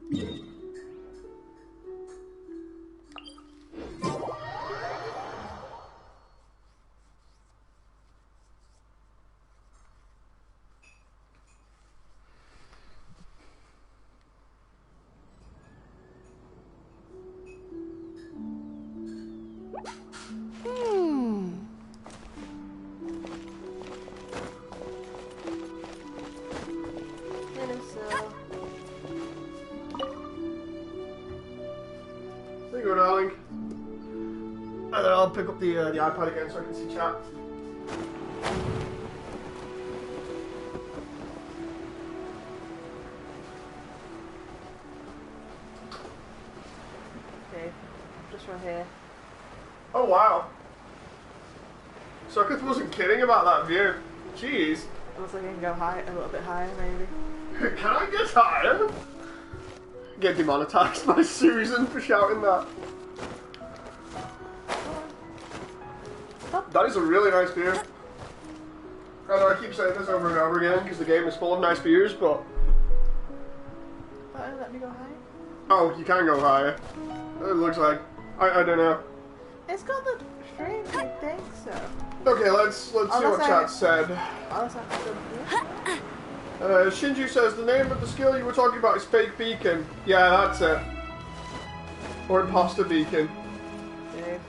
Hello, sir. pick up the iPad again so I can see chat. Okay, just right here. Oh wow. Soketh wasn't kidding about that view. Jeez. It looks like I can go high, a little bit higher, maybe. Can I get higher? Get demonetized by Susan for shouting that. That is a really nice view. I know I keep saying this over and over again because the game is full of nice views, but... Let me go higher. Oh, you can go higher. It looks like. I don't know. It's got the frame, I think so. Okay, let's see what chat said. Unless I can Shinju says the name of the skill you were talking about is Fake Beacon. Yeah, that's it. Or Imposter Beacon. Dave.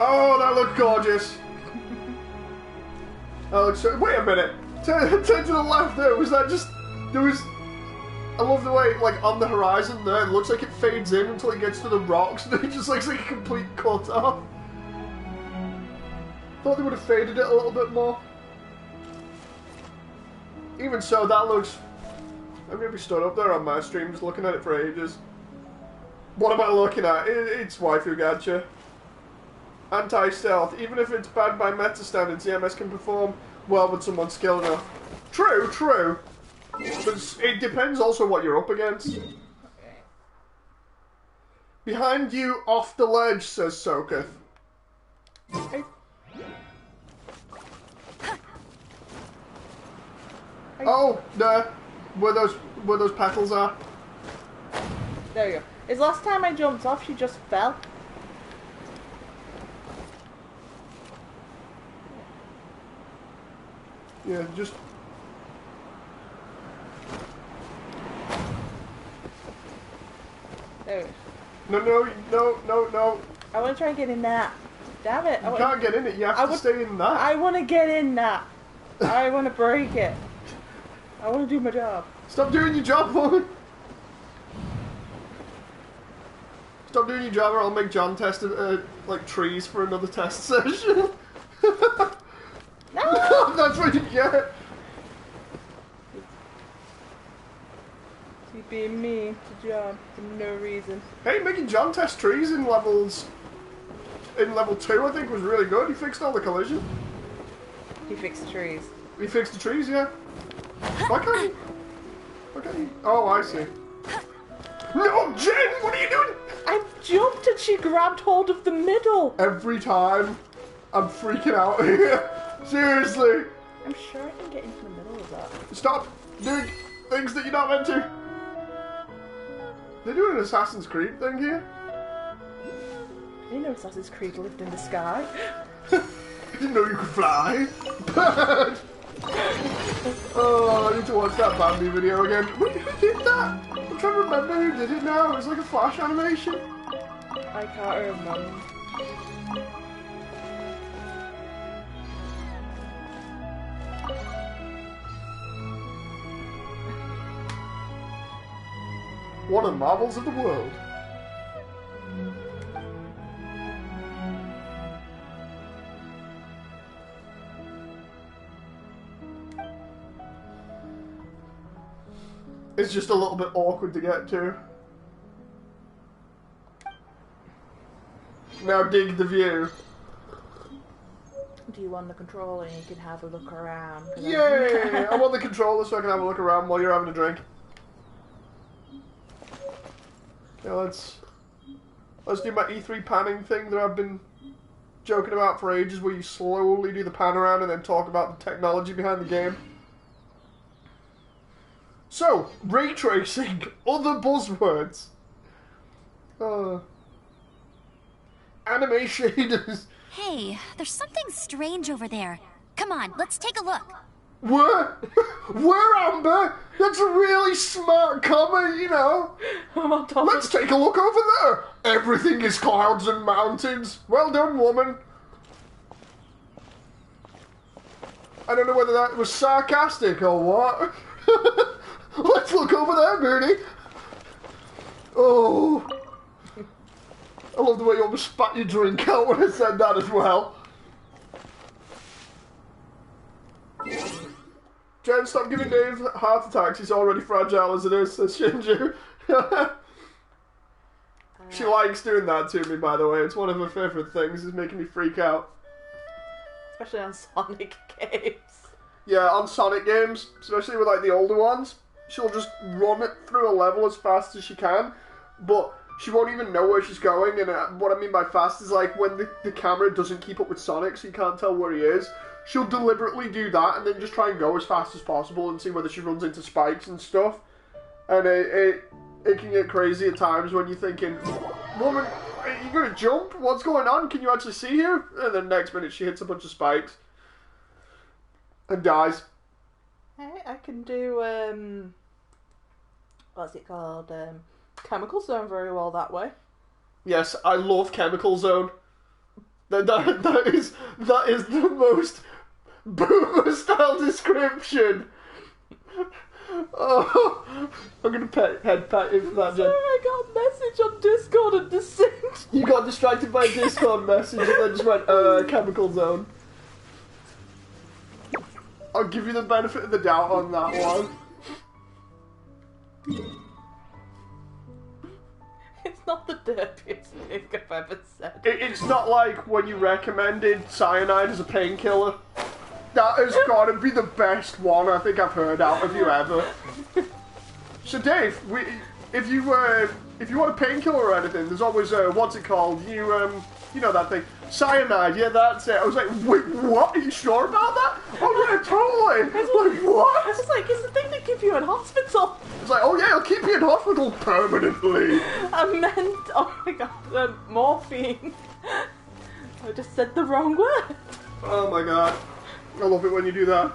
Oh, that looked gorgeous. That looks so... Wait a minute. Turn to the left there. Was that just... There was... I love the way, like, on the horizon there, it looks like it fades in until it gets to the rocks, and it just looks like a complete cut off. Thought they would have faded it a little bit more. Even so, that looks... I'm going to be stood up there on my stream just looking at it for ages. What am I looking at? It's waifu gacha. Anti-stealth. Even if it's bad by meta standards, the MS can perform well with someone skilled enough. True, true. But it depends also what you're up against. Okay. Behind you, off the ledge, says Soketh. Hey. Oh, there. Where those petals are. There you go. Is last time I jumped off, she just fell. Yeah, just... There. No. I want to try and get in that. Damn it. You can't get in it, you have to stay in that. I want to get in that. I want to break it. I want to do my job. Stop doing your job, woman. Stop doing your job or I'll make John test like trees for another test session. No! That's what you get. Keep being mean to John for no reason. Hey, making John test trees in level 2 I think was really good. He fixed all the collision. He fixed the trees. He fixed the trees, yeah. Why can't he? Oh, I see. No, Jen, what are you doing? I jumped and she grabbed hold of the middle. Every time, I'm freaking out here. Seriously. I'm sure I can get into the middle of that. Stop doing things that you're not meant to. They're doing an Assassin's Creed thing here. I didn't know Assassin's Creed lived in the sky. I didn't know you could fly. Bird. Oh, I need to watch that Bambi video again. Wait, who did that? I'm trying to remember who did it now. It was like a flash animation. I can't remember. One of the marvels of the world. It's just a little bit awkward to get to. Now dig the view. Do you want the controller and you can have a look around? Yay! I want the controller so I can have a look around while you're having a drink. Yeah, let's do my E3 panning thing that I've been joking about for ages, where you slowly do the pan around and then talk about the technology behind the game. So, ray tracing, other buzzwords. Anime shaders. Hey, there's something strange over there. Come on, let's take a look. Where, Amber? That's a really smart comment, you know. I'm on top Let's take a look over there. Everything is clouds and mountains. Well done, woman. I don't know whether that was sarcastic or what. Let's look over there, Moody. Oh. I love the way you almost spat your drink out when I said that as well. Jen, stop giving Dave heart attacks. He's already fragile as it is, says Shinju. She likes doing that to me, by the way. It's one of her favourite things, is making me freak out. Especially on Sonic games. Yeah, on Sonic games, especially with like the older ones, she'll just run it through a level as fast as she can, but she won't even know where she's going. And what I mean by fast is like when the camera doesn't keep up with Sonic, so you can't tell where he is. She'll deliberately do that and then just try and go as fast as possible and see whether she runs into spikes and stuff. And it can get crazy at times when you're thinking, woman, are you going to jump? What's going on? Can you actually see her? And then next minute she hits a bunch of spikes. And dies. I can do, what's it called? Chemical Zone very well that way. Yes, I love Chemical Zone. That is the most boomer style description. Oh, I'm gonna head pat you for that, Jen. Sorry, I got a message on Discord and Descent. You got distracted by a Discord message and then just went, Chemical Zone. I'll give you the benefit of the doubt on that one. It's not the dirtiest thing I've ever said. It's not like when you recommended cyanide as a painkiller. That has got to be the best one I think I've heard out of you ever. So Dave, if you want a painkiller or anything, there's always what's it called? You know that thing, cyanide. Yeah, that's it. I was like, wait, what? Are you sure about that? Oh yeah, totally. Like what? I was like, it's the thing they give you in hospital. It's like, oh yeah, I'll keep you in hospital permanently. I meant, oh my god, morphine. I just said the wrong word. Oh my god. I love it when you do that.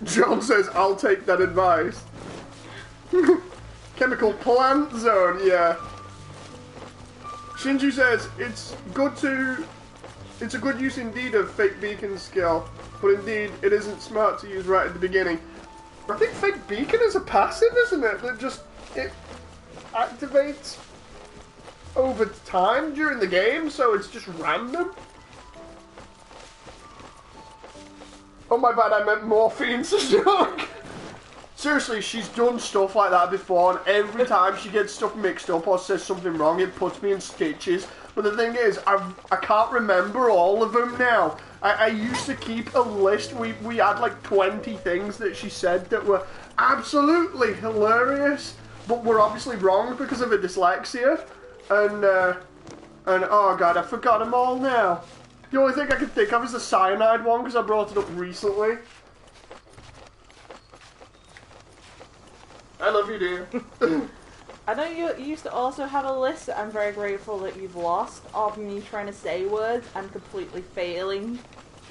John says, I'll take that advice. Chemical plant zone, yeah. Shinju says, it's a good use indeed of fake beacon skill, but indeed it isn't smart to use right at the beginning. I think fake beacon is a passive, isn't it? That just, it activates over time during the game, so it's just random. Oh my bad, I meant morphine, Sejong. Seriously, she's done stuff like that before, and every time she gets stuff mixed up or says something wrong, it puts me in stitches. But the thing is, I can't remember all of them now. I used to keep a list. We had like 20 things that she said that were absolutely hilarious, but were obviously wrong because of her dyslexia. And oh god, I forgot them all now. The only thing I can think of is the cyanide one, because I brought it up recently. I love you, dear. I know you used to also have a list that I'm very grateful that you've lost of me trying to say words and completely failing.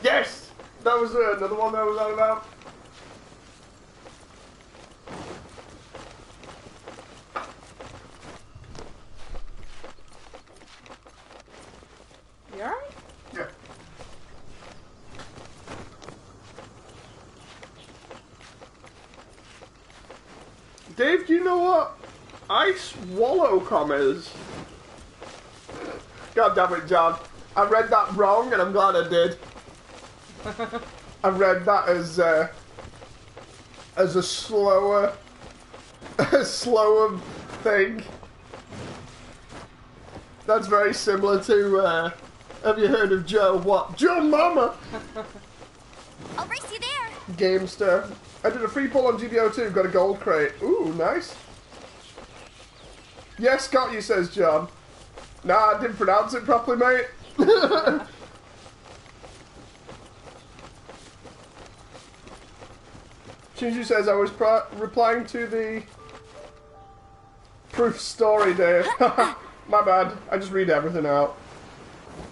Yes! That was another one that I was on about. You alright? Yeah. Dave, do you know what Ice Wallowcom is? God damn it, John. I read that wrong, and I'm glad I did. I read that as a slower thing. That's very similar to, have you heard of Joe what? Joe Mama! I'll race you there. Gamester. I did a free pull on GBO2, got a gold crate. Ooh, nice. Yes, got you, says John. Nah, I didn't pronounce it properly, mate. Shinju says I was replying to the proof story, Dave. My bad, I just read everything out.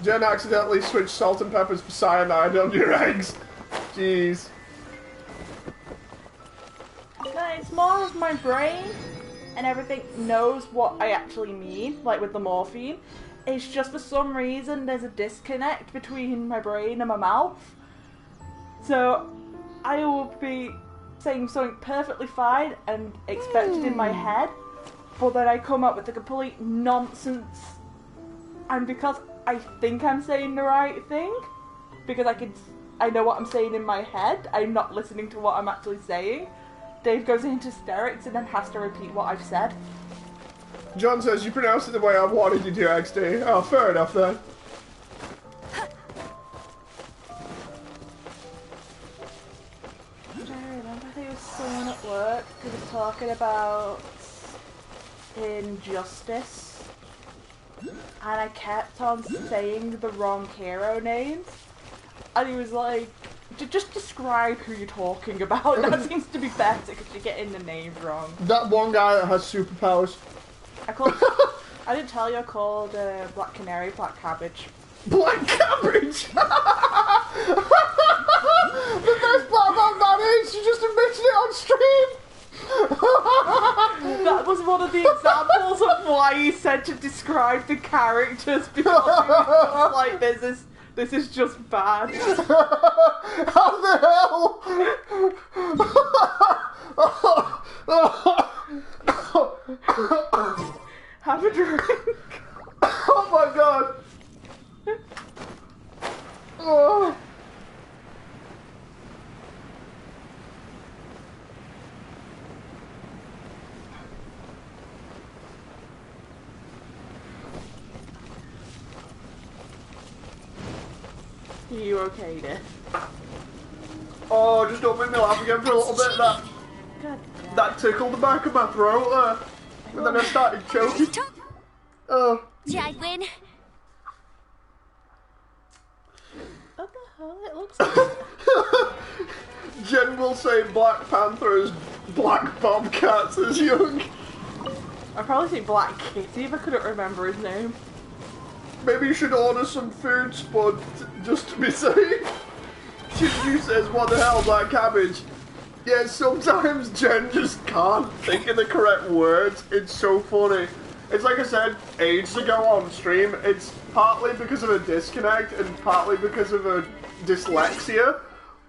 Jen accidentally switched salt and peppers for cyanide on your eggs. Jeez. No, it's more of my brain and everything knows what I actually mean, like with the morphine. It's just for some reason there's a disconnect between my brain and my mouth. So I will be saying something perfectly fine and expected in my head, but then I come up with the complete nonsense, and because I think I'm saying the right thing, because I know what I'm saying in my head, I'm not listening to what I'm actually saying, Dave goes into hysterics and then has to repeat what I've said. John says, you pronounced it the way I wanted you to, XD. Oh, fair enough then. I remember there was someone at work who was talking about injustice, and I kept on saying the wrong hero names, and he was like, just describe who you're talking about. That seems to be better because you're getting the names wrong. That one guy that has superpowers. I didn't tell you I called Black Canary Black Cabbage. Black Cabbage? The best part about that is you just admitted it on stream. That was one of the examples of why he said to describe the characters, because he was just like, this is just bad. How the hell? Have a drink. Oh my god. Oh. Are you okay, dear? Oh, just don't make me laugh again for a little bit. That tickled the back of my throat there. And then I started choking. Oh. Yeah, I win. What the hell? It looks like... Jen will say Black Panther is Black Bobcats as young. I'd probably say Black Kitty if I couldn't remember his name. Maybe you should order some food, Spud, just to be safe. Shinju says, what the hell, Black Cabbage? Yeah, sometimes Jen just can't think of the correct words. It's so funny. It's like I said ages ago on stream, it's partly because of a disconnect and partly because of a dyslexia.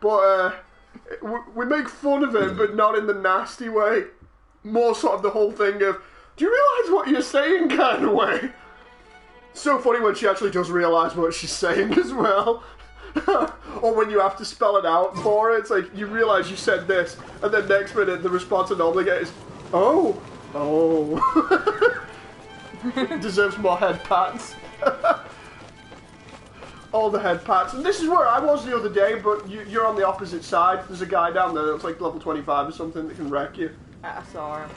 But we make fun of him, but not in the nasty way. More sort of the whole thing of, do you realise what you're saying kind of way? So funny when she actually does realise what she's saying as well. Or when you have to spell it out for her, it's like, you realise you said this, and then next minute the response I normally get is, oh, oh. Deserves more head pats. All the head pats. And this is where I was the other day, but you're on the opposite side. There's a guy down there that's like level 25 or something that can wreck you. I saw him.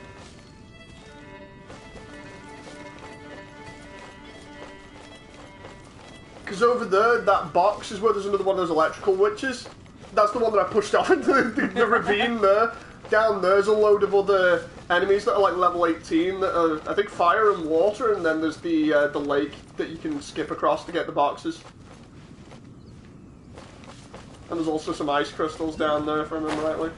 Because over there, that box is where there's another one of those electrical witches. That's the one that I pushed off into the ravine there. Down there's a load of other enemies that are like level 18 that are, I think, fire and water, and then there's the lake that you can skip across to get the boxes. And there's also some ice crystals down there, if I remember rightly.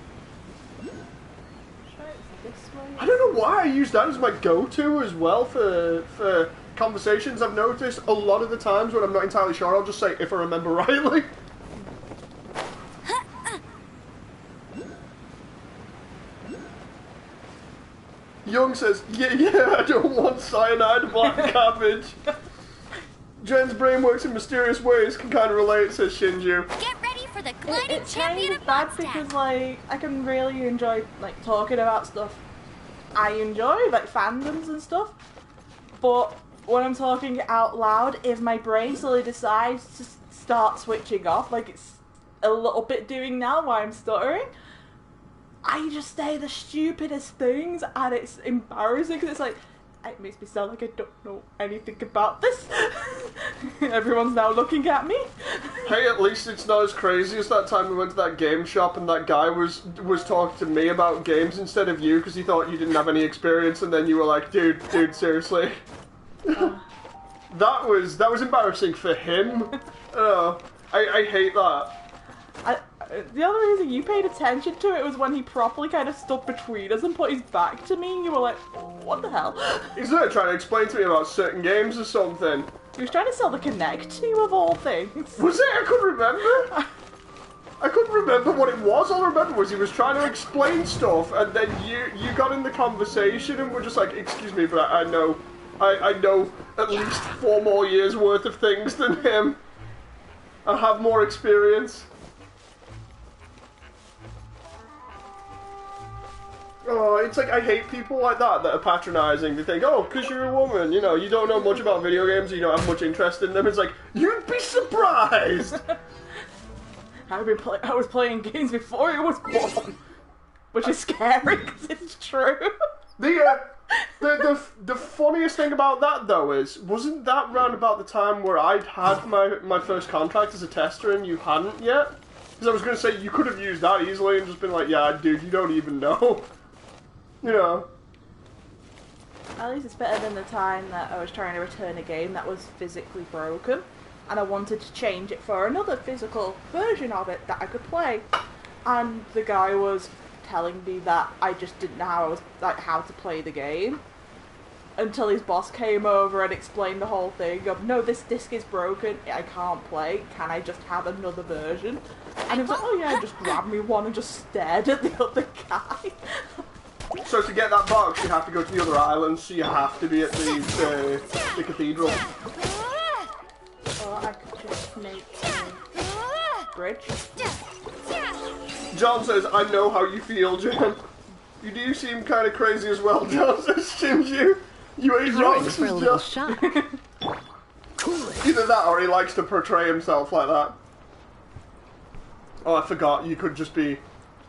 I don't know why I use that as my go-to as well for conversations. I've noticed a lot of the times when I'm not entirely sure, I'll just say, if I remember rightly. Young says, yeah, I don't want cyanide black cabbage. Jen's brain works in mysterious ways, can kind of relate, says Shinju. Get ready for the gliding It's champion kind of of bad Mondstadt. because, like, I can really enjoy, like, talking about stuff I enjoy, like fandoms and stuff, but when I'm talking out loud, if my brain slowly decides to start switching off, like it's a little bit doing now while I'm stuttering, I just say the stupidest things, and it's embarrassing because it's like, it makes me sound like I don't know anything about this. Everyone's now looking at me. Hey, at least it's not as crazy as that time we went to that game shop and that guy was talking to me about games instead of you because he thought you didn't have any experience, and then you were like, dude, seriously. That was embarrassing for him. I hate that. The other reason you paid attention to it was when he properly kind of stood between us and put his back to me, and you were like, what the hell? He's there trying to explain to me about certain games or something. He was trying to sell the Connect to you, of all things. Was it? I couldn't remember. I couldn't remember what it was. All I remember was he was trying to explain stuff, and then you got in the conversation and were just like, excuse me, but I know at least 4 more years worth of things than him. I have more experience. Oh, it's like I hate people like that are patronising. They think, oh, because you're a woman, you know, you don't know much about video games, you don't have much interest in them. It's like, you'd be surprised! I was playing games before he was born, which is scary because it's true. The funniest thing about that though is, wasn't that round about the time where I'd had my first contract as a tester and you hadn't yet? Because I was going to say you could have used that easily and just been like, yeah, dude, you don't even know. You know. At least it's better than the time that I was trying to return a game that was physically broken, and I wanted to change it for another physical version of it that I could play, and the guy was telling me that I just didn't know how to play the game, until his boss came over and explained the whole thing of, no, this disc is broken, I can't play, can I just have another version? And he was like, oh yeah, just grab me one, and just stared at the other guy. So to get that box, you have to go to the other island, so you have to be at the cathedral. Or I could just make a bridge. John says, I know how you feel, Jen. You do seem kind of crazy as well, John says, Shinju. You ate You're in rocks for a as little just... shock. Either that or he likes to portray himself like that. Oh, I forgot, you could just be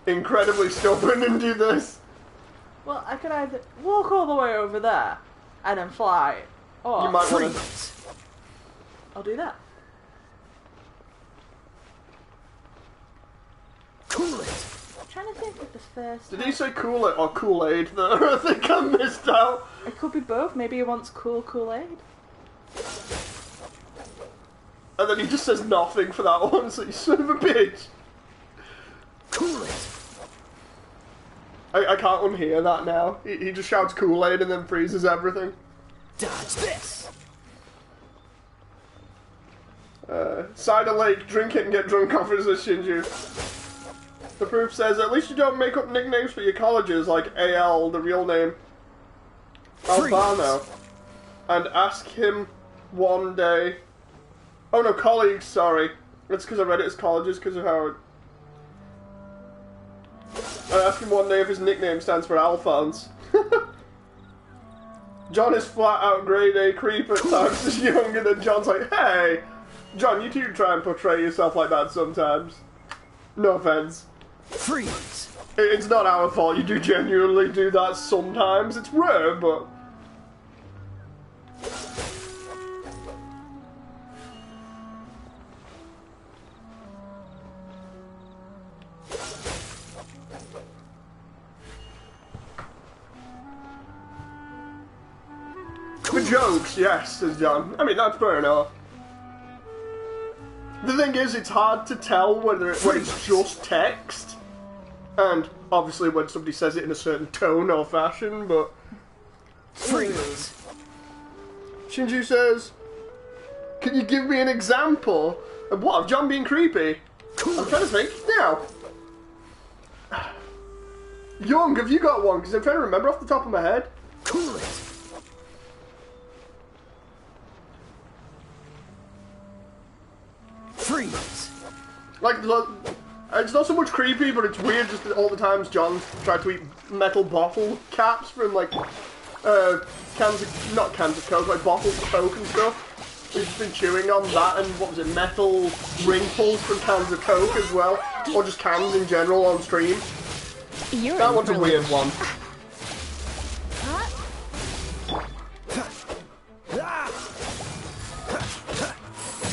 incredibly stubborn and do this. Well, I could either walk all the way over there and then fly, or You might want to... I'll do that. Cool it. I'm trying to think of the first. Did he say cool it or Kool-Aid there? I think I missed out. It could be both. Maybe he wants cool Kool-Aid. And then he just says nothing for that one, so you son of a bitch. Cool it. I can't unhear that now. He just shouts Kool-Aid and then freezes everything. Dodge this. Cider Lake, drink it and get drunk off it, says Shinju. The proof says, at least you don't make up nicknames for your colleges like AL, the real name, Albano, and ask him one day... Oh no, colleagues, sorry. It's because I read it as colleges because of how it... I asked him one day if his nickname stands for Alphonse. John is flat out grade A creep at times as young, and then John's like, hey, John, you two try and portray yourself like that sometimes. No offense. Freeze. It's not our fault, you do genuinely do that sometimes. It's rare, but... For jokes, yes, says John. I mean, that's fair enough. The thing is, it's hard to tell when it's just text. And, obviously, when somebody says it in a certain tone or fashion, but... Freeze. Shinju says, can you give me an example of what? Of John being creepy? I'm trying to think. Now. Young, have you got one? Because I'm trying to remember off the top of my head. Cool it. Freeze. Like, it's not so much creepy, but it's weird just all the times John's tried to eat metal bottle caps from, like, not cans of Coke, like bottles of Coke and stuff. He's just been chewing on that and, what was it, metal ring pulls from cans of Coke as well. Or just cans in general on stream. That one's a weird one.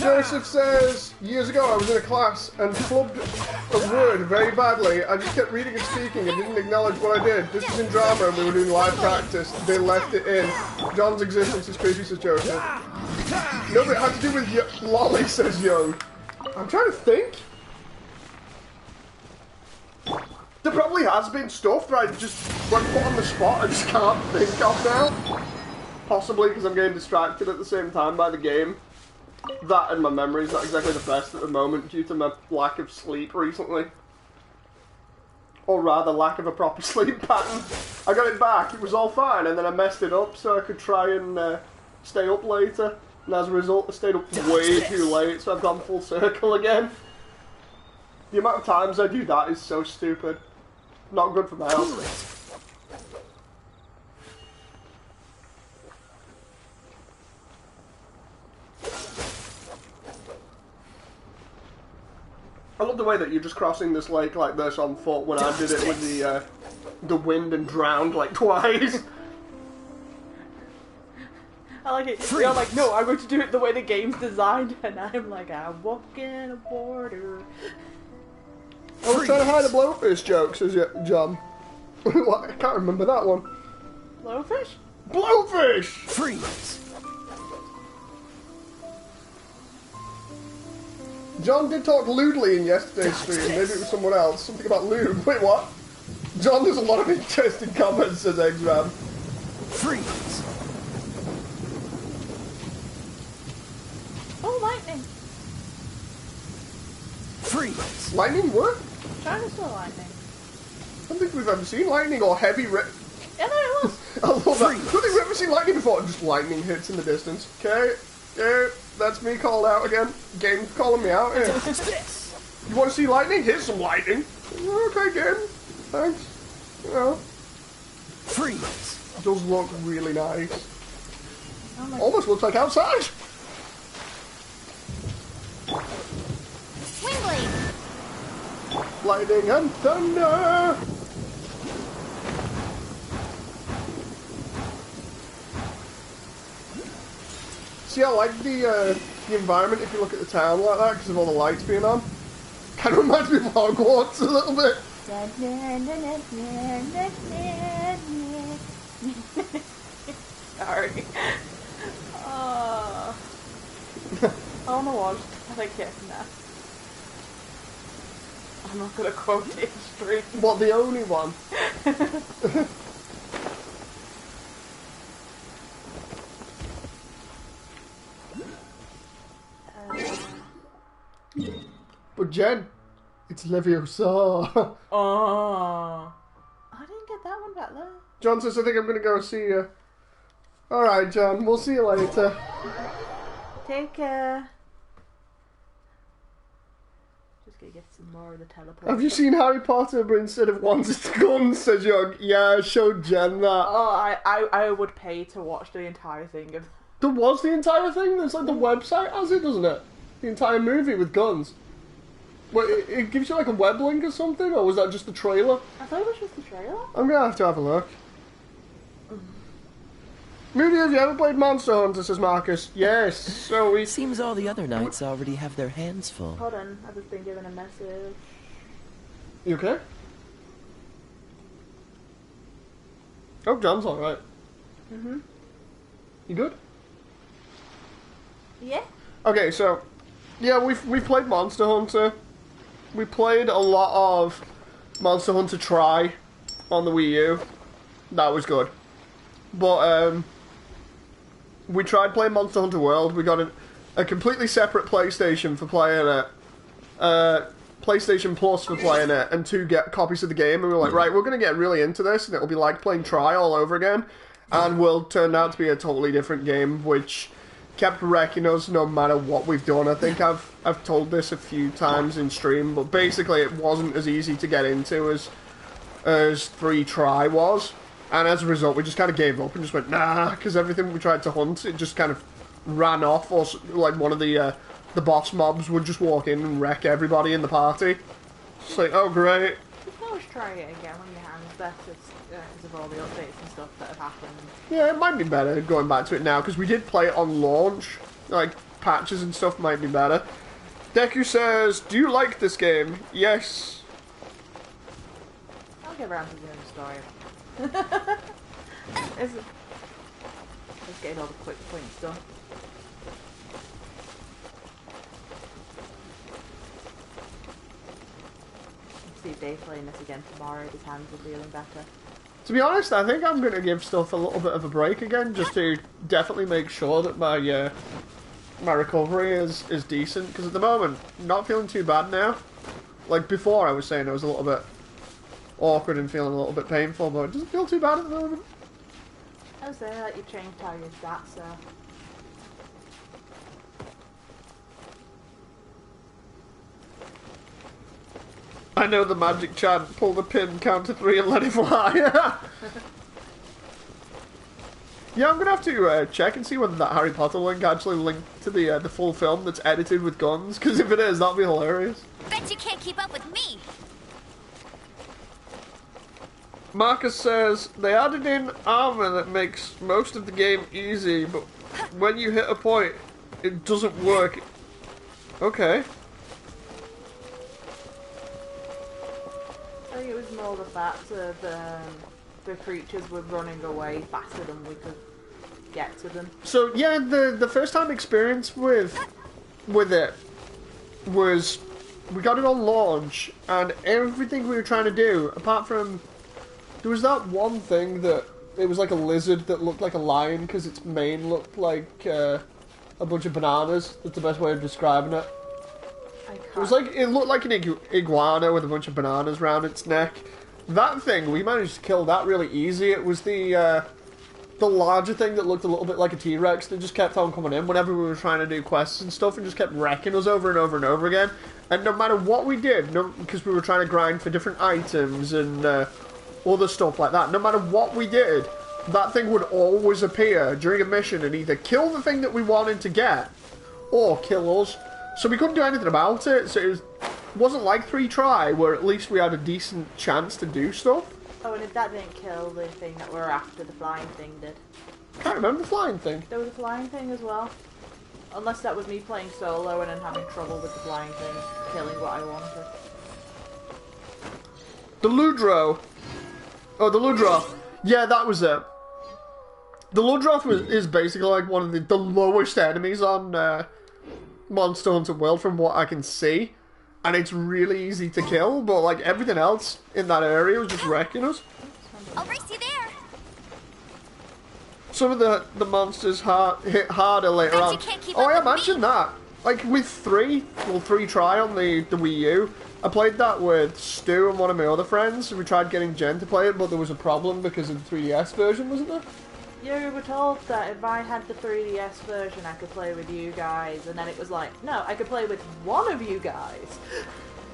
Joseph says, years ago I was in a class and flubbed a word very badly. I just kept reading and speaking and didn't acknowledge what I did. This was in drama and we were doing live practice. They left it in. John's existence is creepy, says Joseph. No, but it had to do with Lolly, says Young. I'm trying to think. There probably has been stuff that I just, when put on the spot, I just can't think of now. Possibly because I'm getting distracted at the same time by the game. That and my memory's not exactly the best at the moment due to my lack of sleep recently. Or rather, lack of a proper sleep pattern. I got it back, it was all fine, and then I messed it up so I could try and stay up later. And as a result, I stayed up way too late, so I've gone full circle again. The amount of times I do that is so stupid. Not good for my health. I love the way that you're just crossing this lake like this on foot when I did it with the wind and drowned like twice. I like it. You're like, no, I'm going to do it the way the game's designed, and I'm like, I'm walking a border. I was trying to hide the blowfish jokes, as John. What? I can't remember that one. Blowfish? Blowfish! Freeze! John did talk lewdly in yesterday's stream. Maybe it was someone else. Something about lewd. Wait, what? John, there's a lot of interesting comments, says Eggsman. Freeze! Oh, lightning. Freeze! Lightning what? China saw lightning. I don't think we've ever seen lightning or heavy Yeah, there it was. I love that. I don't think we've ever seen lightning before. Just lightning hits in the distance. Okay. Yeah, that's me called out again. Game's calling me out. Yeah. You want to see lightning? Here's some lightning. Okay, game. Thanks. You know. Freeze! It does look really nice. Oh Almost looks like outside. Windblade! Lightning and thunder. See, I like the environment if you look at the town like that because of all the lights being on. Kind of reminds me of Hogwarts a little bit. Sorry. I wanna watch. I think nah. I'm not gonna quote it in stream. What, the only one? But Jen, it's Leviosa. Oh. I didn't get that one back there. John says, I think I'm going to go see you. Alright, John, we'll see you later. Take care. Just gonna get some more of the teleport. Have you seen Harry Potter, but instead of wands, it's guns, says Young. Yeah, I showed Jen that. Oh, I would pay to watch the entire thing. There was the entire thing? There's like the website has it, doesn't it? The entire movie with guns. Wait, it gives you like a web link or something, or was that just the trailer? I thought it was just the trailer. I'm gonna have a look. Moody, have you ever played Monster Hunter, says Marcus? Yes, so we... Seems all the other knights already have their hands full. Hold on, I've just been given a message. You okay? Oh, John's alright. Mm-hmm. You good? Yeah? Okay, so... Yeah, we've played Monster Hunter. We played a lot of Monster Hunter Tri on the Wii U. That was good. But, we tried playing Monster Hunter World. We got a completely separate PlayStation for playing it. PlayStation Plus for playing it, and 2 copies of the game. And we were like, right, we're going to get really into this, and it'll be like playing Tri all over again. And World turned out to be a totally different game, which kept wrecking us no matter what we've done. I think I've told this a few times in stream, but basically it wasn't as easy to get into as 3 Tri was. And as a result, we just kind of gave up and just went, nah, because everything we tried to hunt, it just kind of ran off, or like one of the boss mobs would just walk in and wreck everybody in the party. It's like, oh great. You can always try it again when your hand's better, because of all the updates and stuff that have happened. Yeah, it might be better going back to it now, because we did play it on launch. Like, patches and stuff might be better. Deku says, do you like this game? Yes. I'll get around to doing the story. Let's get all the quick points done. See if Dave's playing this again tomorrow, his hands are feeling better. To be honest, I think I'm going to give stuff a little bit of a break again, just to definitely make sure that my my recovery is decent, because at the moment, not feeling too bad now. Like before I was saying I was a little bit awkward and feeling a little bit painful, but it doesn't feel too bad at the moment. I was there that you changed how your stats are. I know the magic chant, pull the pin, count to 3 and let it fly. Yeah, I'm gonna have to check and see whether that Harry Potter link actually linked to the full film that's edited with guns, because if it is, that'll be hilarious. Bet you can't keep up with me. Marcus says, they added in armor that makes most of the game easy, but when you hit a point, it doesn't work. Okay. I think it was more the fact of the creatures were running away faster than we could get to them. So yeah, the first time experience with it was we got it on launch, and everything we were trying to do, apart from there was that one thing that it was like a lizard that looked like a lion because its mane looked like a bunch of bananas. That's the best way of describing it. It was like it looked like an iguana with a bunch of bananas around its neck. That thing, we managed to kill that really easy. It was the larger thing that looked a little bit like a T-Rex that just kept on coming in whenever we were trying to do quests and stuff, and just kept wrecking us over and over and over again. And no matter what we did, because we were trying to grind for different items and other stuff like that, no matter what we did, that thing would always appear during a mission and either kill the thing that we wanted to get, or kill us. So we couldn't do anything about it, so it wasn't like 3 try, where at least we had a decent chance to do stuff. Oh, and if that didn't kill the thing that we're after, the flying thing did. Can't remember the flying thing. There was a flying thing as well. Unless that was me playing solo and then having trouble with the flying thing killing what I wanted. The Ludroth. Oh, the Ludroth. Yeah, that was it. The Ludroth is basically like one of the lowest enemies on Monster Hunter World from what I can see. And it's really easy to kill, but like everything else in that area was just wrecking us. I'll race you there. Some of the monsters hit harder later Bet on. you can't keep Oh, up I with me. mentioned that. Like with 3 try on the Wii U. I played that with Stu and one of my other friends. We tried getting Jen to play it, but there was a problem because of the 3DS version, wasn't there? Yeah, we were told that if I had the 3DS version, I could play with you guys, and then it was like, no, I could play with one of you guys.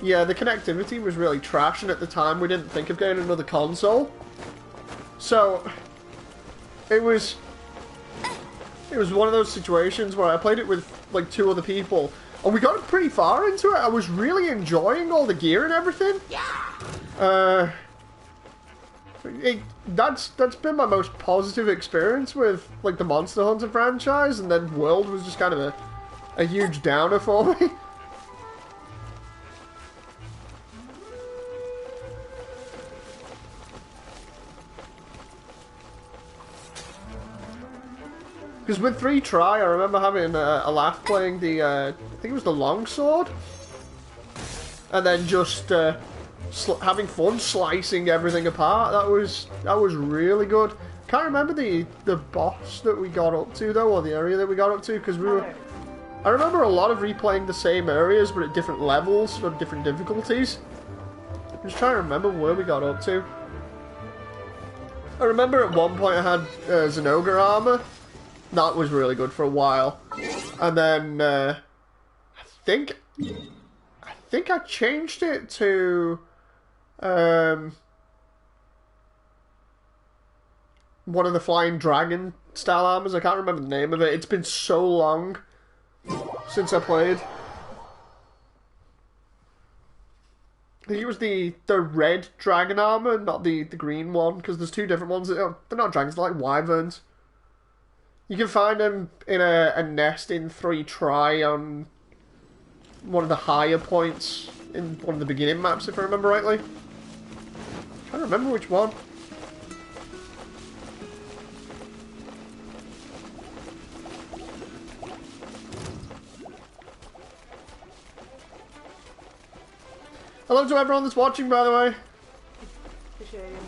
Yeah, the connectivity was really trash, and at the time we didn't think of getting another console. So, it was one of those situations where I played it with like 2 other people, and we got pretty far into it. I was really enjoying all the gear and everything. Yeah. That's been my most positive experience with like the Monster Hunter franchise, and then World was just kind of a huge downer for me. Because with 3 try, I remember having a laugh playing the I think it was the longsword, and then just having fun slicing everything apart. That was really good. Can't remember the boss that we got up to though, or the area that we got up to, because we were. I remember a lot of replaying the same areas, but at different levels or different difficulties. I'm just trying to remember where we got up to. I remember at one point I had Zenogre armor. That was really good for a while, and then I think I changed it to one of the flying dragon style armors. I can't remember the name of it. It's been so long since I played. I think it was the red dragon armor, not the green one, because there's 2 different ones. They're not dragons, they're like wyverns. You can find them in a nest in 3 try on one of the higher points in one of the beginning maps, if I remember rightly. I can't remember which one. Hello to everyone that's watching, by the way. It's a shame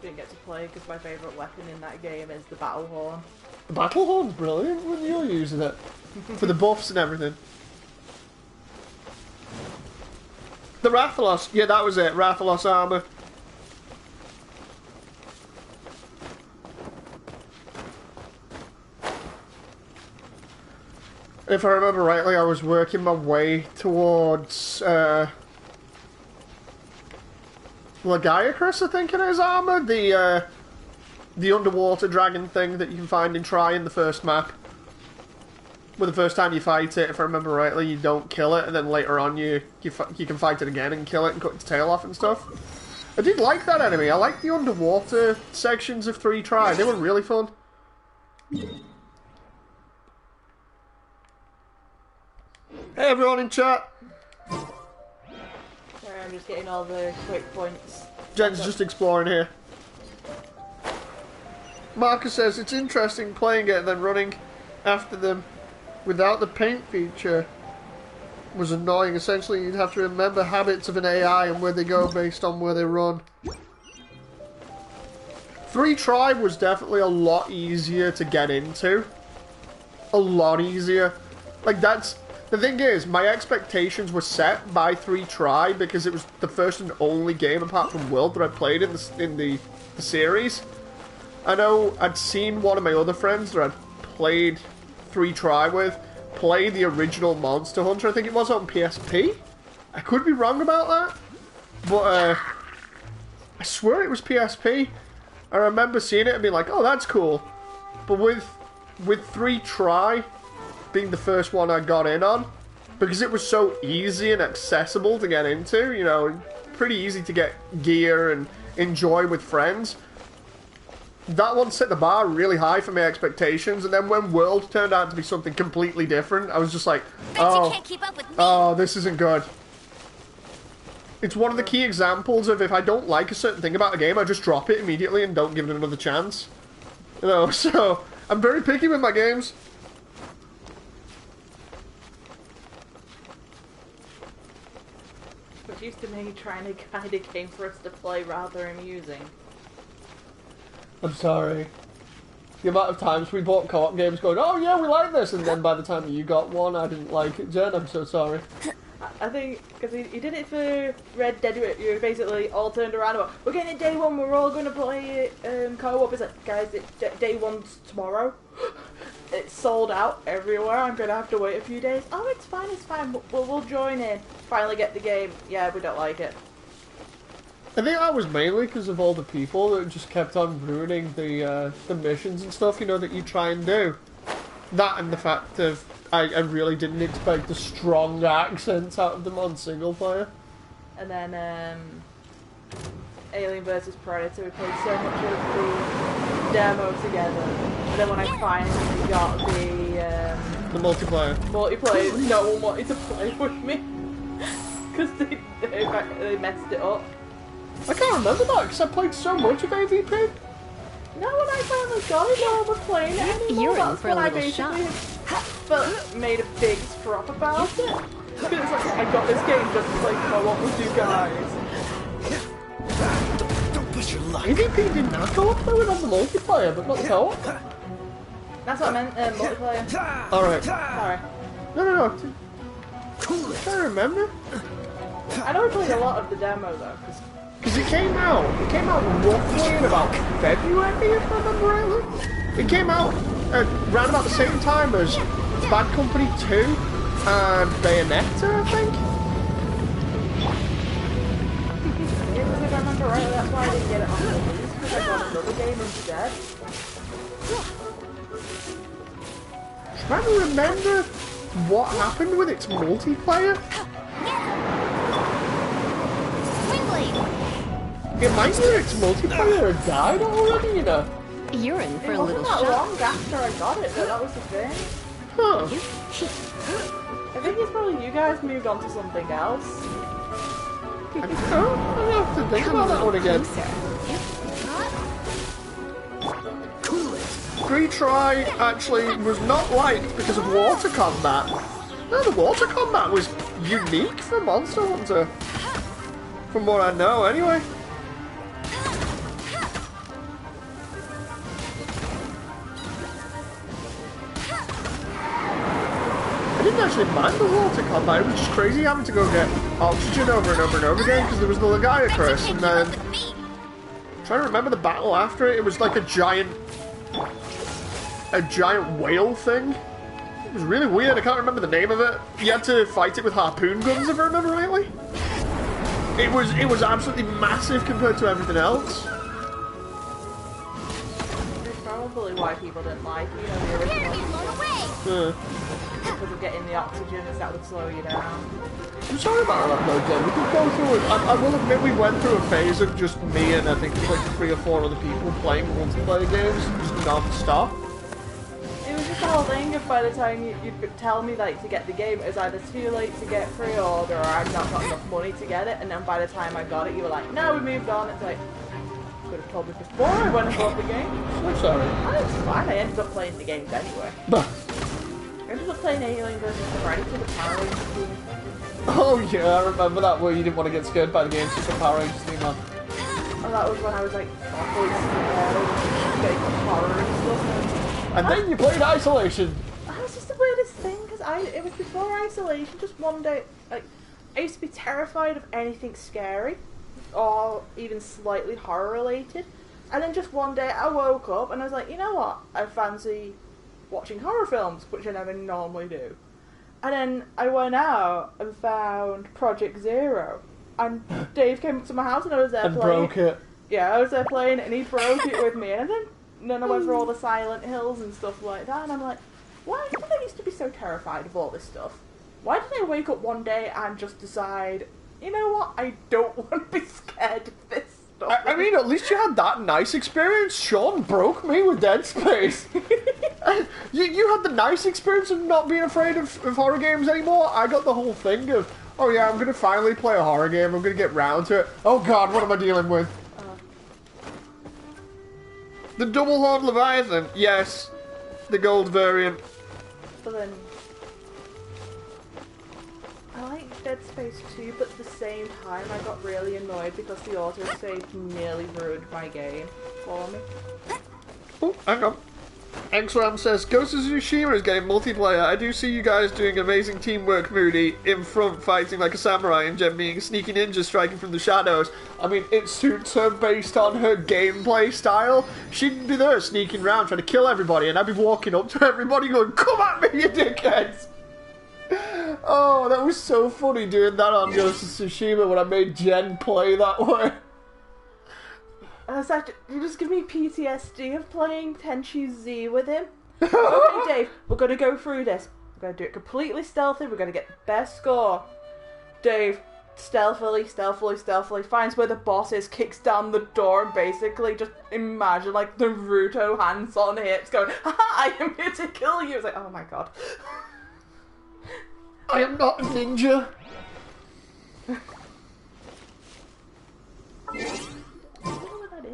didn't get to play because my favourite weapon in that game is the battle horn. The battle horn's brilliant when you're using it. For the buffs and everything. The Rathalos, yeah, that was it. Rathalos armor. If I remember rightly, I was working my way towards Lagiacrus, I think it is, armor. The underwater dragon thing that you can find in Tri in the first map. Well, the first time you fight it, if I remember rightly, you don't kill it, and then later on you can fight it again and kill it and cut its tail off and stuff. I did like that enemy. I liked the underwater sections of 3 Tri. They were really fun. Hey everyone in chat! Sorry, I'm just getting all the quick points. Jen's just exploring here. Marcus says, it's interesting playing it and then running after them without the paint feature was annoying. Essentially, you'd have to remember habits of an AI and where they go based on where they run. 3 Tribe was definitely a lot easier to get into. A lot easier. Like, that's... The thing is, my expectations were set by 3 Tribe because it was the first and only game, apart from World, that I played in the series. I know I'd seen one of my other friends that I'd played 3 Tribe with play the original Monster Hunter, I think it was on PSP. I could be wrong about that, but I swear it was PSP. I remember seeing it and being like, oh, that's cool. But with 3 Tri being the first one I got in on, because it was so easy and accessible to get into, you know, pretty easy to get gear and enjoy with friends. That one set the bar really high for my expectations, and then when World turned out to be something completely different, I was just like, oh, this isn't good. It's one of the key examples of if I don't like a certain thing about a game, I just drop it immediately and don't give it another chance. You know, so I'm very picky with my games. Which used to me trying to kind of game for us to play rather amusing. I'm sorry. The amount of times we bought co-op games going, oh yeah, we like this, and then by the time you got one, I didn't like it. Jen, I'm so sorry. I think, because he did it for Red Dead, you basically all turned around about, we're getting it day one, we're all going to play it co-op. It's like, guys, day one's tomorrow. It's sold out everywhere, I'm going to have to wait a few days. Oh, it's fine, we'll join in. Finally get the game. Yeah, we don't like it. I think that was mainly because of all the people that just kept on ruining the missions and stuff, you know, that you try and do. That and the fact of I really didn't expect the strong accents out of them on single player. And then Alien vs Predator, we played so much of the demo together. And then when I finally got the multiplayer, no one wanted to play with me because they messed it up. I can't remember that because I played so much of AVP. No, when I finally got it, no one was playing it anymore. You're in That's for when a I little basically shock. made a big scrap about it. Because it's like, I got this game just to play co-op with you guys. Don't push your luck. AVP didn't have co-op, they went on the multiplayer, but not the co-op. That's what I meant, multiplayer. Alright. Sorry. No. I'm trying to remember. I know we played a lot of the demo though, because it came out roughly in about February, if I remember rightly. It came out around about the same time as Bad Company 2 and Bayonetta, I think. If I remember right, that's why I didn't get it on release, because I got another game instead. Trying to remember what happened with its multiplayer. It might be its multiplayer had died already, you know. You're in for It a wasn't little that shock. long after I got it, though, that was the thing. Huh. I think it's probably you guys moved on to something else. I don't know. I'll have to think about that one again. Closer. 3 Tri actually was not liked because of water combat. No, the water combat was unique for Monster Hunter. From what I know, anyway. I didn't actually mind the water combat. It was just crazy having to go get oxygen over and over and over again because there was the Legiacris, and then I'm trying to remember the battle after it. It was like a giant whale thing. It was really weird. I can't remember the name of it. You had to fight it with harpoon guns, if I remember rightly. It was absolutely massive compared to everything else. It's probably why people didn't like it, the original. Because of getting the oxygen, as that would slow you down. I'm sorry about that though, Jen. We could go through it. I will admit we went through a phase of just me and I think it was like 3 or 4 other people playing multiplayer games just non-stop. It was just the whole thing of by the time you'd tell me like to get the game, it was either too late to get pre-order or I'd not got enough money to get it, and then by the time I got it you were like, no, we moved on. It's like, could have told me before I went and bought the game. I'm sorry. Oh, it's fine, I ended up playing the games anyway. I ended up playing Alien vs. Predator, the Power Rangers game. Oh yeah, I remember that where you didn't want to get scared by the game, Super Power Rangers theme on. Oh, that was when I was like awfully scared of big horror and stuff. And then you played Isolation. That was just the weirdest thing, because it was before Isolation, just one day, like, I used to be terrified of anything scary, or even slightly horror related, and then just one day I woke up and I was like, you know what, I fancy watching horror films, which I never normally do. And then I went out and found Project Zero, and Dave came up to my house and I was there and playing. broke it. Yeah, I was there playing it and he broke it with me, and then I went for all the Silent Hills and stuff like that, and I'm like, why did I used to be so terrified of all this stuff? Why did I wake up one day and just decide, you know what, I don't want to be scared of this stuff? I mean, at least you had that nice experience. Sean broke me with Dead Space. you had the nice experience of not being afraid of horror games anymore. I got the whole thing of, oh yeah, I'm going to finally play a horror game. I'm going to get round to it. Oh god, what am I dealing with? The Double Horn Leviathan, yes. The gold variant. But then, I like Dead Space 2, but at the same time I got really annoyed because the autosave nearly ruined my game for me. Oh, hang on. Xram says, Ghost of Tsushima is getting multiplayer. I do see you guys doing amazing teamwork, Moody, in front fighting like a samurai and Jen being a sneaky ninja striking from the shadows. I mean, it suits her based on her gameplay style. She'd be there sneaking around trying to kill everybody and I'd be walking up to everybody going, come at me, you dickheads! Oh, that was so funny doing that on Ghost of Tsushima when I made Jen play that way. I was like, you just give me PTSD of playing Tenchi Z with him. Okay, Dave, we're going to go through this. We're going to do it completely stealthy. We're going to get the best score. Dave, stealthily, finds where the boss is, kicks down the door, and basically just imagine, like, Naruto hands on hips going, haha, I am here to kill you. It's like, oh my god. I am not a ninja.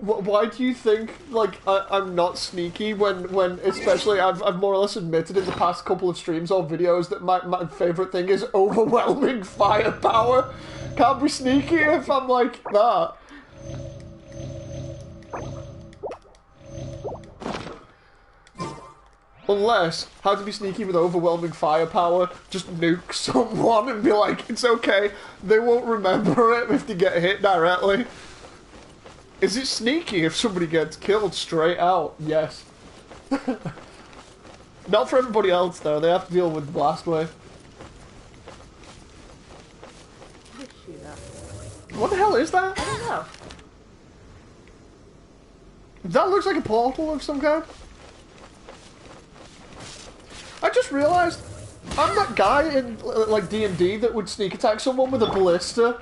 Why do you think, like, I'm not sneaky when especially I've more or less admitted in the past couple of streams or videos that my favourite thing is overwhelming firepower? Can't be sneaky if I'm like that. Unless, how to be sneaky with overwhelming firepower, just nuke someone and be like, it's okay, they won't remember it if they get hit directly. Is it sneaky if somebody gets killed straight out? Yes. Not for everybody else though, they have to deal with the blast wave. What the hell is that? I don't know. That looks like a portal of some kind. I just realised, I'm that guy in like D&D that would sneak attack someone with a ballista.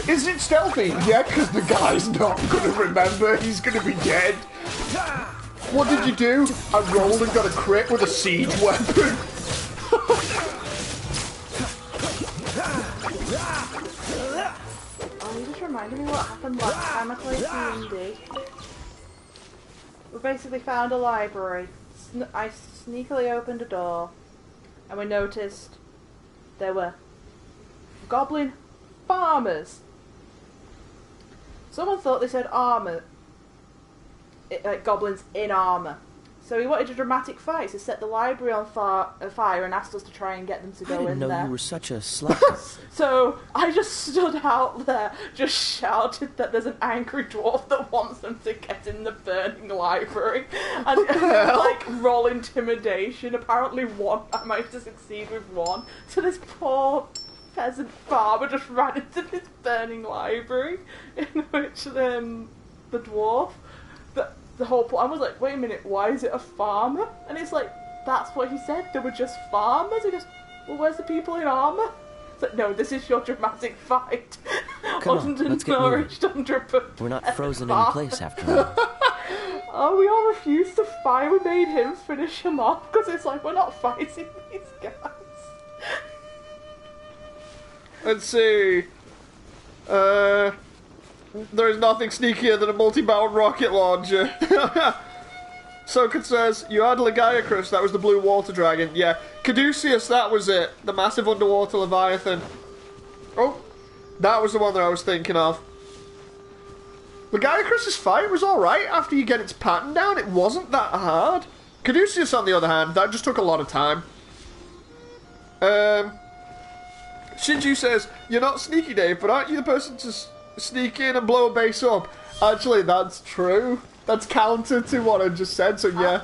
Is it stealthy? Yeah, because the guy's not going to remember. He's going to be dead. What did you do? I rolled and got a crit with a siege weapon. Oh, you just reminded me what happened last time I played D&D. We basically found a library. I sneakily opened a door, and we noticed there were goblin farmers. Someone thought they said armor, like goblins in armor. So he wanted a dramatic fight, so set the library on fire and asked us to try and get them to go in there. I didn't know you were such a slacker. So I just stood out there, just shouted that there's an angry dwarf that wants them to get in the burning library. And like, roll intimidation. Apparently I managed to succeed with one. So this poor peasant farmer just ran into this burning library, in which the dwarf... The whole point, I was like, wait a minute, why is it a farmer? And it's like, that's what he said, they were just farmers. He goes, well, where's the people in armour? It's like, no, this is your dramatic fight. Come on, let's get moving. We're not frozen in place after all. Oh, we all refused to fight. We made him finish him off, because it's like, we're not fighting these guys. Let's see. There's nothing sneakier than a multi-barreled rocket launcher. Sokat says, you had Legiacrus, that was the blue water dragon. Yeah. Caduceus, that was it. The massive underwater leviathan. Oh, that was the one that I was thinking of. Legiacrus' fight was alright after you get its pattern down. It wasn't that hard. Caduceus, on the other hand, that just took a lot of time. Shinju says, you're not sneaky, Dave, but aren't you the person to sneak in and blow a base up? Actually, that's true. That's counter to what I just said, so yeah.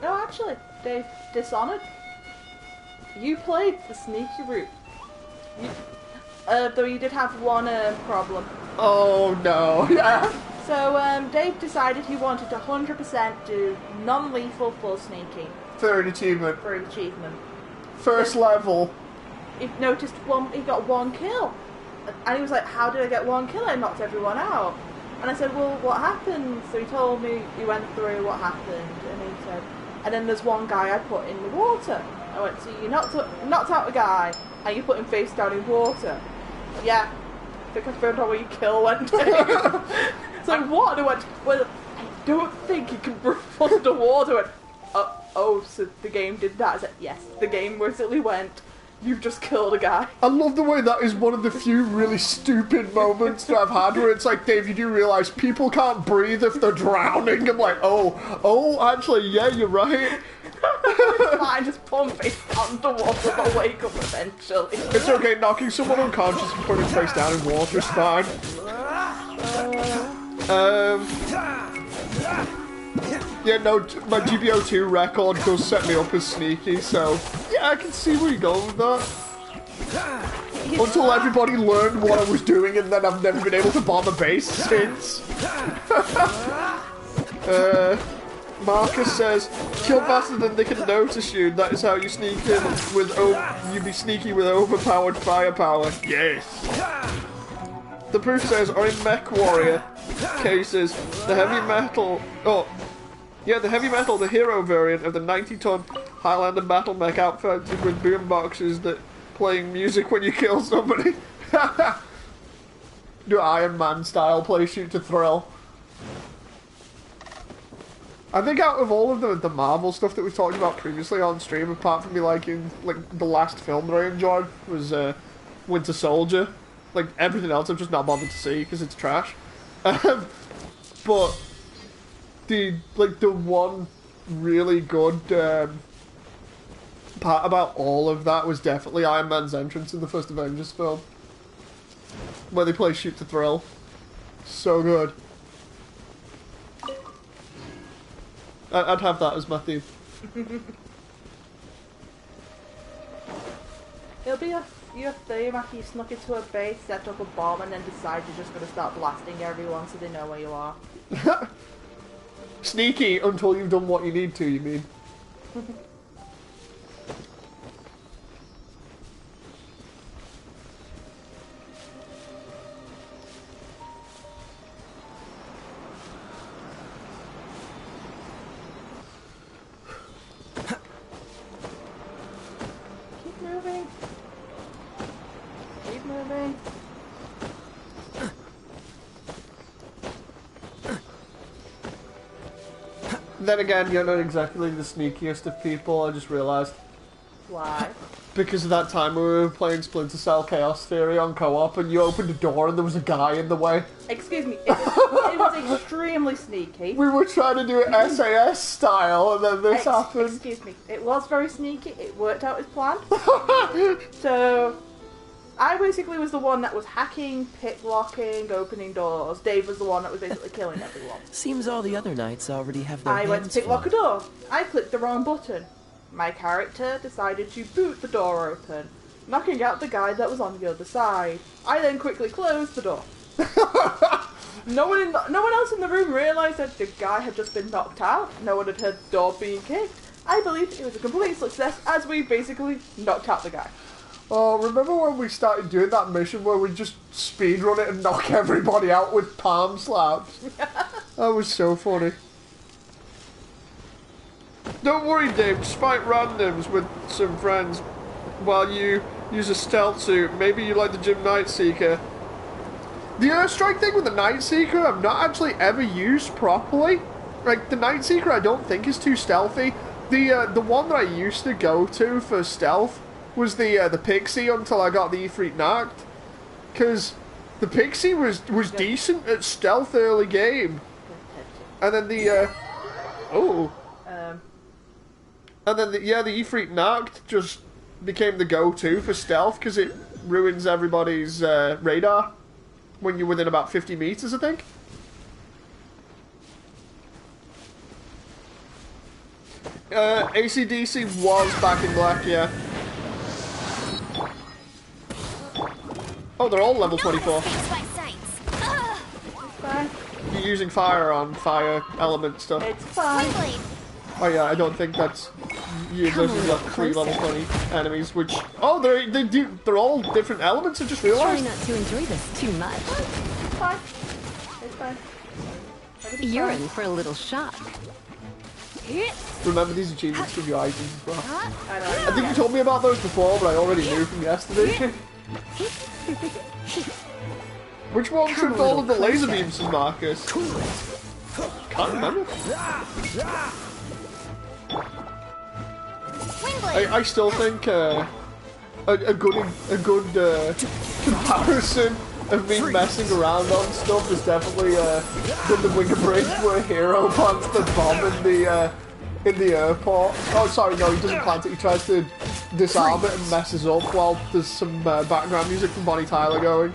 No, actually, Dave, Dishonored. You played the sneaky route. Though you did have one problem. Oh no. Yeah. So, Dave decided he wanted to 100% do non-lethal full sneaking. Third achievement. First level. He noticed he got one kill. And he was like, how did I get one kill? I knocked everyone out. And I said, well, what happened? So he told me, he went through what happened. And he said, and then there's one guy I put in the water. I went, so you knocked out a guy, and you put him face down in water. Yeah. I think I found out where your kill went. So what? And I went, well, I don't think he can breathe underwater. I went, oh, so the game did that? I said, yes, the game basically went, you've just killed a guy. I love the way that is one of the few really stupid moments that I've had where it's like, Dave, you do realise people can't breathe if they're drowning. I'm like, oh, actually, yeah, you're right. It's fine, just put him face underwater, they'll wake up eventually. It's okay, knocking someone unconscious and putting face down in water is fine. Yeah, no, my GBO2 record does set me up as sneaky, so yeah, I can see where you're going with that. Until everybody learned what I was doing, and then I've never been able to bomb a base since. Marcus says, kill faster than they can notice you. That is how you sneak in with you be sneaky with overpowered firepower. Yes. The proof says, or in Mech Warrior cases, the heavy metal. Oh. Yeah, the heavy metal, the hero variant of the 90-ton Highlander battle mech outfitted with boom boxes that playing music when you kill somebody. Do Iron Man style, play shoot to thrill. I think out of all of the Marvel stuff that we talked about previously on stream, apart from me liking the last film that I enjoyed was Winter Soldier. Like everything else, I'm just not bothered to see because it's trash. But the one really good part about all of that was definitely Iron Man's entrance in the first Avengers film, where they play shoot to thrill. So good. I'd have that as my theme. It'll be your theme after you snuck into a base, set up a bomb, and then decide you're just going to start blasting everyone so they know where you are. Sneaky until you've done what you need to, you mean? Keep moving. Keep moving. Then again, you're not exactly the sneakiest of people, I just realised. Why? Because of that time we were playing Splinter Cell Chaos Theory on co-op, and you opened a door and there was a guy in the way. Excuse me, it was extremely sneaky. We were trying to do it SAS style, and then this happened. Excuse me, it was very sneaky. It worked out as planned. So, I basically was the one that was hacking, picklocking, opening doors. Dave was the one that was basically killing everyone. Seems all the other knights already have their I hands went to picklock a full. door. I clicked the wrong button. My character decided to boot the door open, knocking out the guy that was on the other side. I then quickly closed the door. No one else in the room realised that the guy had just been knocked out. No one had heard the door being kicked. I believe it was a complete success as we basically knocked out the guy. Oh, remember when we started doing that mission where we just speedrun it and knock everybody out with palm slaps? That was so funny. Don't worry, Dave, just fight randoms with some friends while you use a stealth suit. Maybe you like the Gym Night Seeker. The Airstrike thing with the Night Seeker I've not actually ever used properly. Like, the Night Seeker I don't think is too stealthy. The one that I used to go to for stealth was the Pixie until I got the Ifrit knocked. Because the Pixie was decent at stealth early game. And then the, And then, the Ifrit knocked just became the go-to for stealth because it ruins everybody's radar when you're within about 50 meters, I think. AC/DC was back in black, yeah. Oh, they're all level 24. You're using fire on fire element stuff. It's fine. Oh yeah, I don't think that's... Those are like 3 level 20 enemies, which... Oh, they're all different elements, I just Try realised. not to enjoy this too much. It's fine. It's fine. Everything's You're fine. in for a little shock. Remember these achievements from your items as well. I know. I think you told me about those before, but I already knew from yesterday. Which one took all of the laser beams from Marcus? Can't remember. I still think a good comparison of me messing around on stuff is definitely when the Wing of Break where Hero plants the bomb in the airport. Oh, sorry, no, he doesn't plant it. He tries to disarm it and messes up while there's some background music from Bonnie Tyler going.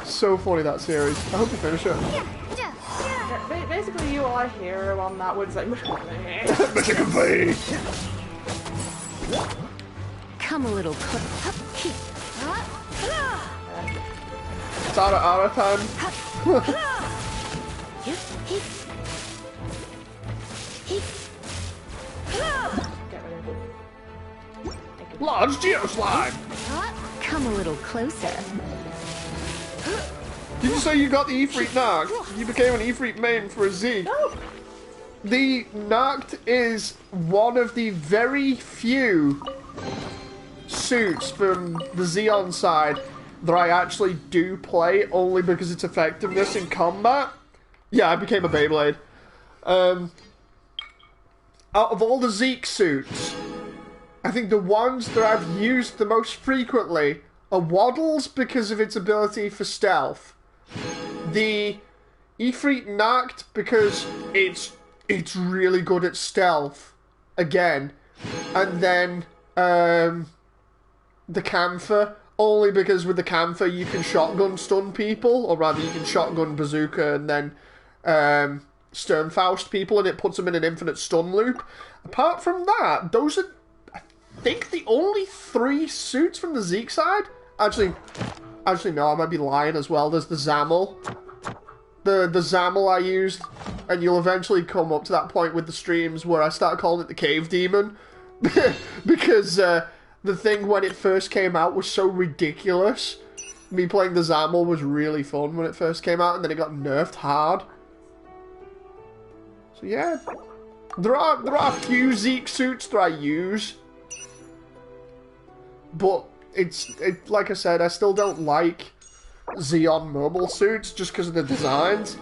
So funny, that series. I hope you finish it. Yeah, basically, you are a hero on that one. It's like, Mission complete! Come a little closer. It's out of time. get rid of it. Large Geoslime! Come a little closer. Did you say you got the Ifrit knocked? You became an Ifrit main for a Zeke. No. The knocked is one of the very few suits from the Xeon side that I actually do play only because its effectiveness in combat. Yeah, I became a Beyblade. Out of all the Zeke suits, I think the ones that I've used the most frequently are Waddles because of its ability for stealth. The Ifrit knocked because it's really good at stealth, again. And then the Camphor, only because with the Camphor you can shotgun stun people, or rather you can shotgun bazooka and then Sternfaust people, and it puts them in an infinite stun loop. Apart from that, those are, I think, the only 3 suits from the Zeke side. Actually no, I might be lying as well. There's the Zamel. The Zamel I used, and you'll eventually come up to that point with the streams where I start calling it the Cave Demon. Because the thing when it first came out was so ridiculous. Me playing the Zamel was really fun when it first came out, and then it got nerfed hard. So yeah, there are a few Zeke suits that I use, but it's like I said, I still don't like Xeon mobile suits just because of the designs.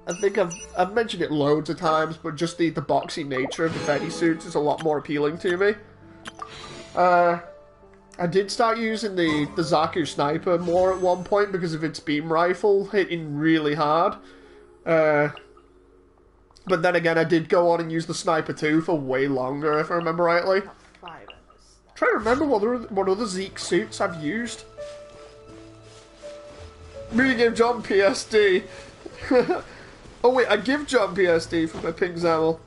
I think I've mentioned it loads of times, but just the boxy nature of the Fetty suits is a lot more appealing to me. I did start using the Zaku sniper more at one point because of its beam rifle hitting really hard. But then again, I did go on and use the sniper too for way longer, if I remember rightly. I'm trying to remember what other Zeke suits I've used. Really give John PSD. Oh wait, I give John PSD for my pink Zamel.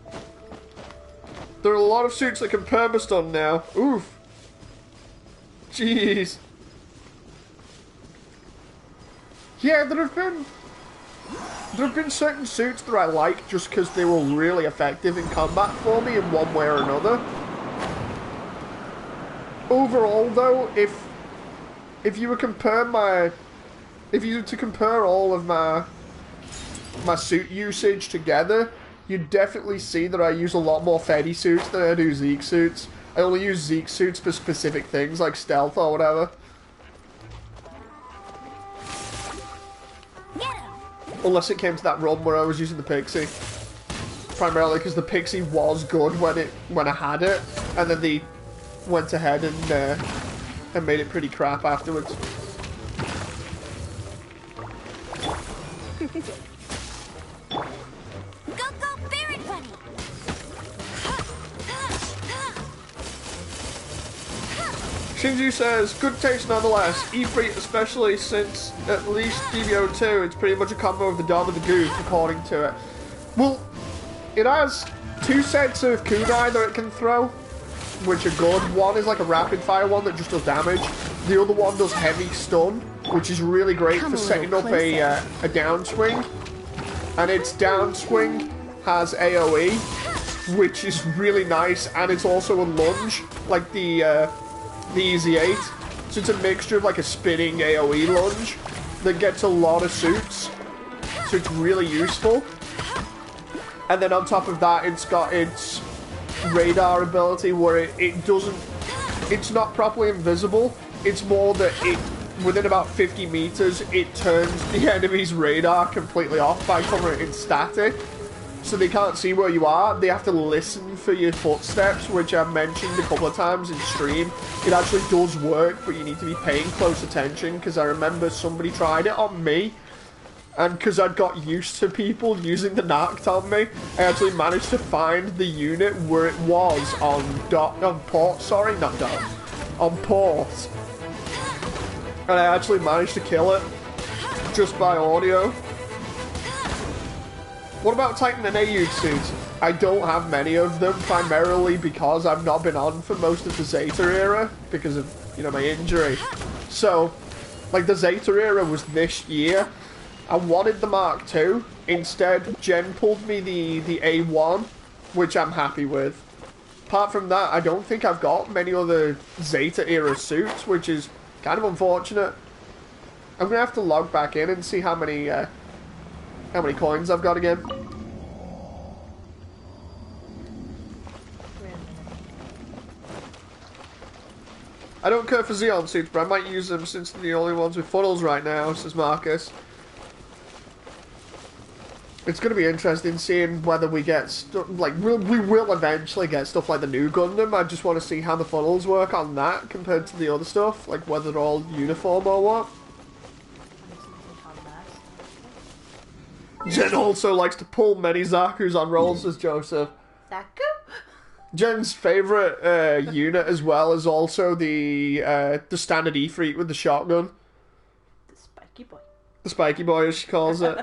There are a lot of suits that can permastun now. Oof. Jeez. Yeah, there have been certain suits that I like just because they were really effective in combat for me in one way or another. Overall, though, if you were to compare all of my suit usage together, you'd definitely see that I use a lot more Fetty suits than I do Zeke suits. I only use Zeke suits for specific things like stealth or whatever. Unless it came to that run where I was using the Pixie. Primarily because the Pixie was good when I had it, and then they went ahead and made it pretty crap afterwards. Shinju says, good taste nonetheless. E3, especially since at least DBO2, it's pretty much a combo of the Dom and the Goof, according to it. Well, it has two sets of kunai that it can throw, which are good. One is like a rapid fire one that just does damage. The other one does heavy stun, which is really great for setting up a downswing. And its downswing has AoE, which is really nice, and it's also a lunge, like the Easy 8. So it's a mixture of like a spinning AoE lunge that gets a lot of suits. So it's really useful. And then on top of that, it's got its radar ability where it's not properly invisible. It's more that within about 50 meters, it turns the enemy's radar completely off by covering it in static. So they can't see where you are. They have to listen for your footsteps, which I've mentioned a couple of times in stream. It actually does work, but you need to be paying close attention, because I remember somebody tried it on me, and because I'd got used to people using the Nact on me, I actually managed to find the unit where it was on port. And I actually managed to kill it just by audio. What about Titan and Ayud suits? I don't have many of them, primarily because I've not been on for most of the Zeta era because of, my injury. So, like, the Zeta era was this year. I wanted the Mark II. Instead, Jen pulled me the A1, which I'm happy with. Apart from that, I don't think I've got many other Zeta era suits, which is kind of unfortunate. I'm going to have to log back in and see how many coins I've got again. I don't care for Xeon suits, but I might use them since they're the only ones with funnels right now, says Marcus. It's going to be interesting seeing whether we get we will eventually get stuff like the new Gundam. I just want to see how the funnels work on that compared to the other stuff, like whether they're all uniform or what. Jen also likes to pull many Zakus on rolls, says Joseph. Zaku? Jen's favourite unit as well is also the standard Ifrit with the shotgun. The spiky boy. The spiky boy, as she calls it.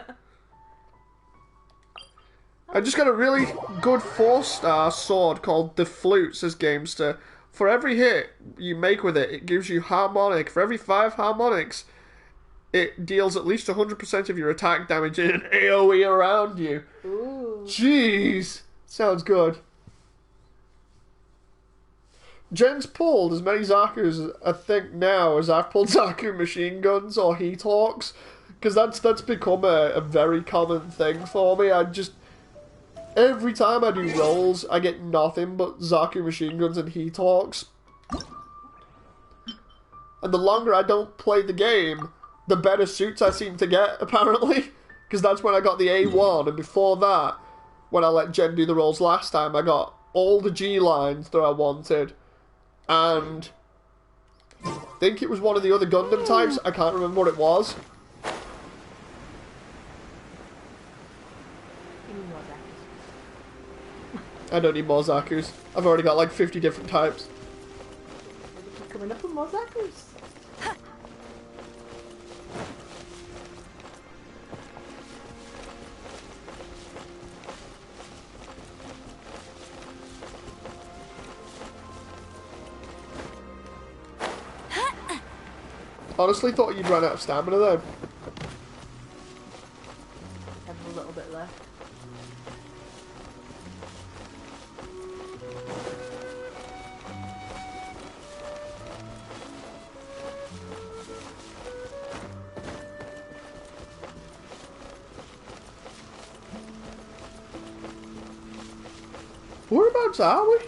I just got a really good 4-star sword called the Flute, says Gamester. For every hit you make with it, it gives you harmonic. For every 5 harmonics, it deals at least 100% of your attack damage in an AoE around you. Ooh. Jeez. Sounds good. Jen's pulled as many Zakus, I think, now as I've pulled Zaku machine guns or Heat Hawks. Because that's become a very common thing for me. Every time I do rolls, I get nothing but Zaku machine guns and Heat Hawks. And the longer I don't play the game, the better suits I seem to get, apparently. because that's when I got the A1, and before that, when I let Jen do the rolls last time, I got all the G lines that I wanted, and I think it was one of the other Gundam types. I can't remember what it was. I don't need more Zakus. I've already got like 50 different types. Coming up with more Zakus. Honestly, thought you'd run out of stamina though. Have a little bit left. Whereabouts are we?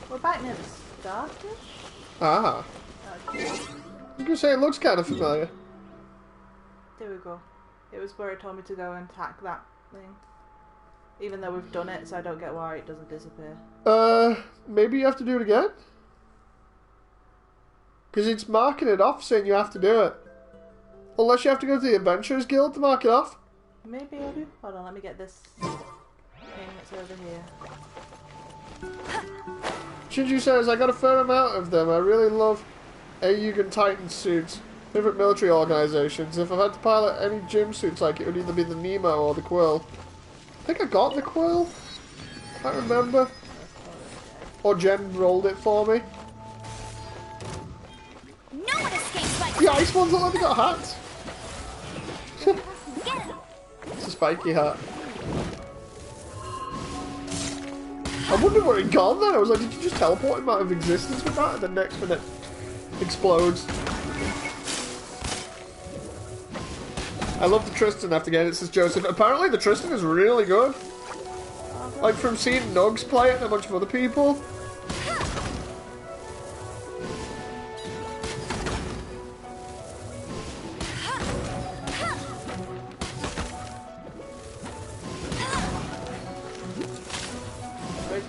We're back near the start-ish. Ah. Okay. I was gonna say, it looks kind of familiar. There we go. It was where it told me to go and attack that thing. Even though we've done it, so I don't get why it doesn't disappear. Maybe you have to do it again? Because it's marking it off saying you have to do it. Unless you have to go to the Adventurers Guild to mark it off. Maybe I do. Hold on, let me get this thing that's over here. Shinju says, I got a fair amount of them. I really love Ayugan Titan suits. Favorite military organizations. If I had to pilot any gym suits, like it would either be the Nemo or the Quill. I think I got the Quill. Can't remember. Or Jen rolled it for me. No one escapes like The ice ones already got hats. It's a spiky hat. I wonder where it gone then. I was like, did you just teleport him out of existence with that? And then next minute, explodes. I love the Tristan after again. It says Joseph. Apparently the Tristan is really good. Like from seeing Nugs play it and a bunch of other people.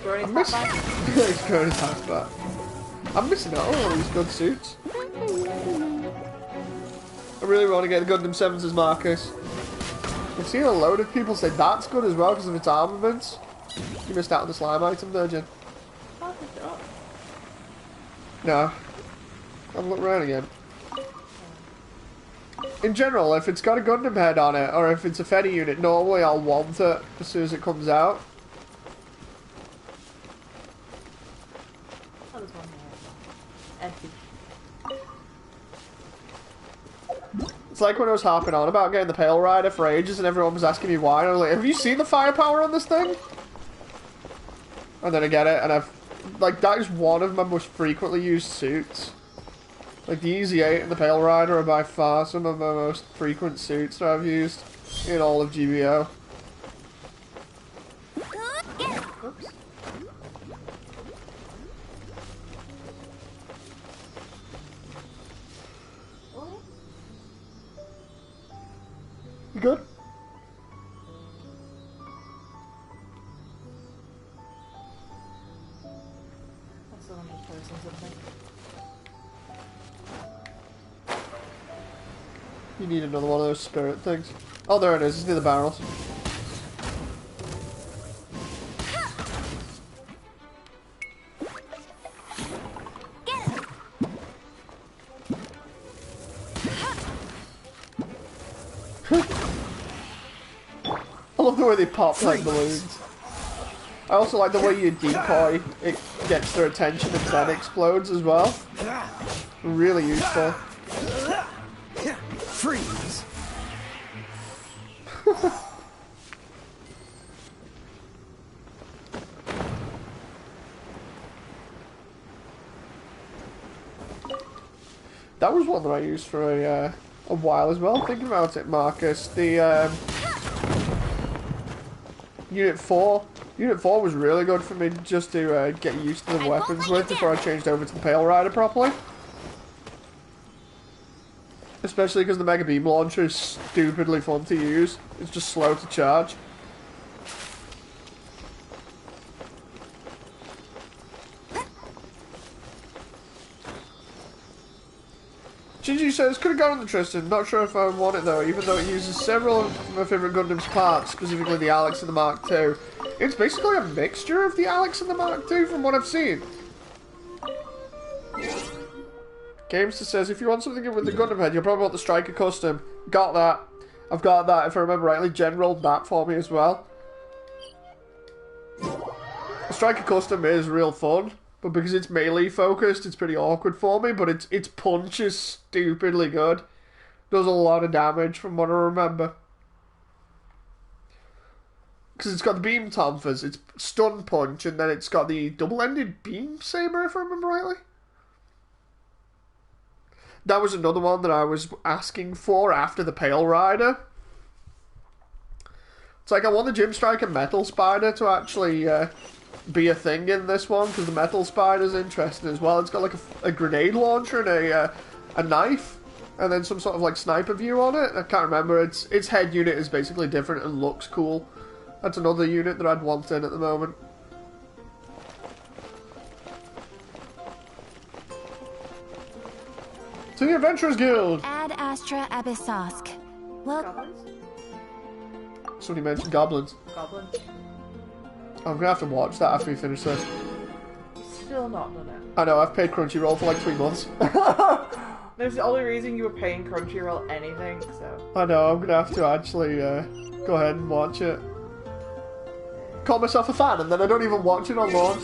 I'm missing. He's going his half back. I'm missing out on all these good suits. I really want to get the Gundam 7s as Marcus. I've seen a load of people say that's good as well because of its armaments. You missed out on the slime item though, Jen. No. I'll look around again. In general, if it's got a Gundam head on it, or if it's a Fedi unit, normally I'll want it as soon as it comes out. It's like when I was harping on about getting the Pale Rider for ages and everyone was asking me why, and I was like, have you seen the firepower on this thing? And then I get it, and I've... Like, that is one of my most frequently used suits. Like, the Easy 8 and the Pale Rider are by far some of my most frequent suits that I've used in all of GBO. Oops. You good? That's the one just posting something. You need another one of those spirit things. Oh, there it is. It's near the barrels. I love the way they pop like balloons. I also like the way you decoy, it gets their attention and then explodes as well. Really useful. Freeze! That was one that I used for a while as well. Thinking about it, Marcus, the Unit 4. Unit 4 was really good for me just to get used to the weapons with before I changed over to the Pale Rider properly. Especially because the Mega Beam Launcher is stupidly fun to use. It's just slow to charge. Shinji says, could have gone on the Tristan, not sure if I want it though, even though it uses several of my favourite Gundam's parts, specifically the Alex and the Mark II. It's basically a mixture of the Alex and the Mark II from what I've seen. Gamester says, if you want something with the Gundam head, you'll probably want the Striker Custom. Got that. I've got that, if I remember rightly. Jen rolled that for me as well. The Striker Custom is real fun. But because it's melee focused, it's pretty awkward for me. But its punch is stupidly good. Does a lot of damage from what I remember. Because it's got the beam tonfas, it's stun punch, and then it's got the double-ended beam saber, if I remember rightly. That was another one that I was asking for after the Pale Rider. It's like I want the Gym Striker Metal Spider to actually be a thing in this one, because the Metal Spider's interesting as well. It's got like a grenade launcher and a knife, and then some sort of like sniper view on it. I can't remember. Its head unit is basically different and looks cool. That's another unit that I'd want in at the moment. To the Adventurers Guild! Ad Astra Abyssosk. Well, Goblins? Somebody mentioned goblins. Goblins. I'm gonna have to watch that after we finish this. Still not done it. I know, I've paid Crunchyroll for like 3 months. That's the only reason you were paying Crunchyroll anything, so... I know, I'm gonna have to actually go ahead and watch it. Call myself a fan and then I don't even watch it on launch.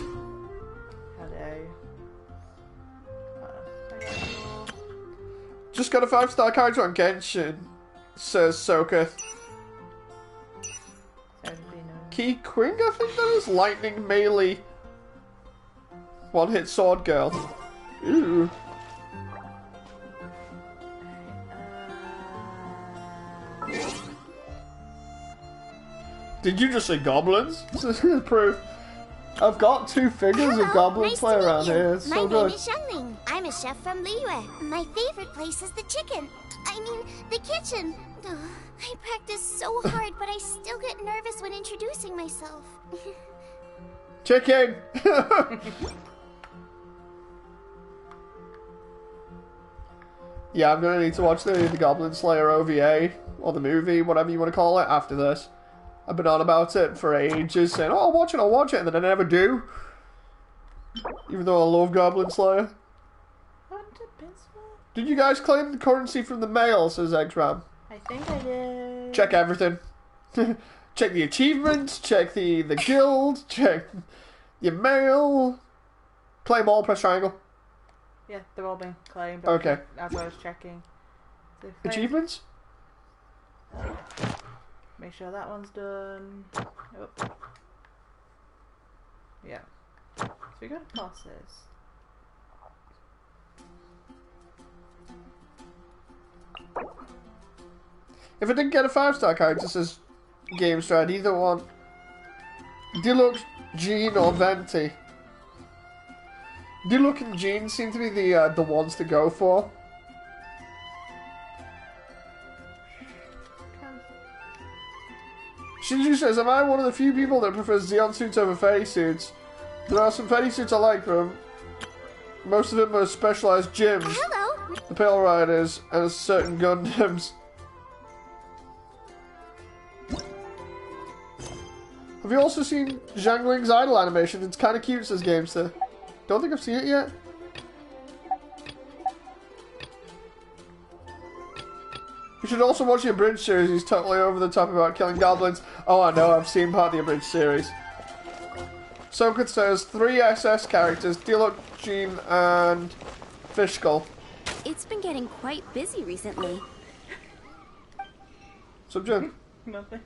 Just got a 5-star character on Genshin, says Soketh. Key Quing, I think that is. Lightning melee. One-hit sword girl. Ooh. Did you just say goblins? Proof. I've got 2 figures of Goblin nice Slayer to meet around you. here. It's My so name good. is Xiangling. I'm a chef from Liyue. My favorite place is the chicken. I mean, the kitchen. Ugh, I practice so hard, but I still get nervous when introducing myself. Chicken! Yeah, I'm gonna need to watch the Goblin Slayer OVA, or the movie, whatever you want to call it, after this. I've been on about it for ages, saying, oh, I'll watch it, and then I never do. Even though I love Goblin Slayer. Did you guys claim the currency from the mail, says X-Ram? I think I did. Check everything. Check the achievements, check the guild, check your mail. Claim all, press triangle. Yeah, they're all being claimed. Okay. As I was checking. So Achievements? make sure that one's done. Oh. Yeah. So we got to pass this. If I didn't get a 5-star character, says GameStra, I'd either want Diluc, Jean, or Venti. Diluc and Jean seem to be the ones to go for. Shinju says, am I one of the few people that prefers Xeon suits over Fairy suits? There are some Fairy suits I like them. Most of them are specialized gyms. Hello. The Pale Riders and certain Gundams. Have you also seen Zhangling's idol animation? It's kind of cute, says Gamester. Don't think I've seen it yet. You should also watch the abridged series. He's totally over the top about killing goblins. Oh, I know. I've seen part of the abridged series. Sokut says 3 SS characters: Diluc, Jean, and Fishskull. It's been getting quite busy recently. Subject. Nothing.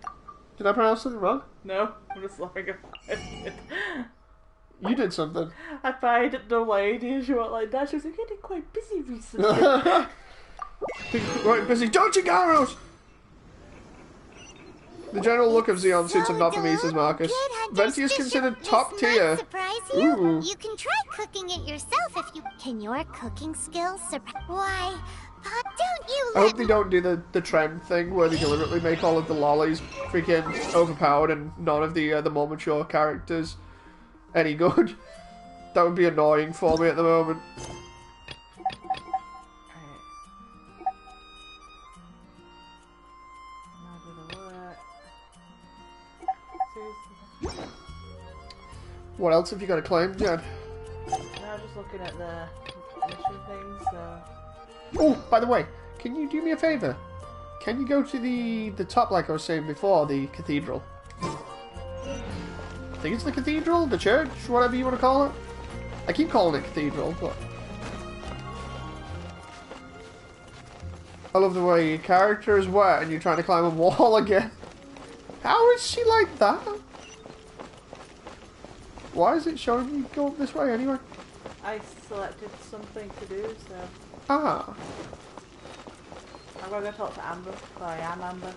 Did I pronounce something wrong? No, I'm just laughing about it. You did something. I find no lady and she went like that. She was like, getting quite busy recently. Right, busy. Don't you, Garros! The general look of Xeon suits are not for me, says Marcus. Venti is considered top tier. Surprise you? Ooh. You can try cooking it yourself if you can. Your cooking skills surprise. Why, don't you I let hope they don't do the trend thing where they deliberately make all of the lollies freaking overpowered and none of the more mature characters any good. That would be annoying for me at the moment. What else have you got to claim, Jen? No, I'm just looking at the mission things, so... Oh, by the way, can you do me a favour? Can you go to the top, like I was saying before, the cathedral? I think it's the cathedral, the church, whatever you want to call it. I keep calling it cathedral, but... I love the way your character is wet and you're trying to climb a wall again. How is she like that? Why is it showing you go up this way anyway? I selected something to do, so... Ah. I'm gonna go talk to Amber. Sorry, I'm Amber.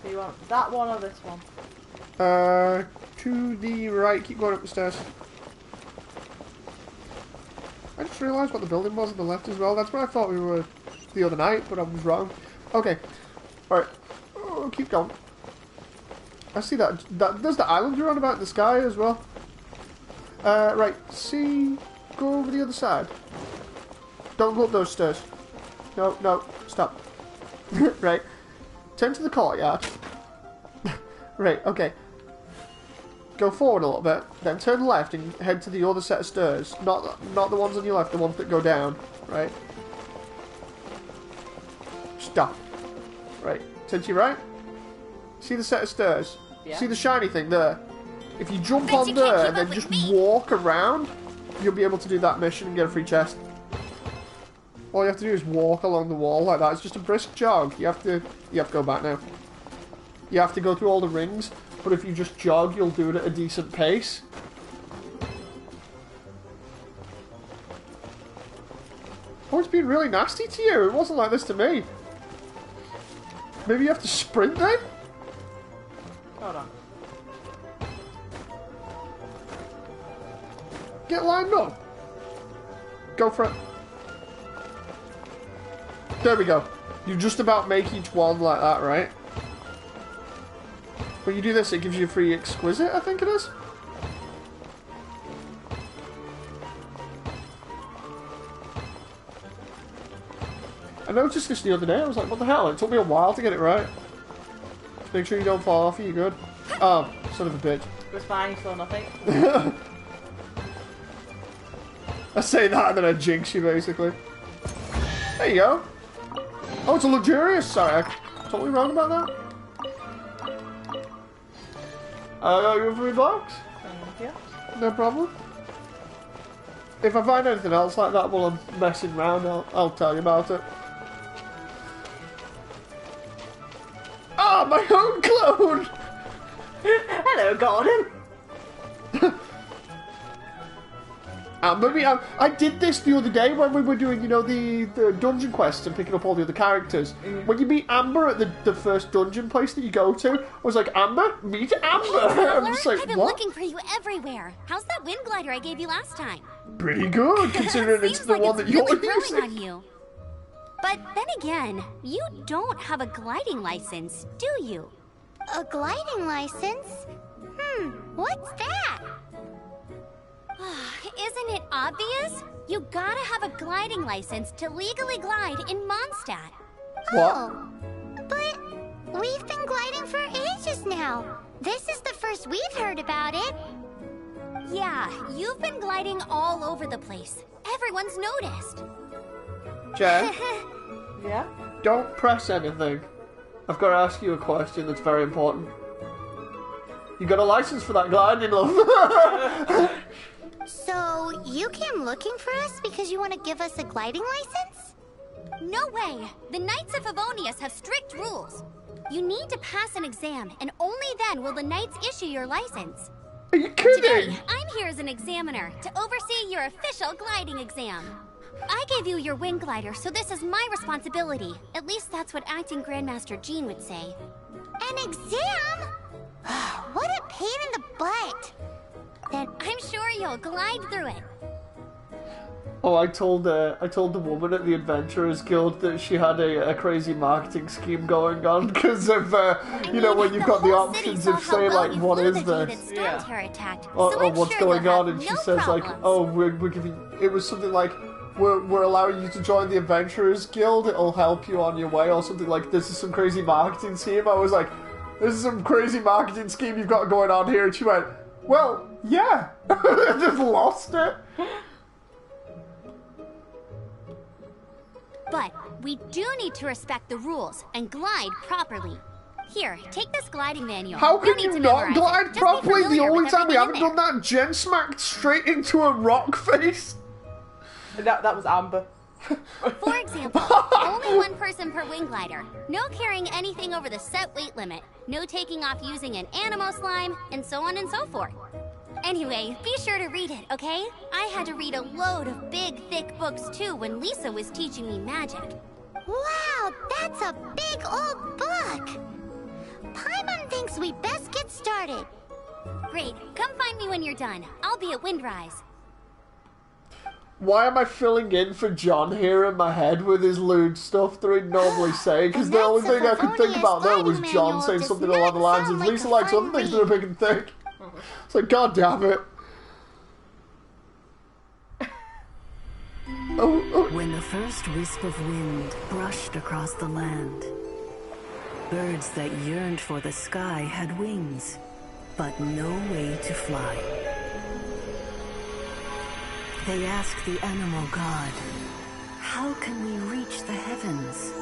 Do you want that one or this one? To the right. Keep going up the stairs. I just realised what the building was on the left as well. That's where I thought we were the other night, but I was wrong. Okay. Alright. Oh, keep going. I see that. There's the island you're on about in the sky as well. Right. See... Go over the other side. Don't go up those stairs. No, no. Stop. Right. Turn to the courtyard. Right, okay. Go forward a little bit, then turn left and head to the other set of stairs. Not the ones on your left, the ones that go down. Right? Stop. Right. Turn to your right. See the set of stairs? Yeah. See the shiny thing there? If you jump on there and then just walk around, you'll be able to do that mission and get a free chest. All you have to do is walk along the wall like that. It's just a brisk jog. You have to go back now. You have to go through all the rings, but if you just jog, you'll do it at a decent pace. Oh, it's been really nasty to you. It wasn't like this to me. Maybe you have to sprint then? Hold on. Get lined up. Go for it. There we go. You just about make each one like that, right? When you do this, it gives you a free exquisite, I think it is. I noticed this the other day. I was like, what the hell? It took me a while to get it right. Just make sure you don't fall off. You're good. Oh, son of a bitch. It was fine, you saw nothing. I say that and then I jinx you, basically. There you go. Oh, it's a luxurious. Sorry, I'm totally wrong about that. I got you $3. Thank you. No problem. If I find anything else like that while I'm messing around, I'll tell you about it. Ah, my own clone! Hello, Gordon. Maybe I did this the other day when we were doing, you know, the dungeon quests and picking up all the other characters. When you meet Amber at the first dungeon place that you go to, I was like, Amber? Meet Amber! I'm just like, I've been what? looking for you everywhere. How's that wind glider I gave you last time? Pretty good, considering it's Seems the like one it's that you're really growing using. on you. But then again, you don't have a gliding license, do you? A gliding license? What's that? Isn't it obvious? You gotta have a gliding license to legally glide in Mondstadt. What? Oh, but we've been gliding for ages now. This is the first we've heard about it. Yeah, you've been gliding all over the place. Everyone's noticed. Jen, Yeah? don't press anything. I've got to ask you a question that's very important. You got a license for that gliding, love? So, you came looking for us because you want to give us a gliding license? No way! The Knights of Favonius have strict rules. You need to pass an exam, and only then will the Knights issue your license. Are you kidding? Today, I'm here as an examiner to oversee your official gliding exam. I gave you your wind glider, so this is my responsibility. At least that's what acting Grandmaster Jean would say. An exam? What a pain in the butt. Then I'm sure you'll glide through it. Oh, I told the woman at the Adventurers Guild that she had a crazy marketing scheme going on because of you know, when you've got the options of say like what is this, or what's going on, and she says like, oh, we're giving, it was something like we're allowing you to join the Adventurers Guild, it'll help you on your way, or something like this is some crazy marketing scheme. I was like, this is some crazy marketing scheme you've got going on here, and she went, well, yeah. I just lost it. But we do need to respect the rules and glide properly. Here, take this gliding manual. How can No you need to not memorize it. glide Just be properly? The familiar only with time we everything haven't in done that, Jen smacked straight into a rock face. That was Amber. For example, only one person per wing glider. No carrying anything over the set weight limit. No taking off using an animo slime, and so on and so forth. Anyway, be sure to read it, okay? I had to read a load of big, thick books too when Lisa was teaching me magic. Wow, that's a big old book. Paimon thinks we best get started. Great, come find me when you're done. I'll be at Windrise. Why am I filling in for John here in my head with his lewd stuff that he'd normally say? Because the only thing I could think about there was John saying something along the lines of Lisa likes other things that are big and thick. It's like, god damn it. When the first wisp of wind brushed across the land, birds that yearned for the sky had wings, but no way to fly. They asked the animal god, "How can we reach the heavens?"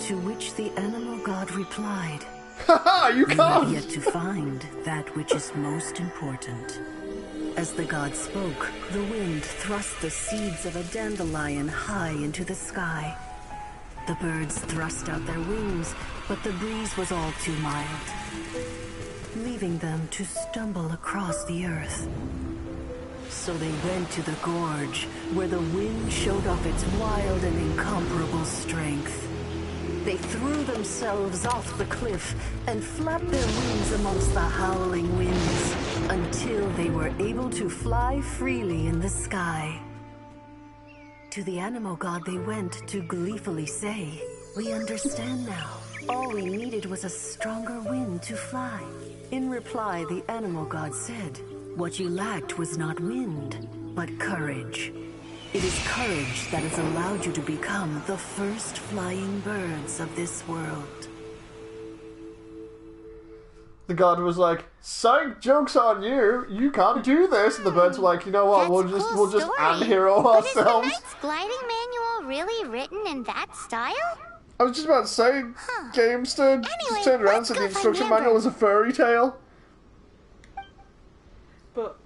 To which the animal god replied, Haha, you "You can't! have yet to find that which is most important." As the god spoke, the wind thrust the seeds of a dandelion high into the sky. The birds thrust out their wings, but the breeze was all too mild, leaving them to stumble across the earth. So they went to the gorge, where the wind showed off its wild and incomparable strength. They threw themselves off the cliff and flapped their wings amongst the howling winds until they were able to fly freely in the sky. To the animal god they went to gleefully say, "We understand now. All we needed was a stronger wind to fly." In reply, the animal god said, "What you lacked was not wind, but courage. It is courage that has allowed you to become the first flying birds of this world." The god was like, "Psych, joke's on you. You can't do this." And the birds were like, "You know what? That's We'll just story. anti-hero But is the ourselves." Knight's gliding manual really written in that style? I was just about to say, Gamester just turned around and said the let's go instruction find manual was a fairy tale. But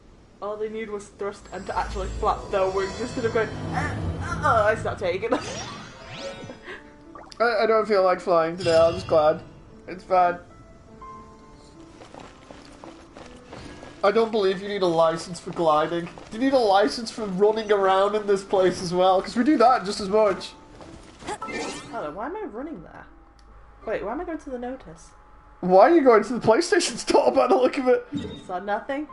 all they need was thrust and to actually flap their wings instead of going, it's not taking it. I don't feel like flying today, I'm just glad. It's fine. I don't believe you need a license for gliding. Do you need a license for running around in this place as well? Because we do that just as much. Hello, why am I running there? Wait, why am I going to the notice? Why are you going to the PlayStation store by the look of it? Saw nothing?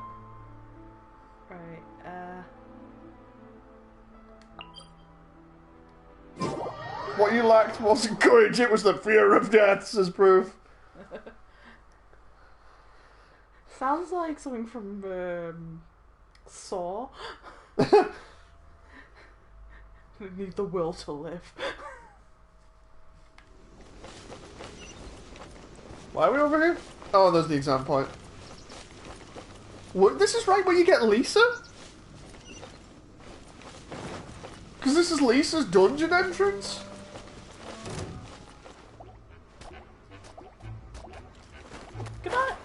Right, What you lacked wasn't courage, it was the fear of death, says proof. sounds like something from, Saw. Need the will to live. Why are we over here? Oh, there's the exam point. What, this is right where you get Lisa? Because this is Lisa's dungeon entrance? Goodbye!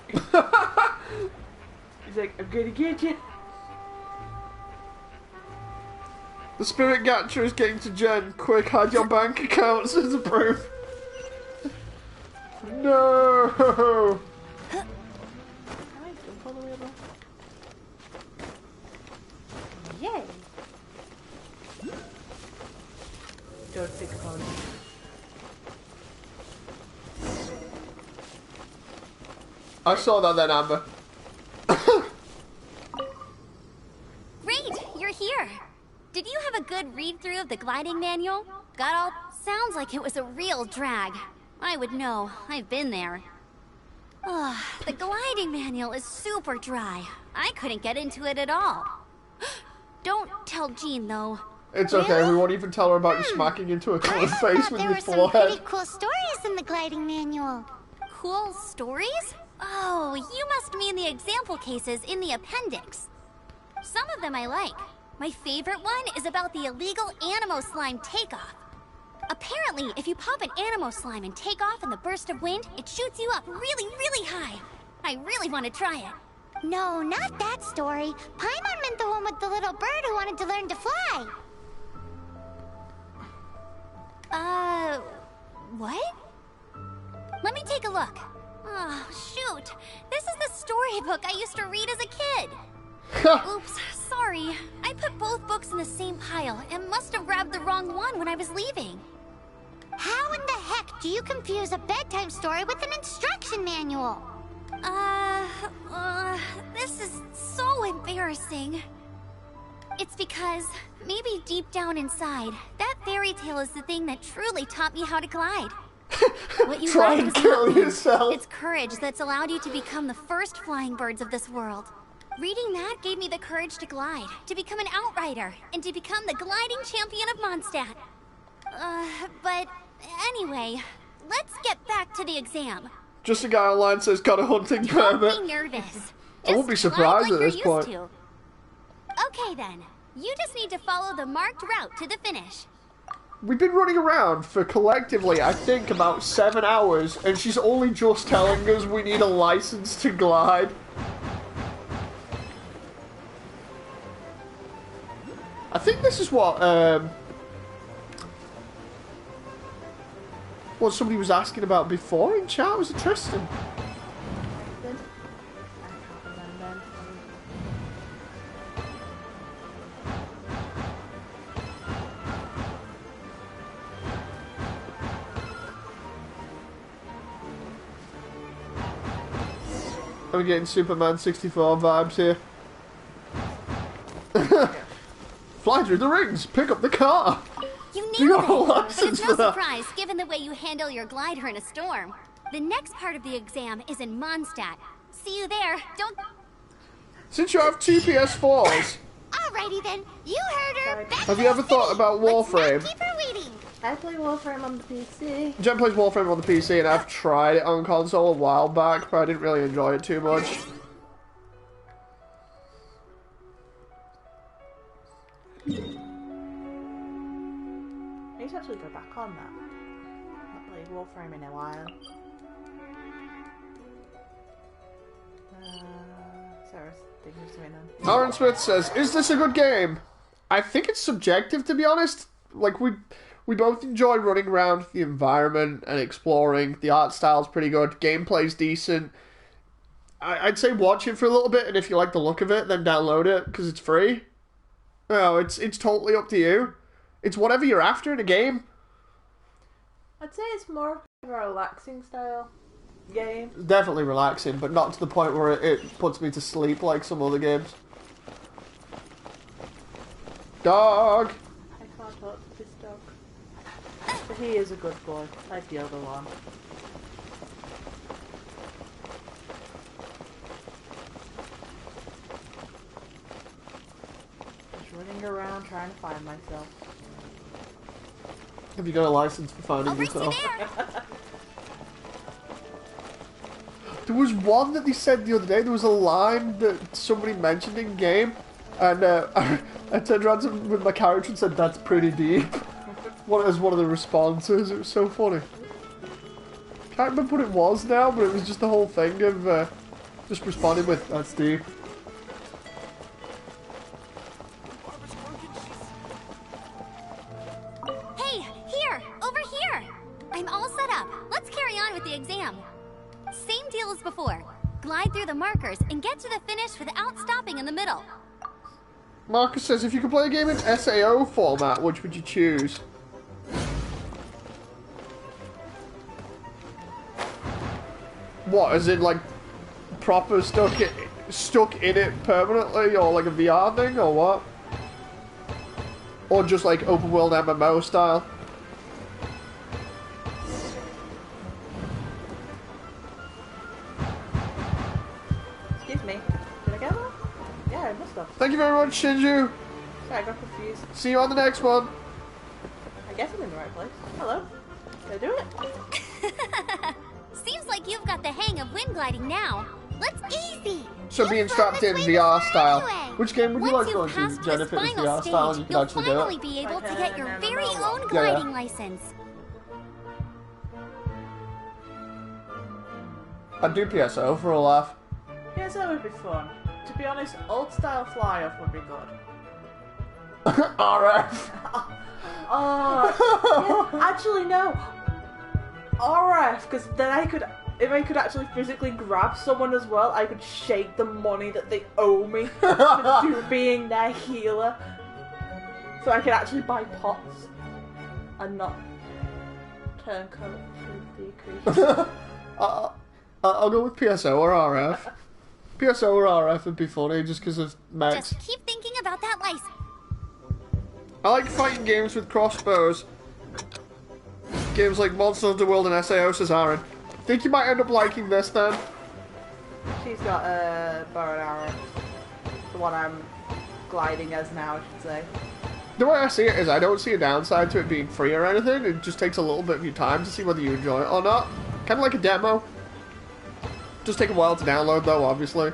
He's like, I'm gonna get it. The spirit catcher is getting to Jen. Quick, hide your bank accounts as a proof. No! Yay! Don't pick fun. I saw that then, Amber. Great, you're here. Did you have a good read-through of the gliding manual? Got all... Sounds like it was a real drag. I would know. I've been there. Ugh, the gliding manual is super dry. I couldn't get into it at all. Don't tell Jean, though. It's okay, we won't even tell her about you smacking into a cold face with There your were some forehead. pretty cool stories in the gliding manual. Cool stories? Oh, you must mean the example cases in the appendix. Some of them I like. My favorite one is about the illegal Animo Slime takeoff. Apparently, if you pop an Animo Slime and take off in the burst of wind, it shoots you up really, really high. I really want to try it. No, not that story. Paimon meant the one with the little bird who wanted to learn to fly. What? Let me take a look. Oh, shoot. This is the storybook I used to read as a kid. Oops, sorry. I put both books in the same pile and must have grabbed the wrong one when I was leaving. How in the heck do you confuse a bedtime story with an instruction manual? This is so embarrassing. It's because, maybe deep down inside, that fairy tale is the thing that truly taught me how to glide. What you Try learned and was kill nothing. yourself. It's courage that's allowed you to become the first flying birds of this world. Reading that gave me the courage to glide, to become an outrider, and to become the gliding champion of Mondstadt. But anyway, let's get back to the exam. Just a guy online says got a hunting permit. Don't be nervous. I won't be Just glide surprised like at this you're point. used to. Okay then, you just need to follow the marked route to the finish. We've been running around for collectively, I think, about 7 hours, and she's only just telling us we need a license to glide. I think this is what somebody was asking about before in chat. Was it Tristan? I'm getting Superman 64 vibes here. Fly through the rings, pick up the car. You You nailed got a it! But license it's for no that. surprise, given the way you handle your glider in a storm. The next part of the exam is in Mondstadt. See you there. Don't... Since you have two PS4s, Alrighty then, you heard her. Back have to you ever the thought city. about Let's not Warframe? keep her waiting. I play Warframe on the PC. Jen plays Warframe on the PC, and I've tried it on console a while back, but I didn't really enjoy it too much. I need to actually go back on that. Not played Warframe in a while. Sarah's thinking of something then. Aaron Smith says, "Is this a good game?" I think it's subjective, to be honest. Like, we both enjoy running around the environment and exploring. The art style's pretty good. Gameplay's decent. I'd say watch it for a little bit, and if you like the look of it, then download it, because it's free. No, it's totally up to you. It's whatever you're after in a game. I'd say it's more of a relaxing style game. It's definitely relaxing, but not to the point where it puts me to sleep like some other games. Dog! I can't talk to this dog. But he is a good boy, like the other one. Just running around trying to find myself. Have you got a license for finding I'll race you yourself? there! There was one that they said the other day. There was a line that somebody mentioned in game, and I turned around with my character and said, "That's pretty deep." As one of the responses. It was so funny. Can't remember what it was now, but it was just the whole thing of just responding with, "That's deep." Hey, here! Over here! I'm all set up. Let's carry on with the exam. Same deal as before. Glide through the markers and get to the finish without stopping in the middle. Marcus says, "If you could play a game in SAO format, which would you choose?" What, as in, like, proper stuck in it permanently, or like a VR thing, or what? Or just like open world MMO style? Excuse me. Did I get that? Yeah, I must have. Thank you very much, Shinju. Sorry, I got confused. See you on the next one. I guess I'm in the right place. Hello. Did I do it? Seems like you've got the hang of wind gliding now. Let's Easy. So being strapped in VR style. Which game would you like to go into, Jennifer? Is VR style and you can actually do you'll finally it? be able to get your very own gliding license. I'd do PSO for a laugh. Yeah, so that would be fun. To be honest, old style fly off would be good. RF. Oh, yeah, actually no. RF, because then if I could actually physically grab someone as well, I could shake the money that they owe me for being their healer. So I could actually buy pots and not turncoat to decrease. I'll go with PSO or RF. PSO or RF would be funny just because of Max. Just keep thinking about that license. I like fighting games with crossbows. Games like Monster Hunter World and SAO, says Aaron. Think you might end up liking this then? She's got a bow and arrow. The one I'm gliding as now, I should say. The way I see it is I don't see a downside to it being free or anything. It just takes a little bit of your time to see whether you enjoy it or not. Kind of like a demo. Just take a while to download though, obviously.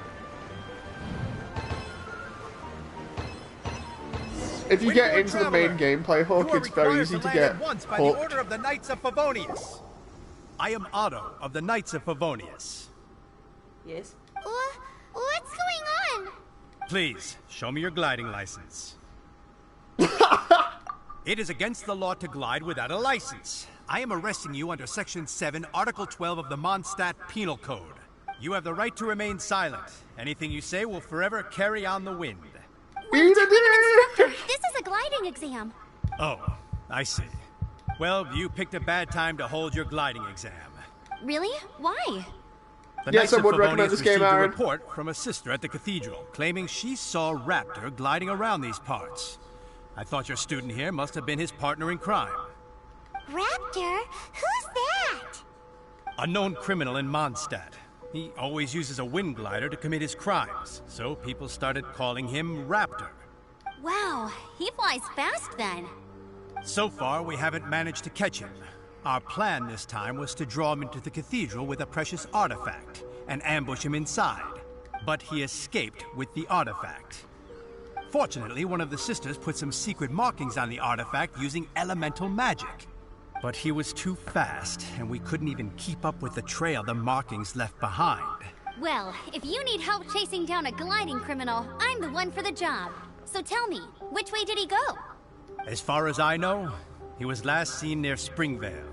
If you get into the main gameplay hook, it's very easy to get hooked. By the order of the Knights of Favonius. I am Otto of the Knights of Favonius. Yes. What's going on? Please, show me your gliding license. It is against the law to glide without a license. I am arresting you under Section 7, Article 12 of the Mondstadt Penal Code. You have the right to remain silent. Anything you say will forever carry on the wind. Wait, instructor, this is a gliding exam. Oh, I see. Well, you picked a bad time to hold your gliding exam. Really? Why? The Yes, Knights I of would Favonius recommend this game, received a Aaron. report from a sister at the cathedral claiming she saw Raptor gliding around these parts. I thought your student here must have been his partner in crime. Raptor? Who's that? A known criminal in Mondstadt. He always uses a wind glider to commit his crimes, so people started calling him Raptor. Wow, he flies fast then. So far, we haven't managed to catch him. Our plan this time was to draw him into the cathedral with a precious artifact and ambush him inside. But he escaped with the artifact. Fortunately, one of the sisters put some secret markings on the artifact using elemental magic. But he was too fast, and we couldn't even keep up with the trail the markings left behind. Well, if you need help chasing down a gliding criminal, I'm the one for the job. So tell me, which way did he go? As far as I know, he was last seen near Springvale.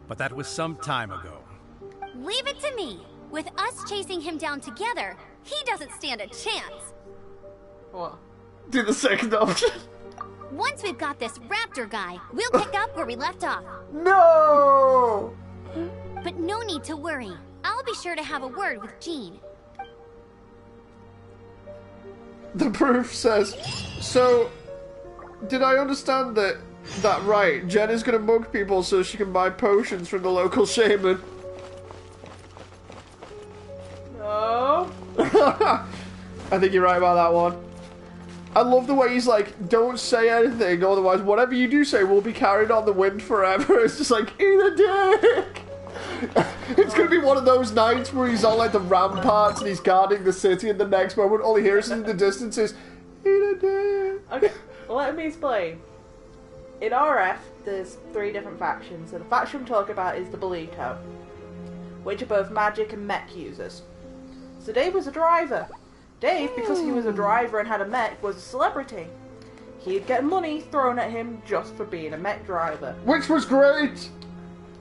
But that was some time ago. Leave it to me. With us chasing him down together, he doesn't stand a chance. What? Do the second option. Once we've got this Raptor guy, we'll pick up where we left off. No! But no need to worry. I'll be sure to have a word with Jean. The proof says, so, did I understand that right? Jen is gonna mug people so she can buy potions from the local shaman. No. I think you're right about that one. I love the way he's like, don't say anything, otherwise whatever you do say will be carried on the wind forever. It's just like, eat a dick! It's gonna be one of those nights where he's on like the ramparts and he's guarding the city, and the next moment all he hears in the distance is, eat a dick! Okay, well, let me explain. In RF, there's 3 different factions, and the faction I'm talking about is the Bolito, which are both magic and mech users. So Dave was a driver. Dave, because he was a driver and had a mech, was a celebrity. He'd get money thrown at him just for being a mech driver. Which was great!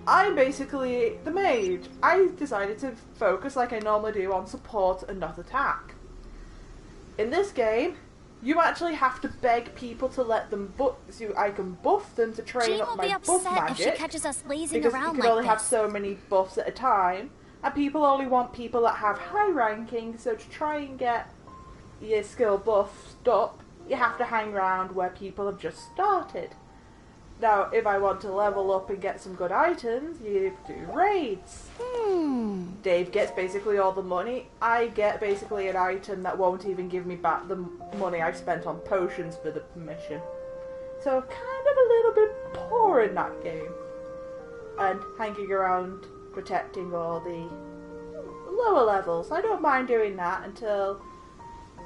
I'm basically the mage. I decided to focus like I normally do on support and not attack. In this game, you actually have to beg people to let them buff, so I can buff them to train Jean up will my be buff upset magic. if she catches us lazing Because around you can like only have this. so many buffs at a time. And people only want people that have high ranking, so to try and get your skill buffed up, you have to hang around where people have just started. Now, if I want to level up and get some good items, you do raids. Dave gets basically all the money. I get basically an item that won't even give me back the money I've spent on potions for the mission. So kind of a little bit poor in that game. And hanging around protecting all the lower levels. I don't mind doing that until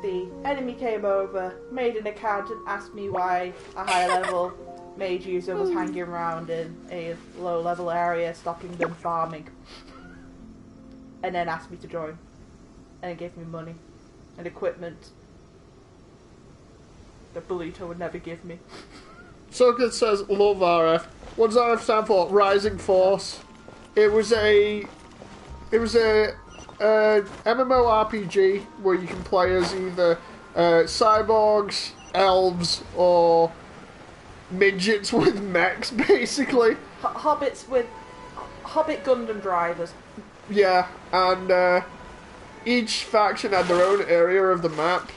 the enemy came over, made an account and asked me why a high level mage user was hanging around in a low level area stopping them farming. And then asked me to join. And it gave me money and equipment that Bolito would never give me. Socket says, love RF. What does RF stand for? Rising Force. It was a MMORPG where you can play as either cyborgs, elves, or midgets with mechs, basically. Hobbits with Hobbit Gundam drivers. Yeah, and each faction had their own area of the map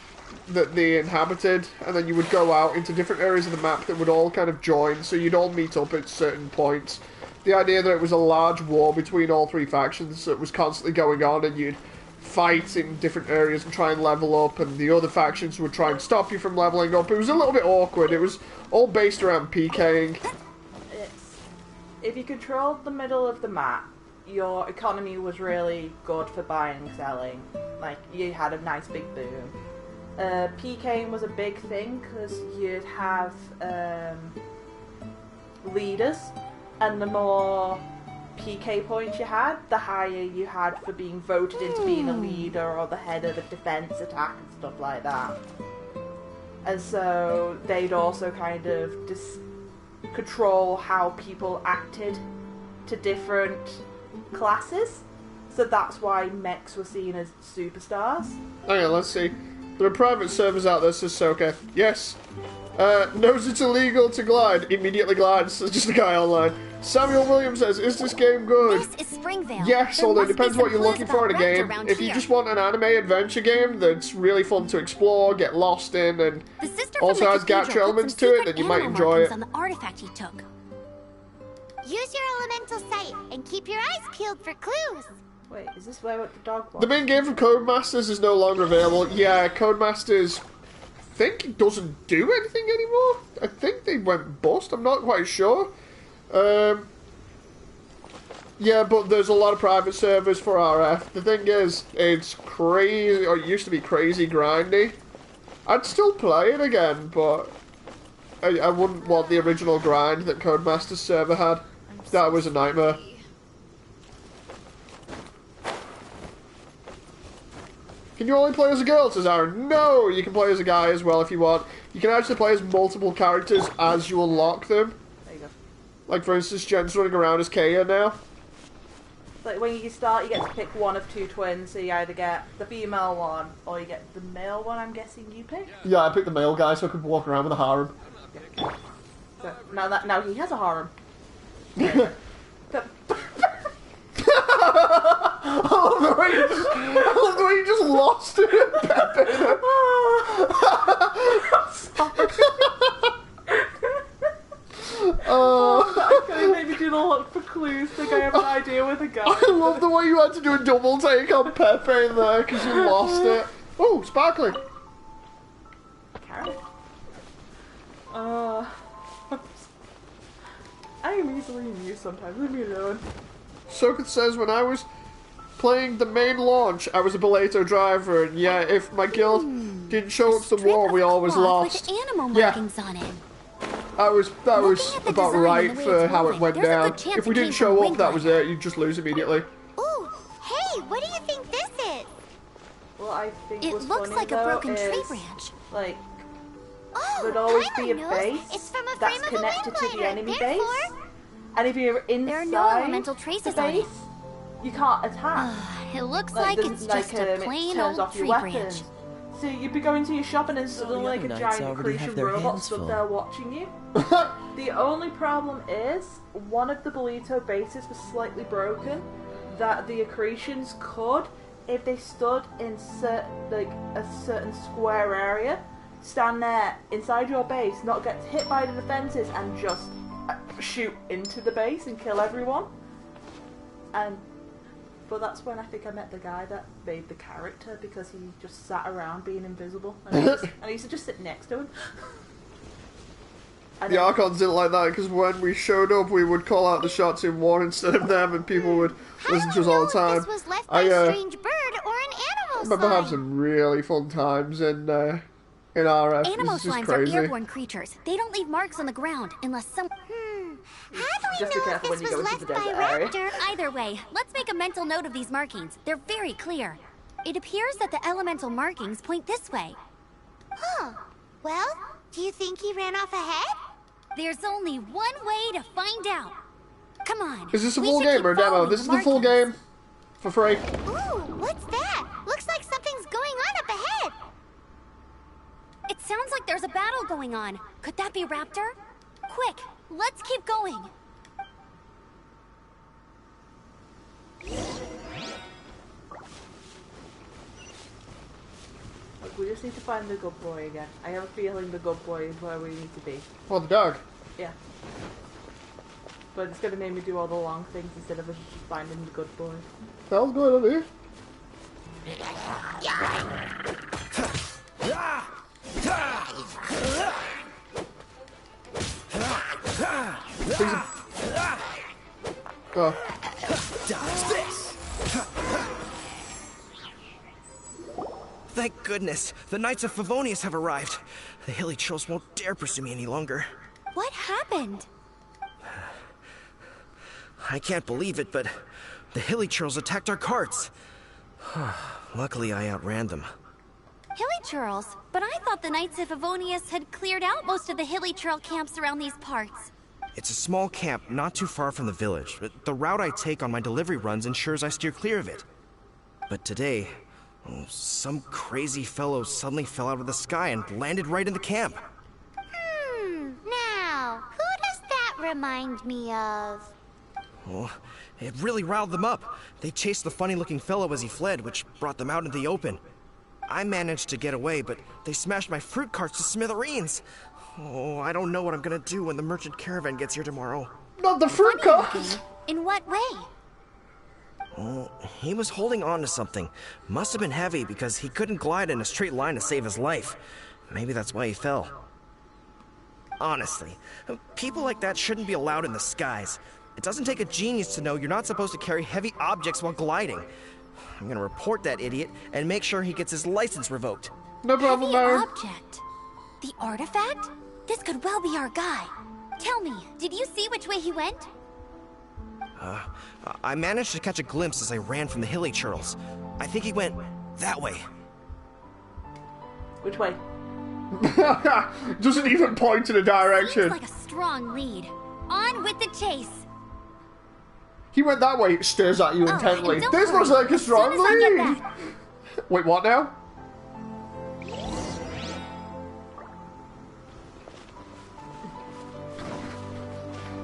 that they inhabited, and then you would go out into different areas of the map that would all kind of join, so you'd all meet up at certain points. The idea that it was a large war between all three factions that was constantly going on, and you'd fight in different areas and try and level up, and the other factions would try and stop you from leveling up. It was a little bit awkward. It was all based around PKing. If you controlled the middle of the map, your economy was really good for buying and selling. Like, you had a nice big boom. PKing was a big thing because you'd have leaders, and the more PK points you had, the higher you had for being voted into being a leader or the head of a defense attack and stuff like that. And so they'd also kind of control how people acted to different classes. So that's why mechs were seen as superstars. Okay, let's see. There are private servers out there, says Soka. Yes. Knows it's illegal to glide. Immediately glides, says just a guy online. Samuel Williams says, is this game good? This is Springvale. Yes, although it depends what you're looking for in a game. If you just want an anime adventure game that's really fun to explore, get lost in, and also has gacha elements to it, then you might enjoy it. On the artifact he took. Use your elemental sight and keep your eyes peeled for clues. Wait, is this where the dog was? The main game from Codemasters is no longer available. Yeah, Codemasters, I think it doesn't do anything anymore. I think they went bust. I'm not quite sure. Yeah, but there's a lot of private servers for RF. The thing is, it's crazy, or it used to be crazy grindy. I'd still play it again, but I wouldn't want the original grind that Codemasters server had. That was a nightmare. Can you only play as a girl, says Aaron? No, you can play as a guy as well if you want. You can actually play as multiple characters as you unlock them. There you go. Like, for instance, Jen's running around as Kaya now. Like, when you start, you get to pick one of two twins, so you either get the female one, or you get the male one, I'm guessing you pick? Yeah, I picked the male guy so I could walk around with a harem. So, now he has a harem. I love the way you just lost it in Pepe. I could maybe do the look for clues, think I have an idea with a guy. I love the way you had to do a double take on Pepe in there because you lost it. Oh, sparkling. Carrot. I am easily amused sometimes, leave me alone. Soket says, when I was playing the main launch, I was a Boleto driver, and yeah, if my guild didn't show up to the war, we always lost. With animal markings on it. That was about right for how it went down. If we didn't show up, that was it. You'd just lose immediately. Ooh, hey, what do you think this is? Well, I think It what's looks funny, like a though, broken tree is, branch. Like, Oh, there'd always be a Paimon knows. base It's from a that's frame of a connected to the wing enemy glider. base. Therefore, And if you're inside There are no elemental traces the on it. base, you can't attack. It looks like there's, it's just a it plain turns old off your tree weapons. branch. So you'd be going to your shop and then suddenly like a other knights giant already have Cretan their robot hands stood full. there watching you. The only problem is, one of the Bolito bases was slightly broken. that the accretions could, if they stood in a certain square area, stand there inside your base, not get hit by the defenses, and just shoot into the base and kill everyone. But that's when I think I met the guy that made the character, because he just sat around being invisible, and I used to just sit next to him. The Archons didn't like that, because when we showed up, we would call out the shots in war instead of them, and people would listen to us all the time. This was left by a strange bird or an animal I remember having some really fun times in RF. Animal slimes crazy. are airborne creatures. They don't leave marks on the ground unless some... How do we Just be know if careful this when you was go into left the by desert area. Raptor? Either way, let's make a mental note of these markings. They're very clear. It appears that the elemental markings point this way. Huh. Well, do you think he ran off ahead? There's only one way to find out. Come on. Is this a we full should game or a keep demo? following This is the full markings. game. For free. Ooh, what's that? Looks like something's going on up ahead. It sounds like there's a battle going on. Could that be Raptor? Quick, let's keep going. Look, we just need to find the good boy again. I have a feeling the good boy is where we need to be. Oh, the dog. Yeah. But it's going to make me do all the long things instead of us just finding the good boy. The hell's going on here? Oh. Thank goodness, the Knights of Favonius have arrived. The hilly trolls won't dare pursue me any longer. What happened? I can't believe it, but the hilly trolls attacked our carts. Luckily, I outran them. Hilly Churls? But I thought the Knights of Favonius had cleared out most of the hilly trail camps around these parts. It's a small camp not too far from the village. The route I take on my delivery runs ensures I steer clear of it. But today, some crazy fellow suddenly fell out of the sky and landed right in the camp. Now, who does that remind me of? Oh, it really riled them up. They chased the funny-looking fellow as he fled, which brought them out into the open. I managed to get away, but they smashed my fruit carts to smithereens. Oh, I don't know what I'm gonna do when the merchant caravan gets here tomorrow. Not the fruit carts! In what way? Oh, he was holding on to something. Must have been heavy because he couldn't glide in a straight line to save his life. Maybe that's why he fell. Honestly, people like that shouldn't be allowed in the skies. It doesn't take a genius to know you're not supposed to carry heavy objects while gliding. I'm gonna report that idiot and make sure he gets his license revoked. No problem, Heavy Mary. object? The artifact? This could well be our guy. Tell me, did you see which way he went? I managed to catch a glimpse as I ran from the hilly churls. I think he went that way. Which way? Doesn't even point in a direction. Seems like a strong lead. On with the chase. He went that way, stares at you intently. and don't This looks worry, like a as strong soon as I get lead. back- Wait, what now?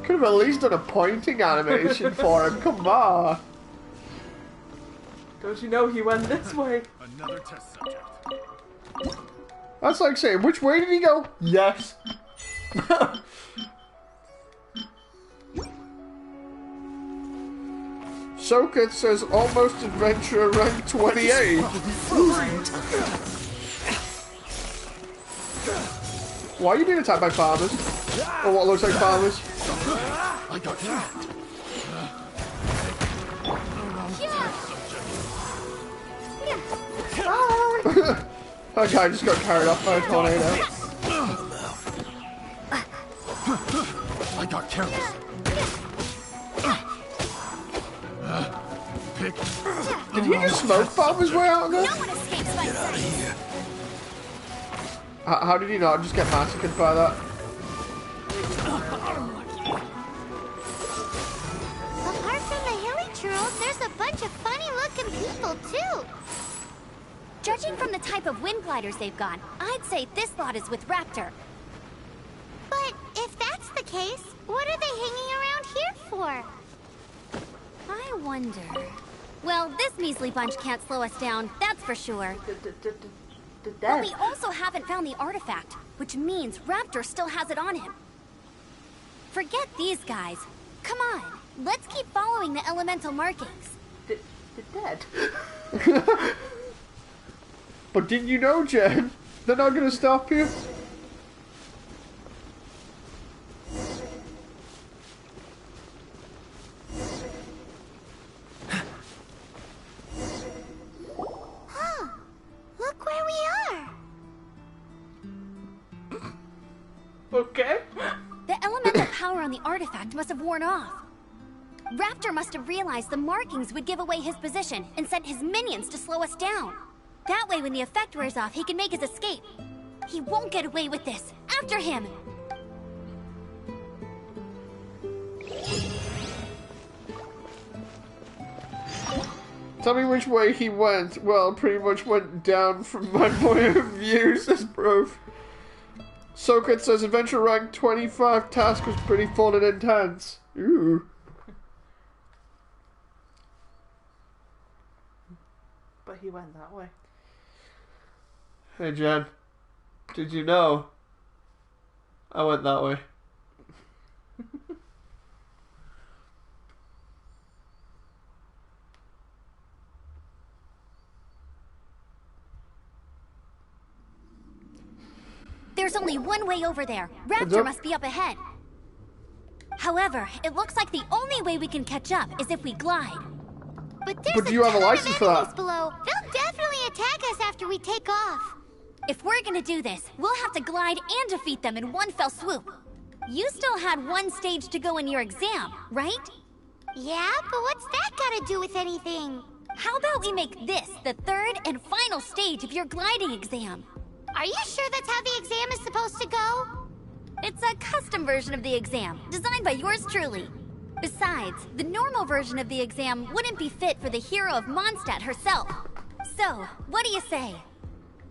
Could have at least done a pointing animation for him. Come on. Don't you know he went this way? Another test subject. That's like saying, which way did he go? Yes. Soka says almost adventurer rank 28. Why are you being attacked by farmers? Or what looks like farmers? I got you. That guy just got carried off by a tornado. I got careless. Pick. Did he just smoke bomb his way out of No this? one escapes my sight. How did he not just get massacred by that? Apart from the hilly churls, there's a bunch of funny-looking people, too. Judging from the type of wind gliders they've got, I'd say this lot is with Raptor. But if that's the case, what are they hanging around here for? I wonder... Well, this measly bunch can't slow us down, that's for sure. But we also haven't found the artifact, which means Raptor still has it on him. Forget these guys. Come on, let's keep following the elemental markings. They're dead. But didn't you know, Jen? They're not gonna stop you. Huh. Look where we are. Okay. The elemental power on the artifact must have worn off. Raptor must have realized the markings would give away his position and sent his minions to slow us down. That way, when the effect wears off, he can make his escape. He won't get away with this. After him! Tell me which way he went. Well, pretty much went down from my point of view, says Proof. Sokrat says adventure rank 25 task was pretty fun and intense. Ooh. But he went that way. Hey Jen, did you know I went that way? There's only one way over there. Raptor must be up ahead. However, it looks like the only way we can catch up is if we glide. But there's do you have a license for that? Below. They'll definitely attack us after we take off. If we're gonna do this, we'll have to glide and defeat them in one fell swoop. You still had one stage to go in your exam, right? Yeah, but what's that gotta do with anything? How about we make this the third and final stage of your gliding exam? Are you sure that's how the exam is supposed to go? It's a custom version of the exam, designed by yours truly. Besides, the normal version of the exam wouldn't be fit for the hero of Mondstadt herself. So, what do you say?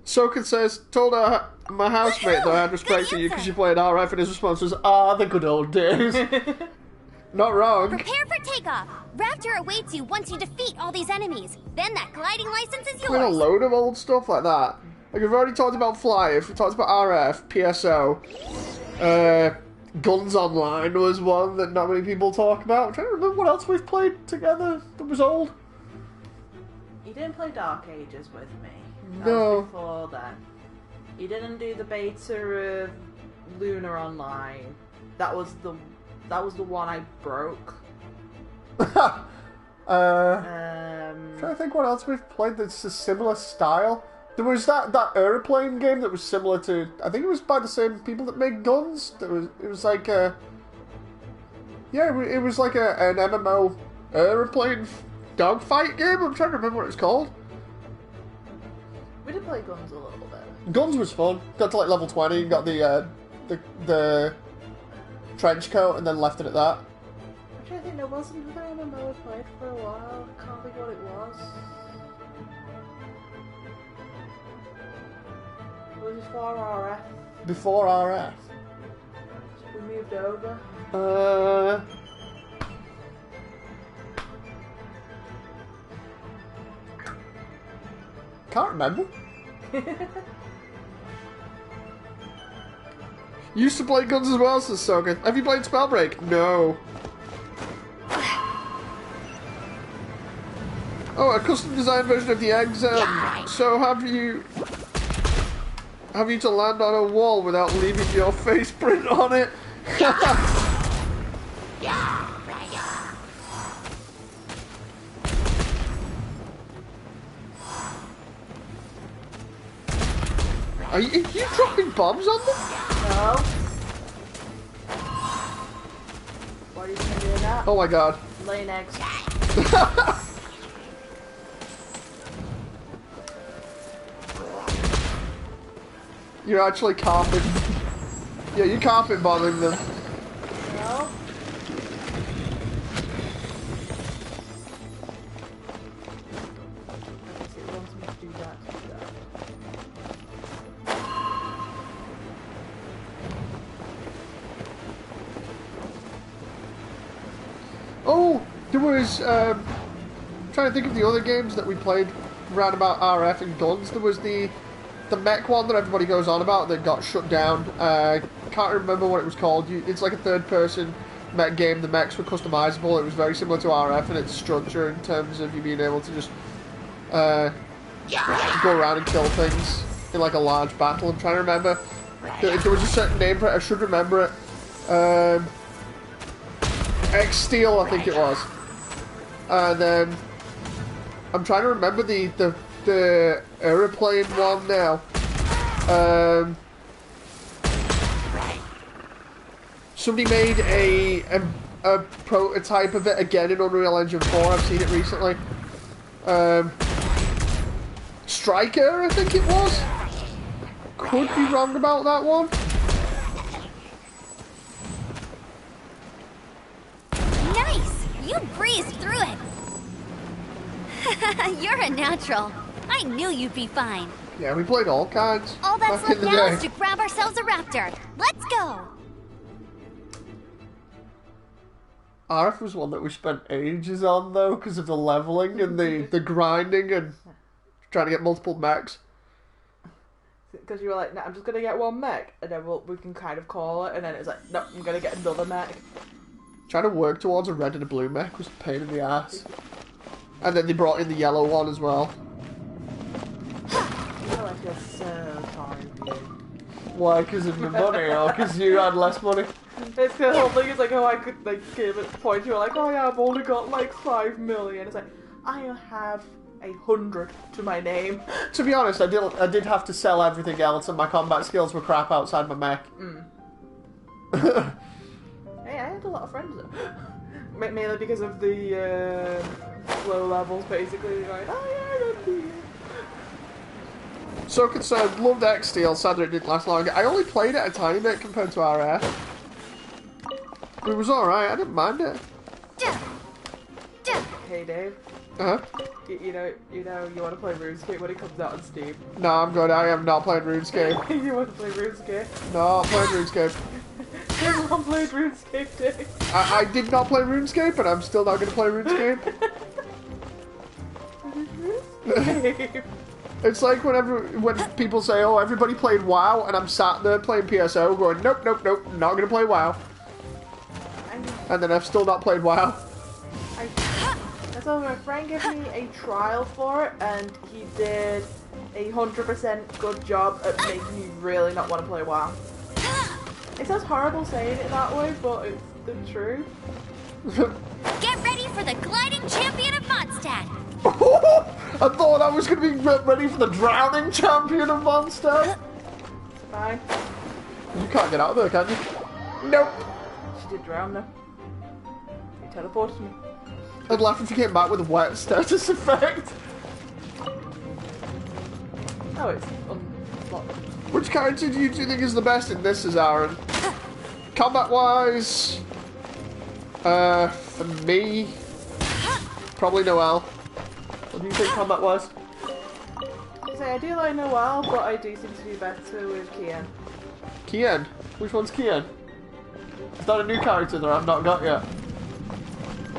Soken says, told her, my housemate that I had respect for you because you played RF, and his response was, the good old days. Not wrong. Prepare for takeoff. Raptor awaits you once you defeat all these enemies. Then that gliding license is Played a yours. load of old stuff like that. Like, we've already talked about Fly, we've talked about RF, PSO, Guns Online was one that not many people talk about. I'm trying to remember what else we've played together that was old. You didn't play Dark Ages with me. That No. was before then. You didn't do the beta of Lunar Online. That was the one I broke. Trying to think what else we've played that's a similar style. There was that aeroplane game that was similar to, I think it was by the same people that made Guns. It was like a, yeah, it was like an MMO aeroplane dogfight game. I'm trying to remember what it's called. We did play Guns a little bit. Guns was fun. Got to like level 20, got the trench coat, and then left it at that. I'm trying to think, there wasn't another MMO I played for a while. I can't think what it was. It was before RF. Before RF. We moved over. Can't remember. Used to play Guns as well, says Soga. Have you played Spellbreak? No. Oh, a custom designed version of the exam. So have you to land on a wall without leaving your face print on it? Are you dropping bombs on them? No. Why are you doing that? Oh my god. Laying eggs. You're actually carpet. Yeah, you're carpet bombing them. No. It wants me to do that. Oh, there was, trying to think of the other games that we played around about RF and guns. There was the mech one that everybody goes on about that got shut down. Can't remember what it was called. It's like a third-person mech game. The mechs were customizable. It was very similar to RF in its structure in terms of you being able to just go around and kill things in like a large battle. I'm trying to remember. There was a certain name for it. I should remember it. X-Steel, I think it was. And then I'm trying to remember the aeroplane one now. Somebody made a prototype of it again in Unreal Engine 4. I've seen it recently. Striker, I think it was. Could be wrong about that one. Nice! You breezed through it. You're a natural. I knew you'd be fine. Yeah, we played all kinds. All that's back in left the now day. is to grab ourselves a raptor. Let's go! RF was one that we spent ages on, though, because of the leveling and the grinding and trying to get multiple mechs. Because you were like, no, I'm just going to get one mech, and then we can kind of call it, and then it's like, no, I'm going to get another mech. Trying to work towards a red and a blue mech was a pain in the ass. And then they brought in the yellow one as well. Oh, I feel so sorry for you. Why? Because of the money, or because you had less money? It's the whole thing is like, oh, I could like give it points. You're like, oh yeah, I've only got like 5 million. It's like, I have 100 to my name. To be honest, I did have to sell everything else, and my combat skills were crap outside my mech. Hey, I had a lot of friends though. Mainly because of the low levels, basically. Like, oh yeah, I got the... So concerned, loved X-Steel, sad that it didn't last long. I only played it a tiny bit compared to RF. It was alright, I didn't mind it. Hey Dave. Uh-huh. You know, you want to play RuneScape when it comes out on Steam. No, I'm good, I am not playing RuneScape. You want to play RuneScape? No, I'm playing RuneScape. Everyone played RuneScape, Dave. I did not play RuneScape, and I'm still not going to play RuneScape. It's like when people say, oh, everybody played WoW, and I'm sat there playing PSO going, nope, nope, nope, not going to play WoW. And then I've still not played WoW. So my friend gave me a trial for it, and he did 100% good job at making me really not want to play WoW. It sounds horrible saying it that way, but it's the truth. Get ready for the gliding champion of Mondstadt! I thought I was going to be ready for the drowning champion of Mondstadt. Fine. You can't get out of there, can you? Nope. She did drown though. He teleported me. I'd laugh if you came back with a wet status effect. Oh, it's unlocked. Which character do you think is the best in this, as Aaron? Combat-wise, for me, probably Noelle. What do you think combat-wise? I do like Noelle, but I do seem to be better with Kian. Kian? Which one's Kian? Is that a new character that I've not got yet?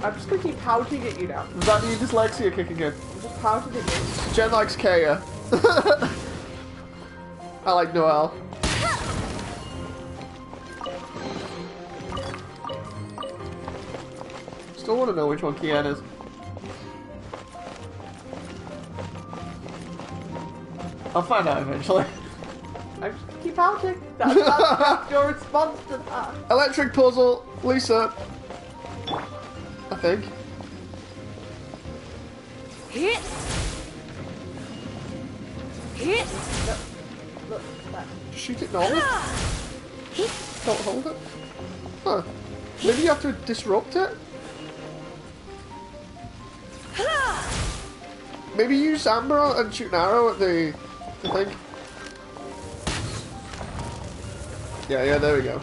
I'm just gonna keep pouting at you now. Is that your dyslexia kicking in? I'm just pouting at you. Jen likes Kaya. I like Noelle. Still want to know which one Kian is. I'll find out eventually. I just keep pouting. That's your response to that. Electric puzzle, Lisa. I think. Look, that. Shoot it normal? Don't hold it? Huh. Maybe you have to disrupt it? Maybe use Amber and shoot an arrow at the thing. Yeah, there we go.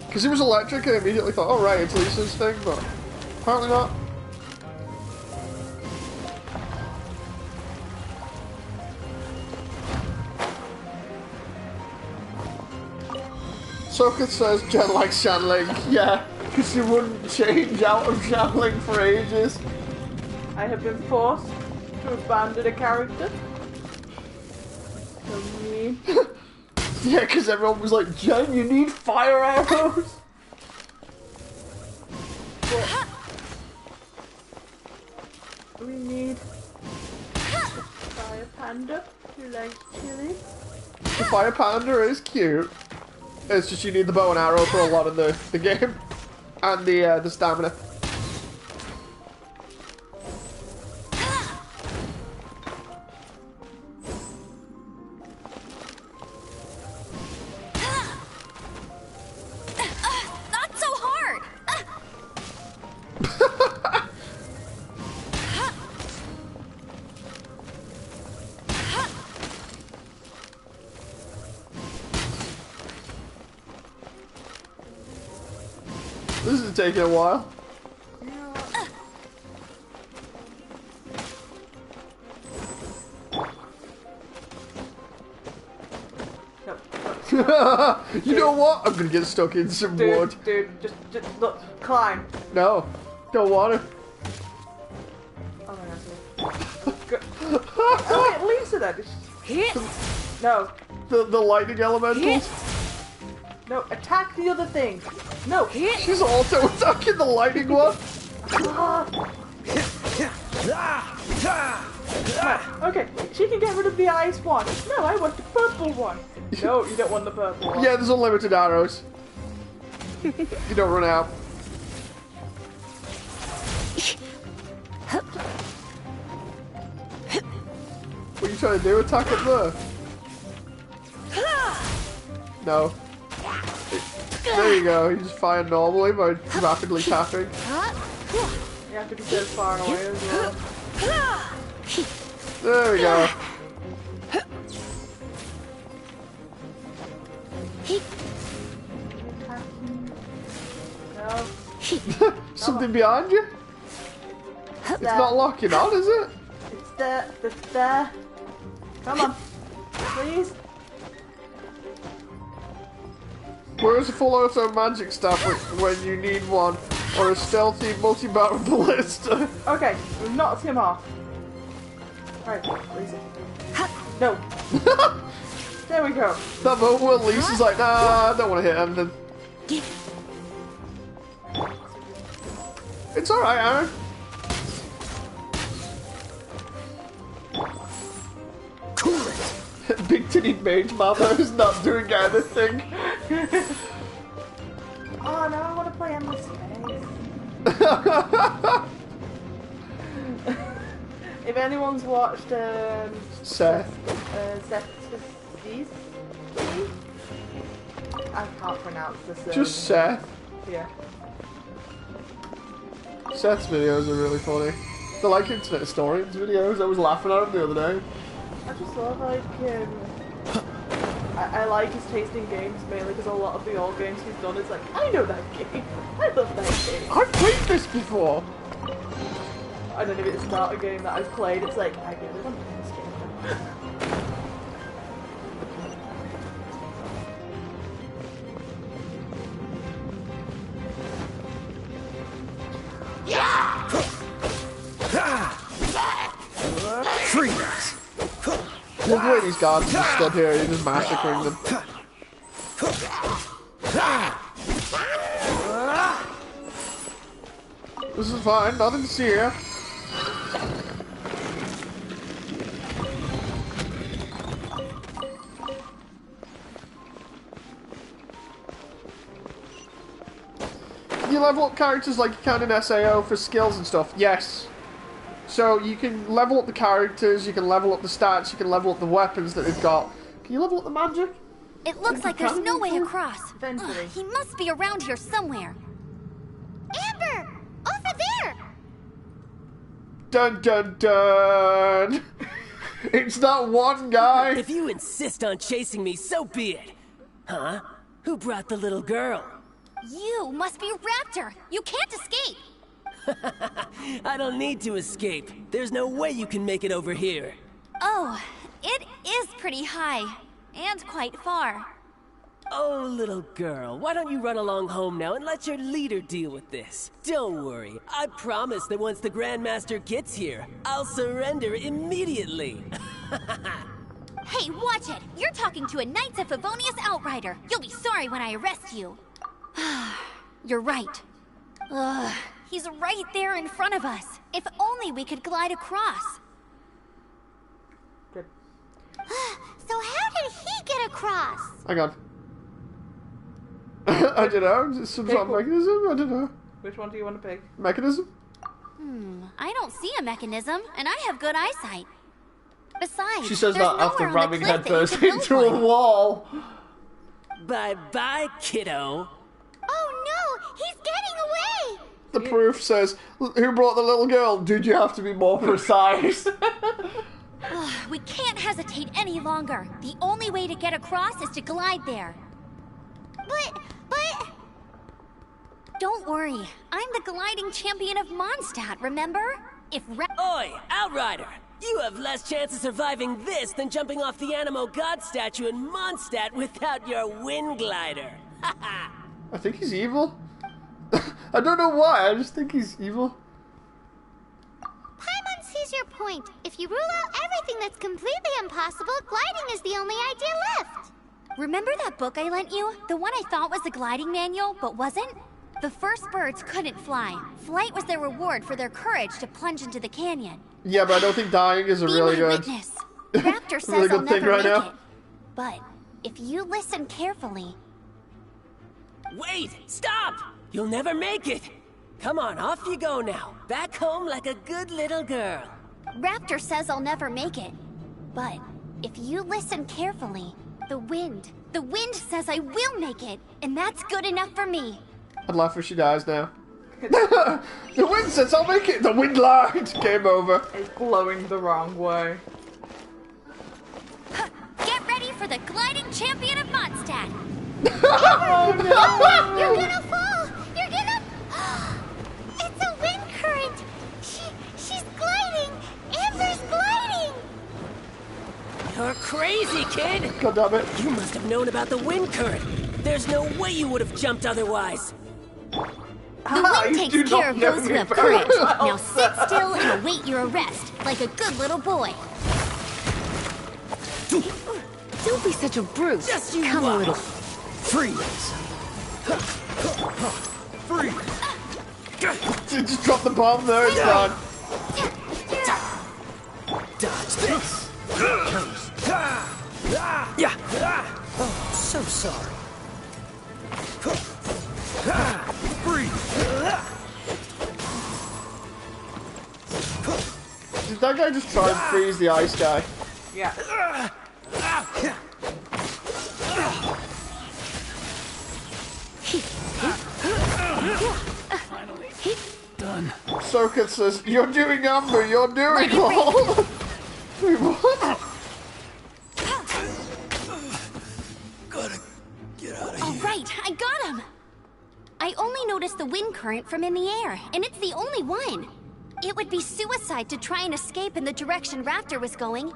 Because it was electric, I immediately thought, oh right, it's Lisa's thing, but apparently not. Soka says Jen likes Shanling. Yeah, Because you wouldn't change out of channeling for ages. I have been forced to abandon a character. So mean. Yeah, because everyone was like, Jen, you need fire arrows. We need fire panda who likes chili. The fire panda is cute. It's just you need the bow and arrow for a lot of the game. And the stamina. Not so hard! This is taking a while. You know what? I'm gonna get stuck in some wood. Dude, just look, climb. No, don't want to. Oh my god. Oh wait, Lisa then. No. The lightning elementals. No, attack the other thing. No. She's also attacking the lightning one. Okay, she can get rid of the ice one. No, I want the purple one. No, you don't want the purple one. Yeah, there's unlimited arrows. You don't run out. What are you trying to do? Attack it there? No. There you go. You just fire normally by rapidly tapping. You have to be so far away as well. There we go. No. Something behind you? It's not locking on, is it? It's there. It's there. Come on. Please. Where's a full auto magic staff when you need one? Or a stealthy multi-battle ballista? Okay, we've knocked him off. Right, Lisa. No. There we go. That moment where Lisa's like, nah, I don't want to hit him then. It's alright, Aaron. Big titty mage mama is not doing anything. Oh, now I want to play Endless Space. If anyone's watched Seth. I can't pronounce this. Just Seth. Yeah. Seth's videos are really funny. They're like Internet Historians videos. I was laughing at them the other day. I just love like I like his taste in games mainly because a lot of the old games he's done is like, I know that game. I love that game. I've played this before. I don't know if it's not a game that I've played. It's like, I get it. I'm playing this game. Freeze! Look where these guards are stood here, you're just massacring them. This is fine, nothing to see here. Can you level up characters like you can in SAO for skills and stuff? Yes. So you can level up the characters, you can level up the stats, you can level up the weapons that they've got. Can you level up the magic? It looks like there's no way across. Eventually. He must be around here somewhere. Amber! Over there! Dun dun dun! It's that one guy! If you insist on chasing me, so be it. Huh? Who brought the little girl? You must be Raptor. You can't escape. I don't need to escape. There's no way you can make it over here. Oh, it is pretty high. And quite far. Oh, little girl, why don't you run along home now and let your leader deal with this? Don't worry, I promise that once the Grandmaster gets here, I'll surrender immediately. Hey, watch it! You're talking to a Knights of Favonius outrider. You'll be sorry when I arrest you. You're right. Ugh, he's right there in front of us. If only we could glide across. Good. So how did he get across? Hang on. I don't know. Is it some sort of mechanism? I don't know. Which one do you want to pick? Mechanism? I don't see a mechanism, and I have good eyesight. Besides, She says there's that after nowhere on the ramming cliff that you headfirst can build into a one. wall. Bye-bye, kiddo. Oh no, he's getting away! The proof says, who brought the little girl? Did you have to be more precise? We can't hesitate any longer. The only way to get across is to glide there. But... Don't worry, I'm the gliding champion of Mondstadt, remember? If Oi, Outrider! You have less chance of surviving this than jumping off the Animo God statue in Mondstadt without your wind glider. Haha! I think he's evil. I don't know why, I just think he's evil. Paimon sees your point. If you rule out everything that's completely impossible, gliding is the only idea left. Remember that book I lent you? The one I thought was the gliding manual, but wasn't? The first birds couldn't fly. Flight was their reward for their courage to plunge into the canyon. Yeah, but I don't think dying is a Be really my good... witness. Raptor says really I'll good thing never right make now. it. But if you listen carefully... Wait! Stop! You'll never make it! Come on, off you go now. Back home like a good little girl. Raptor says I'll never make it. But if you listen carefully, the wind says I will make it, and that's good enough for me. I'd laugh if she dies now. The wind says I'll make it! The wind lied! Game over. It's glowing the wrong way. Get ready for the gliding champion of Mondstadt. Oh no! You're gonna fall! You're gonna... It's a wind current! She's gliding! Amber's gliding! You're crazy, kid! God damn it. You must have known about the wind current. There's no way you would have jumped otherwise. The wind you do takes care not of know those me who have very courage. well. Now sit still and await your arrest, like a good little boy. Don't be such a brute. Just you Come a watch. little. Freeze! Just drop the bomb there, it's gone. Dodge this. Yeah! Oh, so sorry. Did that guy just try and freeze the ice guy? Yeah. Done. Soka says, you're doing Amber, you're doing all. Wait, what? Gotta get out of All here. right, I got him. I only noticed the wind current from in the air, and it's the only one. It would be suicide to try and escape in the direction Raptor was going.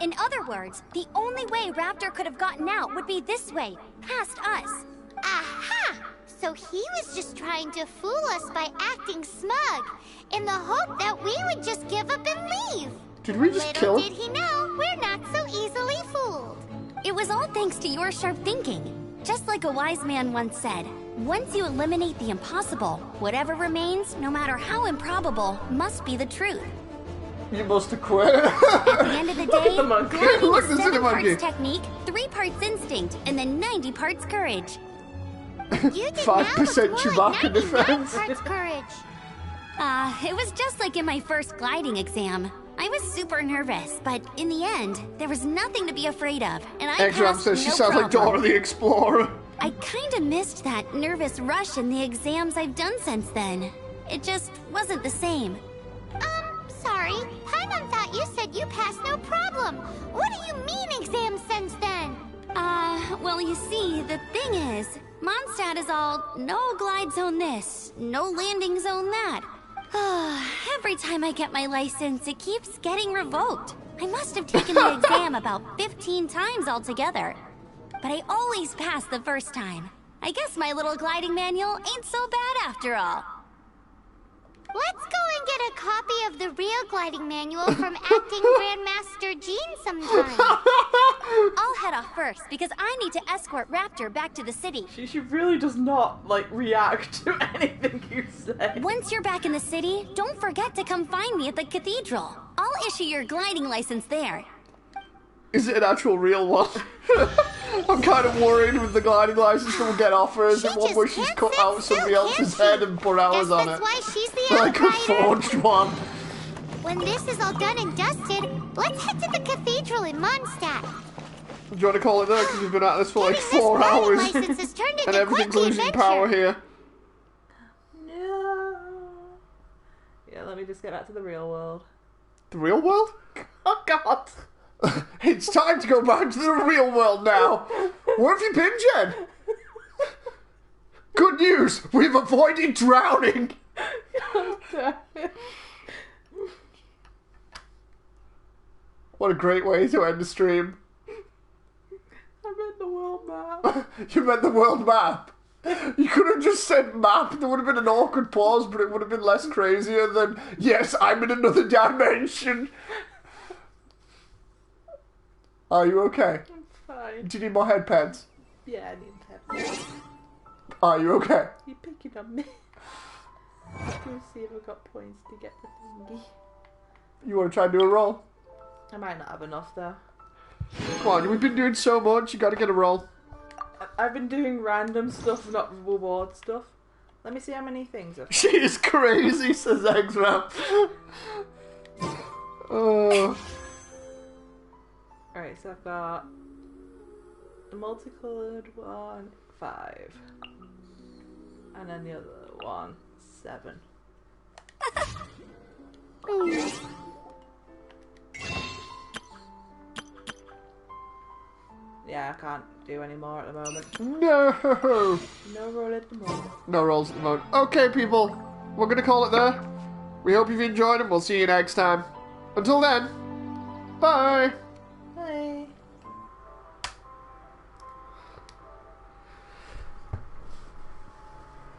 In other words, the only way Raptor could have gotten out would be this way, past us. Aha! So he was just trying to fool us by acting smug, in the hope that we would just give up and leave. Did we just kill Little him? did he know, we're not so easily fooled. It was all thanks to your sharp thinking. Just like a wise man once said, once you eliminate the impossible, whatever remains, no matter how improbable, must be the truth. You must have quit. At the end of the day, the monkey. gliding Look, is this is 7 the monkey. parts technique, 3 parts instinct, and then 90 parts courage. You did 5% now look more Chewbacca like 99 defense. parts courage. It was just like in my first gliding exam. I was super nervous, but in the end, there was nothing to be afraid of, and I Exram passed says she no sounds like problem. Dora the Explorer. I kinda missed that nervous rush in the exams I've done since then. It just wasn't the same. Sorry. Paimon thought you said you passed no problem. What do you mean exam sense then? Well, you see, the thing is, Mondstadt is all no glide zone this, no landing zone that. Every time I get my license, it keeps getting revoked. I must have taken the exam about 15 times altogether. but I always pass the first time. I guess my little gliding manual ain't so bad after all. Let's go and get a copy of the real gliding manual from acting Grandmaster Jean sometime. I'll head off first because I need to escort Raptor back to the city. She really does not, like, react to anything you say. Once you're back in the city, don't forget to come find me at the cathedral. I'll issue your gliding license there. Is it an actual real one? I'm kind of worried with the gliding license that we'll get offered. Is it one where she's cut out somebody else's head and put ours on it? That's why she's the Like a outrider. forged one. When this is all done and dusted, let's head to the cathedral in Mondstadt. Do you want to call it there? Because we've been at this for like Getting this 4 gliding hours. license has turned into And everything's quite the losing adventure. power here. No. Yeah, let me just get back to the real world. The real world? Oh, God. It's time to go back to the real world now. Where have you been, Jen? Good news, we've avoided drowning. God damn it. What a great way to end the stream. I meant the world map. You meant the world map. You could have just said map. There would have been an awkward pause, but it would have been less crazier than, yes, I'm in another dimension. Are you okay? I'm fine. Do you need more head pads? Yeah, I need to. Are you okay? You picking on me? Let's go see if I've got points to get the thingy. You want to try and do a roll? I might not have enough though. Come on, we've been doing so much, you gotta get a roll. I've been doing random stuff, not reward stuff. Let me see how many things I've... She is crazy, says X-Ram. Oh. Alright, so I've got the multicoloured one, 5. And then the other one, 7. Yeah, I can't do any more at the moment. No! No roll at the moment. No rolls at the moment. Okay, people, we're gonna call it there. We hope you've enjoyed and we'll see you next time. Until then, bye!